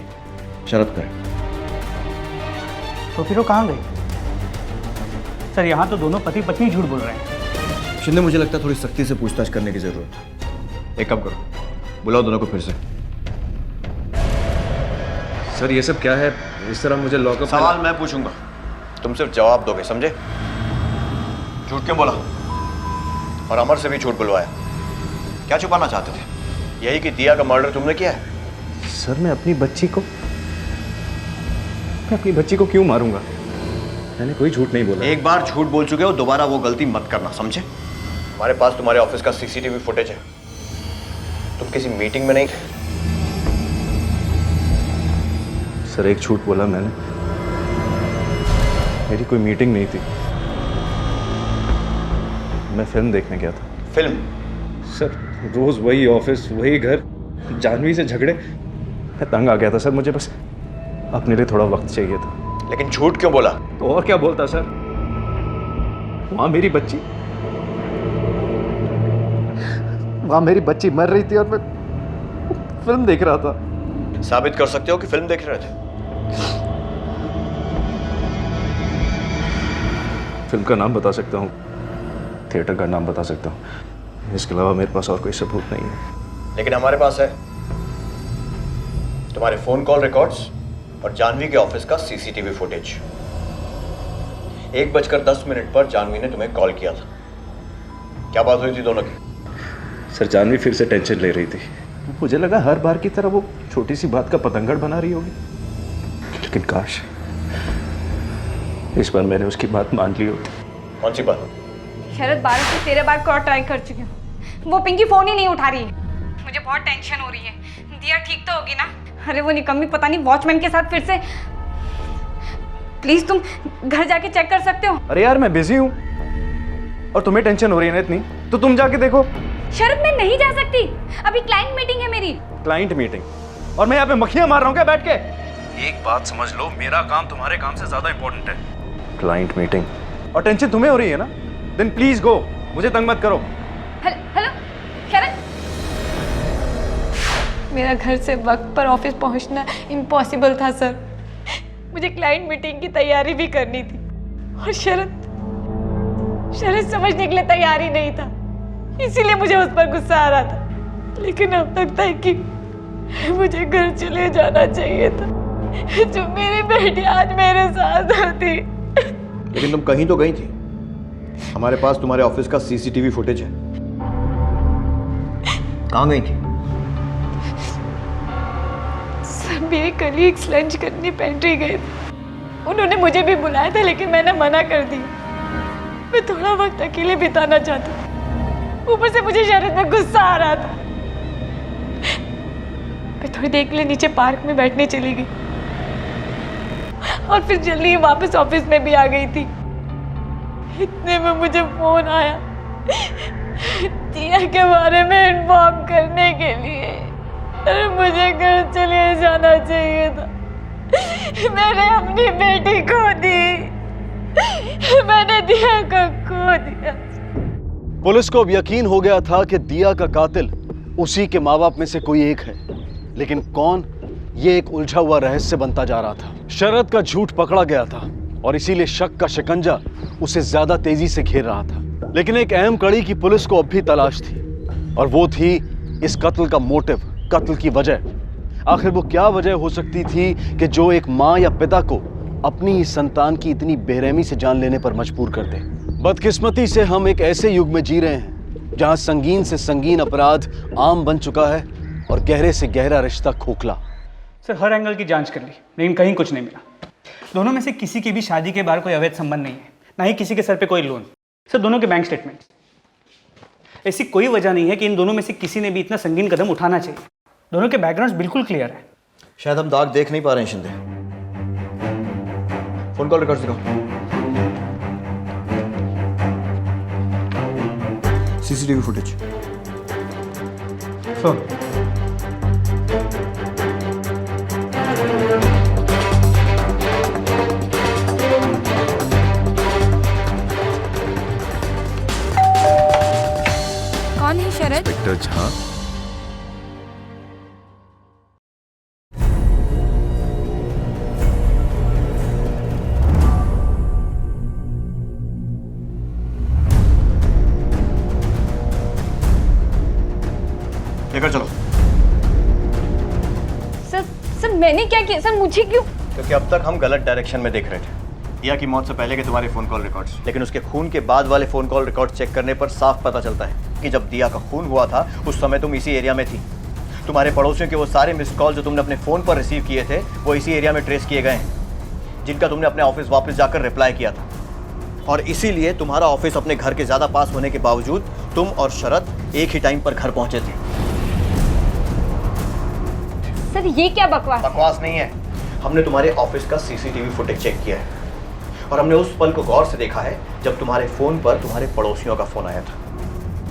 शरद का है। तो फिर वो कहाँ गई? सर, यहाँ तो दोनों पति पत्नी झूठ बोल रहे हैं। शिंदे, मुझे लगता है थोड़ी सख्ती से पूछताछ करने की जरूरत है। एक काम करो, बुलाओ दोनों को फिर से। सर, ये सब क्या है? इस तरह मुझे लॉकअप। सवाल मैं पूछूंगा, तुम सिर्फ जवाब दोगे, समझे? झूठ क्यों बोला और अमर से भी झूठ बुलवाया? क्या छुपाना चाहते थे? यही कि दिया का मर्डर तुमने किया है? सर, मैं अपनी बच्ची को क्यों मारूंगा? मैंने कोई झूठ नहीं बोला। एक बार झूठ बोल चुके हो, दोबारा वो गलती मत करना, समझे? हमारे पास तुम्हारे ऑफिस का सीसीटीवी फुटेज है। तुम किसी मीटिंग में नहीं थे। सर, एक झूठ बोला मैंने। मेरी कोई मीटिंग नहीं थी, मैं फिल्म देखने गया था। फिल्म? सर, रोज वही ऑफिस, वही घर, जानवी से झगड़े, मैं तंग आ गया था सर। मुझे बस अपने लिए थोड़ा वक्त चाहिए था। लेकिन झूठ क्यों बोला? तो और क्या बोलता सर? वहां मेरी बच्ची मर रही थी और मैं फिल्म देख रहा था। साबित कर सकते हो कि फिल्म देख रहे थे? फिल्म का नाम बता सकता हूँ, थिएटर का नाम बता सकता हूँ, इसके अलावा मेरे पास और कोई सबूत नहीं है। लेकिन हमारे पास है तुम्हारे फोन कॉल रिकॉर्ड्स और जानवी के ऑफिस का सीसीटीवी फुटेज। 1:10 पर जानवी ने तुम्हें कॉल किया था। क्या बात हुई थी दोनों की? सर, जानवी फिर से टेंशन ले रही थी। मुझे लगा हर बार की तरह वो छोटी सी बात का पतंगड़ बना रही होगी, लेकिन काश इस बार मैंने उसकी बात मान ली होती। कौन सी बात? शरद 12 से 13 बार कॉल ट्राई कर चुकी हूँ, वो पिंकी फोन ही नहीं उठा रही है। मुझे बहुत टेंशन हो रही है। दिया ठीक तो होगी ना? अरे वो निकम्मी पता नहीं वॉचमैन के साथ फिर से। प्लीज तुम घर जाके चेक कर सकते हो? अरे यार, मैं बिजी हूँ और तुम्हें टेंशन हो रही है ना इतनी, तो तुम जाके देखो। शरद, मैं नहीं जा सकती, अभी क्लाइंट मीटिंग है मेरी। Client meeting? और मैं यहाँ पे मक्खियां मार रहा हूँ क्या बैठ के? एक बात समझ लो, मेरा काम तुम्हारे काम से ज्यादा इंपॉर्टेंट है। क्लाइंट मीटिंग और टेंशन तुम्हें हो रही है ना? देन प्लीज गो, मुझे तंग मत करो। हेलो शरद, मेरा घर से वक्त पर ऑफिस पहुंचना इम्पॉसिबल था सर। मुझे क्लाइंट मीटिंग की तैयारी भी करनी थी और शरद समझने के लिए तैयार ही नहीं था, इसीलिए मुझे उस पर गुस्सा आ रहा था। लेकिन अब तक था कि मुझे घर चले जाना चाहिए था, जो मेरी बेटी आज मेरे साथ होती। लेकिन तुम कहीं तो गई थी। हमारे पास तुम्हारे ऑफिस का सीसीटीवी फुटेज है। कहाँ गई थी? सर, मेरे कलीग्स लंच करने पेंट्री गए थे। उन्होंने मुझे भी बुलाया था, लेकिन मैंने मना कर दी। मैं थोड़ा वक्त अकेले बिताना चाहती थी। ऊपर से मुझे शरद में गुस्सा आ रहा था। मैं थोड़ी देर के लिए नीचे पार्क में बैठने चली गई और फिर जल्दी ही वापस ऑफिस में भी आ गई थी। इतने में मुझे फोन आया दिया के बारे में इन्फॉर्म करने के लिए। अरे मुझे घर चले जाना चाहिए था। मैंने अपनी बेटी खो दी, मैंने दिया को खो दिया। पुलिस को अब यकीन हो गया था कि दिया का कातिल उसी के माँ बाप में से कोई एक है, लेकिन कौन, ये एक उलझा हुआ रहस्य बनता जा रहा था। शरद का झूठ पकड़ा गया था और इसीलिए शक का शिकंजा उसे ज्यादा तेजी से घेर रहा था। लेकिन एक अहम कड़ी की पुलिस को अब भी तलाश थी और वो थी इस कत्ल का मोटिव, कत्ल की वजह। आखिर वो क्या वजह हो सकती थी कि जो एक माँ या पिता को अपनी ही संतान की इतनी बेरहमी से जान लेने पर मजबूर कर दे। बदकिस्मती से हम एक ऐसे युग में जी रहे हैं जहां संगीन से संगीन अपराध आम बन चुका है और गहरे से गहरा रिश्ता खोखला। सर हर एंगल की जांच कर ली लेकिन कहीं कुछ नहीं मिला। दोनों में से किसी की भी शादी के बाहर कोई अवैध संबंध नहीं है, ना ही किसी के सर पे कोई लोन। सर दोनों के बैंक स्टेटमेंट, ऐसी कोई वजह नहीं है कि इन दोनों में से किसी ने भी इतना संगीन कदम उठाना चाहिए। दोनों के बैकग्राउंड बिल्कुल क्लियर है। शायद हम दाग देख नहीं पा रहे हैं शिंदे। फोन कॉल रिकॉर्ड्स दिखाओ। CCTV footage. कौन है शरद? इंस्पेक्टर झा। लेकर चलो। सर मैंने क्या किया? सर मुझे क्यों? क्योंकि अब तक हम गलत डायरेक्शन में देख रहे थे। दिया की मौत से पहले के तुम्हारे फोन कॉल रिकॉर्ड्स, लेकिन उसके खून के बाद वाले फोन कॉल रिकॉर्ड चेक करने पर साफ पता चलता है कि जब दिया का खून हुआ था उस समय तुम इसी एरिया में थी। तुम्हारे पड़ोसियों के वो सारे मिस्ड कॉल जो तुमने अपने फोन पर रिसीव किए थे वो इसी एरिया में ट्रेस किए गए हैं, जिनका तुमने अपने ऑफिस वापस जाकर रिप्लाई किया था। और इसीलिए तुम्हारा ऑफिस अपने घर के ज्यादा पास होने के बावजूद तुम और शरद एक ही टाइम पर घर पहुंचे थे। सर ये क्या बकवास? बकवास नहीं है, हमने तुम्हारे ऑफिस का सीसीटीवी फुटेज चेक किया है और हमने उस पल को गौर से देखा है जब तुम्हारे फोन पर तुम्हारे पड़ोसियों का फोन आया था।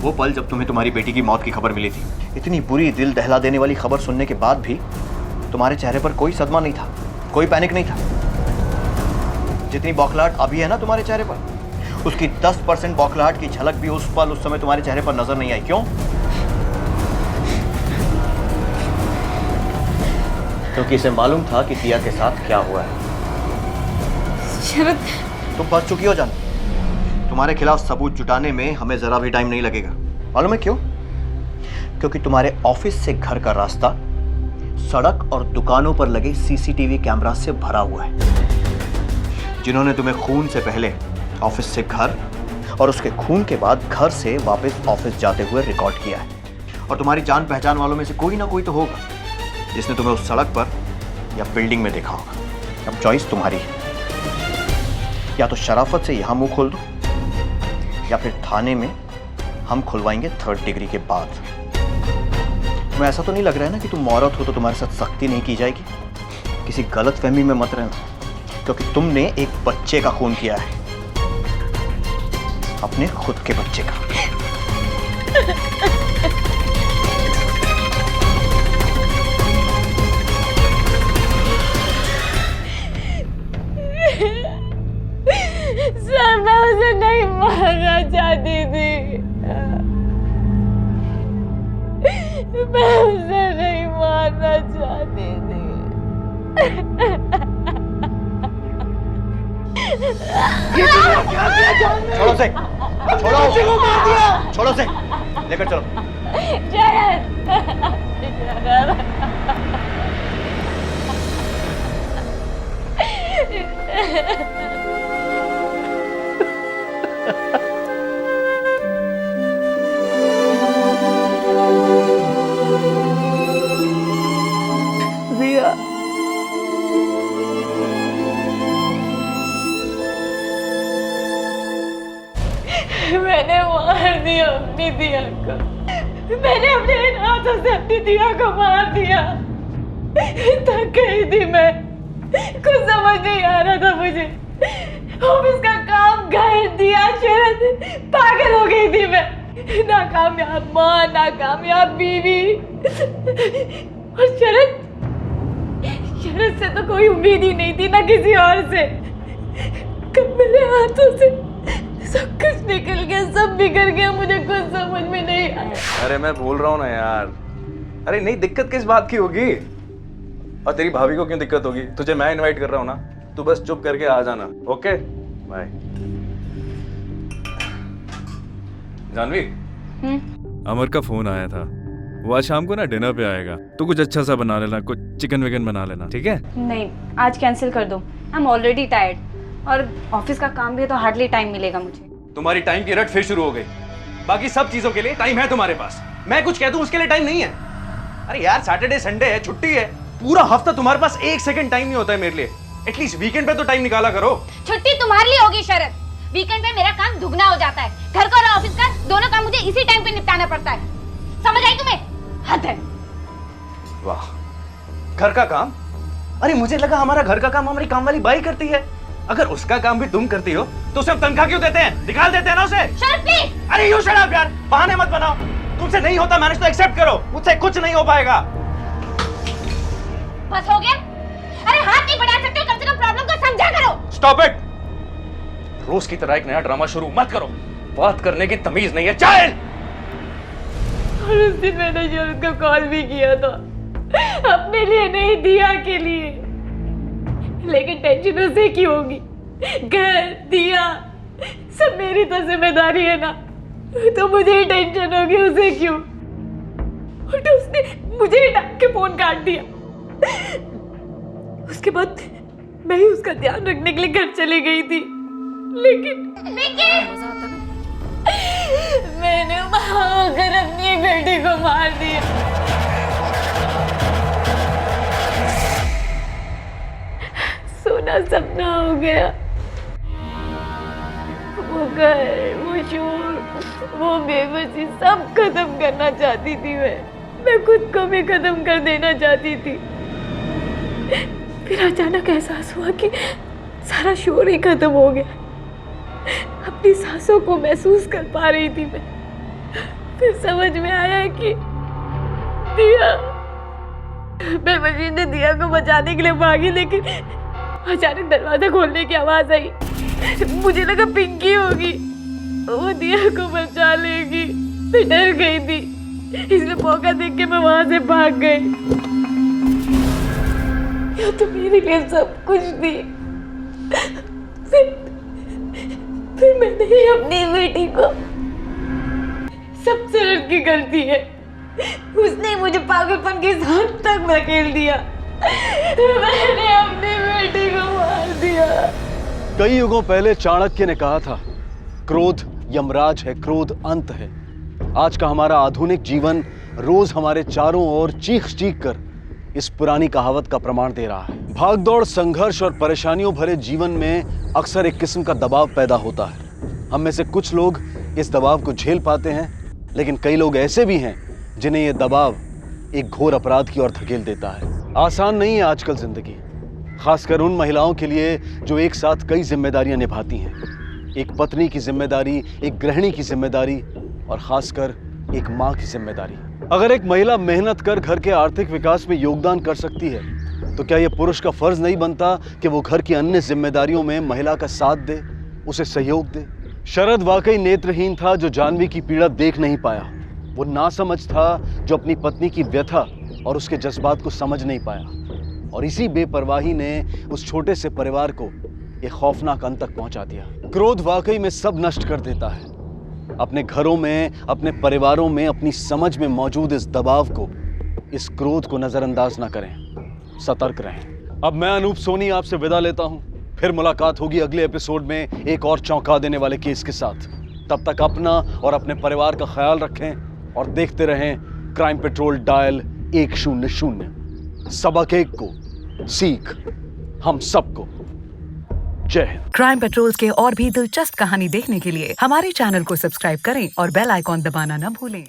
वो पल जब तुम्हें तुम्हारी बेटी की मौत की खबर मिली थी। इतनी बुरी, दिल दहला देने वाली खबर सुनने के बाद भी तुम्हारे चेहरे पर कोई सदमा नहीं था, कोई पैनिक नहीं था। जितनी बौखलाहट अभी है ना तुम्हारे चेहरे पर, उसकी 10% बौखलाहट की झलक भी उस पल, उस समय तुम्हारे चेहरे पर नजर नहीं आई। क्यों? क्योंकि इसे मालूम था कि दिया के साथ क्या हुआ है। शरद, तुम फंस चुकी हो जान। तुम्हारे खिलाफ सबूत जुटाने में हमें जरा भी टाइम नहीं लगेगा। मालूम है क्यों? क्योंकि तुम्हारे ऑफिस से घर का रास्ता सड़क और दुकानों पर लगे सीसीटीवी कैमरा से भरा हुआ है, जिन्होंने तुम्हें खून से पहले ऑफिस से घर और उसके खून के बाद घर से वापस ऑफिस जाते हुए रिकॉर्ड किया है। और तुम्हारी जान पहचान वालों में से कोई ना कोई तो होगा जिसने तुम्हें उस सड़क पर या बिल्डिंग में देखा होगा। अब चॉइस तुम्हारी है, या तो शराफत से यहां मुंह खोल दो या फिर थाने में हम खुलवाएंगे 3rd डिग्री के बाद। तुम्हें ऐसा तो नहीं लग रहा है ना कि तुम औरत हो तो तुम्हारे साथ सख्ती नहीं की जाएगी? किसी गलत फहमी में मत रहना, क्योंकि तुमने एक बच्चे का खून किया है, अपने खुद के बच्चे का। सर मैं उसे नहीं मारना चाहती थी, मैं उसे नहीं मारना चाहती थी। छोड़ो से, छोड़ो से, लेकर चलो। दिया, मैंने मार दिया अपनी दिया को। मैंने अपने इन हाथों से अपनी दिया को मार दिया। थक गई थी मैं, कुछ समझ नहीं आ रहा था मुझे। ऑफिस का काम, घर, दिया, शरद, पागल हो गई थी मैं। नाकामयाब माँ, नाकामयाब बीवी, और शरद से तो कोई उम्मीद ही नहीं थी, ना किसी और से। कब मेरे हाथों से सब कुछ निकल गया, सब बिगड़ गया, मुझे कुछ समझ में नहीं आया। अरे मैं बोल रहा हूँ ना यार, अरे नहीं, दिक्कत किस बात की होगी? और तेरी भाभी को क्यों दिक्कत होगी? तुझे मैं इनवाइट कर रहा हूँ ना, तू बस चुप करके आ जाना। Okay bye. जानवी, अमर का फोन आया था, वो आज शाम को ना डिनर पे आएगा, तो कुछ अच्छा सा बना लेना, कुछ चिकन विकन बना लेना, ठीक है? नहीं, आज कैंसिल कर दो। आई एम ऑलरेडी टायर्ड, और ऑफिस का काम भी है तो हार्डली टाइम मिलेगा मुझे। तुम्हारी टाइम की रट फिर शुरू हो गई। बाकी सब चीजों के लिए टाइम है तुम्हारे पास, मैं कुछ कह दूं उसके लिए टाइम नहीं है। अरे यार, सैटरडे संडे है, छुट्टी है, पूरा हफ्ता तुम्हारे पास एक सेकंड टाइम नहीं होता है मेरे लिए। एटलीस्ट वीकेंड पे तो टाइम निकाला करो। छुट्टी तुम्हारे लिए होगी शरद, वीकेंड पे मेरा काम दुगना हो जाता है। घर का और ऑफिस का दोनों काम मुझे इसी टाइम पे निपटाना पड़ता है। समझ आई तुम्हें? हद है। वाह, घर का काम? अरे मुझे लगा हमारा घर का काम हमारी काम वाली बाई करती है। अगर उसका काम भी तुम करती हो तो उसे तनख्वाह क्यों देते हैं? निकाल देते हैं ना उसे। शरद प्लीज। अरे यू शट अप यार, बहाने मत बनाओ। तुमसे नहीं होता मैनेज तो एक्सेप्ट करो, मुझसे कुछ नहीं हो पाएगा। बस हो गया? अरे हाथ नहीं बढ़ा सकते, कम से कम प्रॉब्लम को समझा करो। Stop it. रोज की तरह एक नया ड्रामा शुरू मत करो, बात करने की तमीज नहीं है। चाइल्ड। और उस दिन मैंने शरद को कॉल भी किया था, अपने लिए नहीं, दिया के लिए। लेकिन टेंशन उसे की होगी, घर, दिया सब मेरी तो जिम्मेदारी है ना, तो मुझे ही टेंशन होगी, उसे क्यों? और तो उसने मुझे ही डांट के फोन काट दिया। उसके बाद मैं ही उसका ध्यान रखने के लिए घर चली गई थी, लेकिन मैंने भागकर अपनी बेटी को मार दिया। सोना सपना हो गया, वो घर, वो शोर, वो बेबसी सब खत्म करना चाहती थी मैं खुद को भी खत्म कर देना चाहती थी। फिर अचानक एहसास हुआ कि सारा शोर ही खत्म हो गया। अपनी सांसों को महसूस कर पा रही थी मैं। फिर समझ में आया कि दिया, मैं मशीन ने दिया को बचाने के लिए भागी, लेकिन अचानक दरवाजा खोलने की आवाज आई। मुझे लगा पिंकी होगी, वो दिया को बचा लेगी। मैं डर गई थी, इसलिए मौका देख के मैं वहां से भाग गई। या तो मेरे लिए सब कुछ थी, फिर मैंने ही अपनी बेटी को, सबसे लड़की गलती है, उसने मुझे पागलपन के साथ तक धकेल दिया। मैंने अपनी बेटी को मार दिया। कई युगों पहले चाणक्य ने कहा था, क्रोध यमराज है, क्रोध अंत है। आज का हमारा आधुनिक जीवन रोज हमारे चारों ओर चीख चीख कर इस पुरानी कहावत का प्रमाण दे रहा है। भागदौड़, संघर्ष और परेशानियों भरे जीवन में अक्सर एक किस्म का दबाव पैदा होता है। हम में से कुछ लोग इस दबाव को झेल पाते हैं, लेकिन कई लोग ऐसे भी हैं जिन्हें यह दबाव एक घोर अपराध की ओर धकेल देता है। आसान नहीं है आजकल जिंदगी, खासकर उन महिलाओं के लिए जो एक साथ कई जिम्मेदारियां निभाती हैं। एक पत्नी की जिम्मेदारी, एक गृहिणी की जिम्मेदारी और खासकर एक माँ की जिम्मेदारी। अगर एक महिला मेहनत कर घर के आर्थिक विकास में योगदान कर सकती है, तो क्या यह पुरुष का फर्ज नहीं बनता कि वो घर की अन्य जिम्मेदारियों में महिला का साथ दे, उसे सहयोग दे? शरद वाकई नेत्रहीन था जो जानवी की पीड़ा देख नहीं पाया। वो नासमझ था जो अपनी पत्नी की व्यथा और उसके जज्बात को समझ नहीं पाया। और इसी बेपरवाही ने उस छोटे से परिवार को एक खौफनाक अंत तक पहुंचा दिया। क्रोध वाकई में सब नष्ट कर देता है। अपने घरों में, अपने परिवारों में अपनी समझ में मौजूद इस दबाव को, इस क्रोध को नजरअंदाज न करें, सतर्क रहें। अब मैं अनूप सोनी आपसे विदा लेता हूं। फिर मुलाकात होगी अगले एपिसोड में एक और चौंका देने वाले केस के साथ। तब तक अपना और अपने परिवार का ख्याल रखें और देखते रहें क्राइम पेट्रोल डायल 100। सबक एक को सीख हम सबको। जय हिंद। क्राइम पेट्रोल्स के और भी दिलचस्प कहानी देखने के लिए हमारे चैनल को सब्सक्राइब करें और बेल आइकॉन दबाना न भूलें।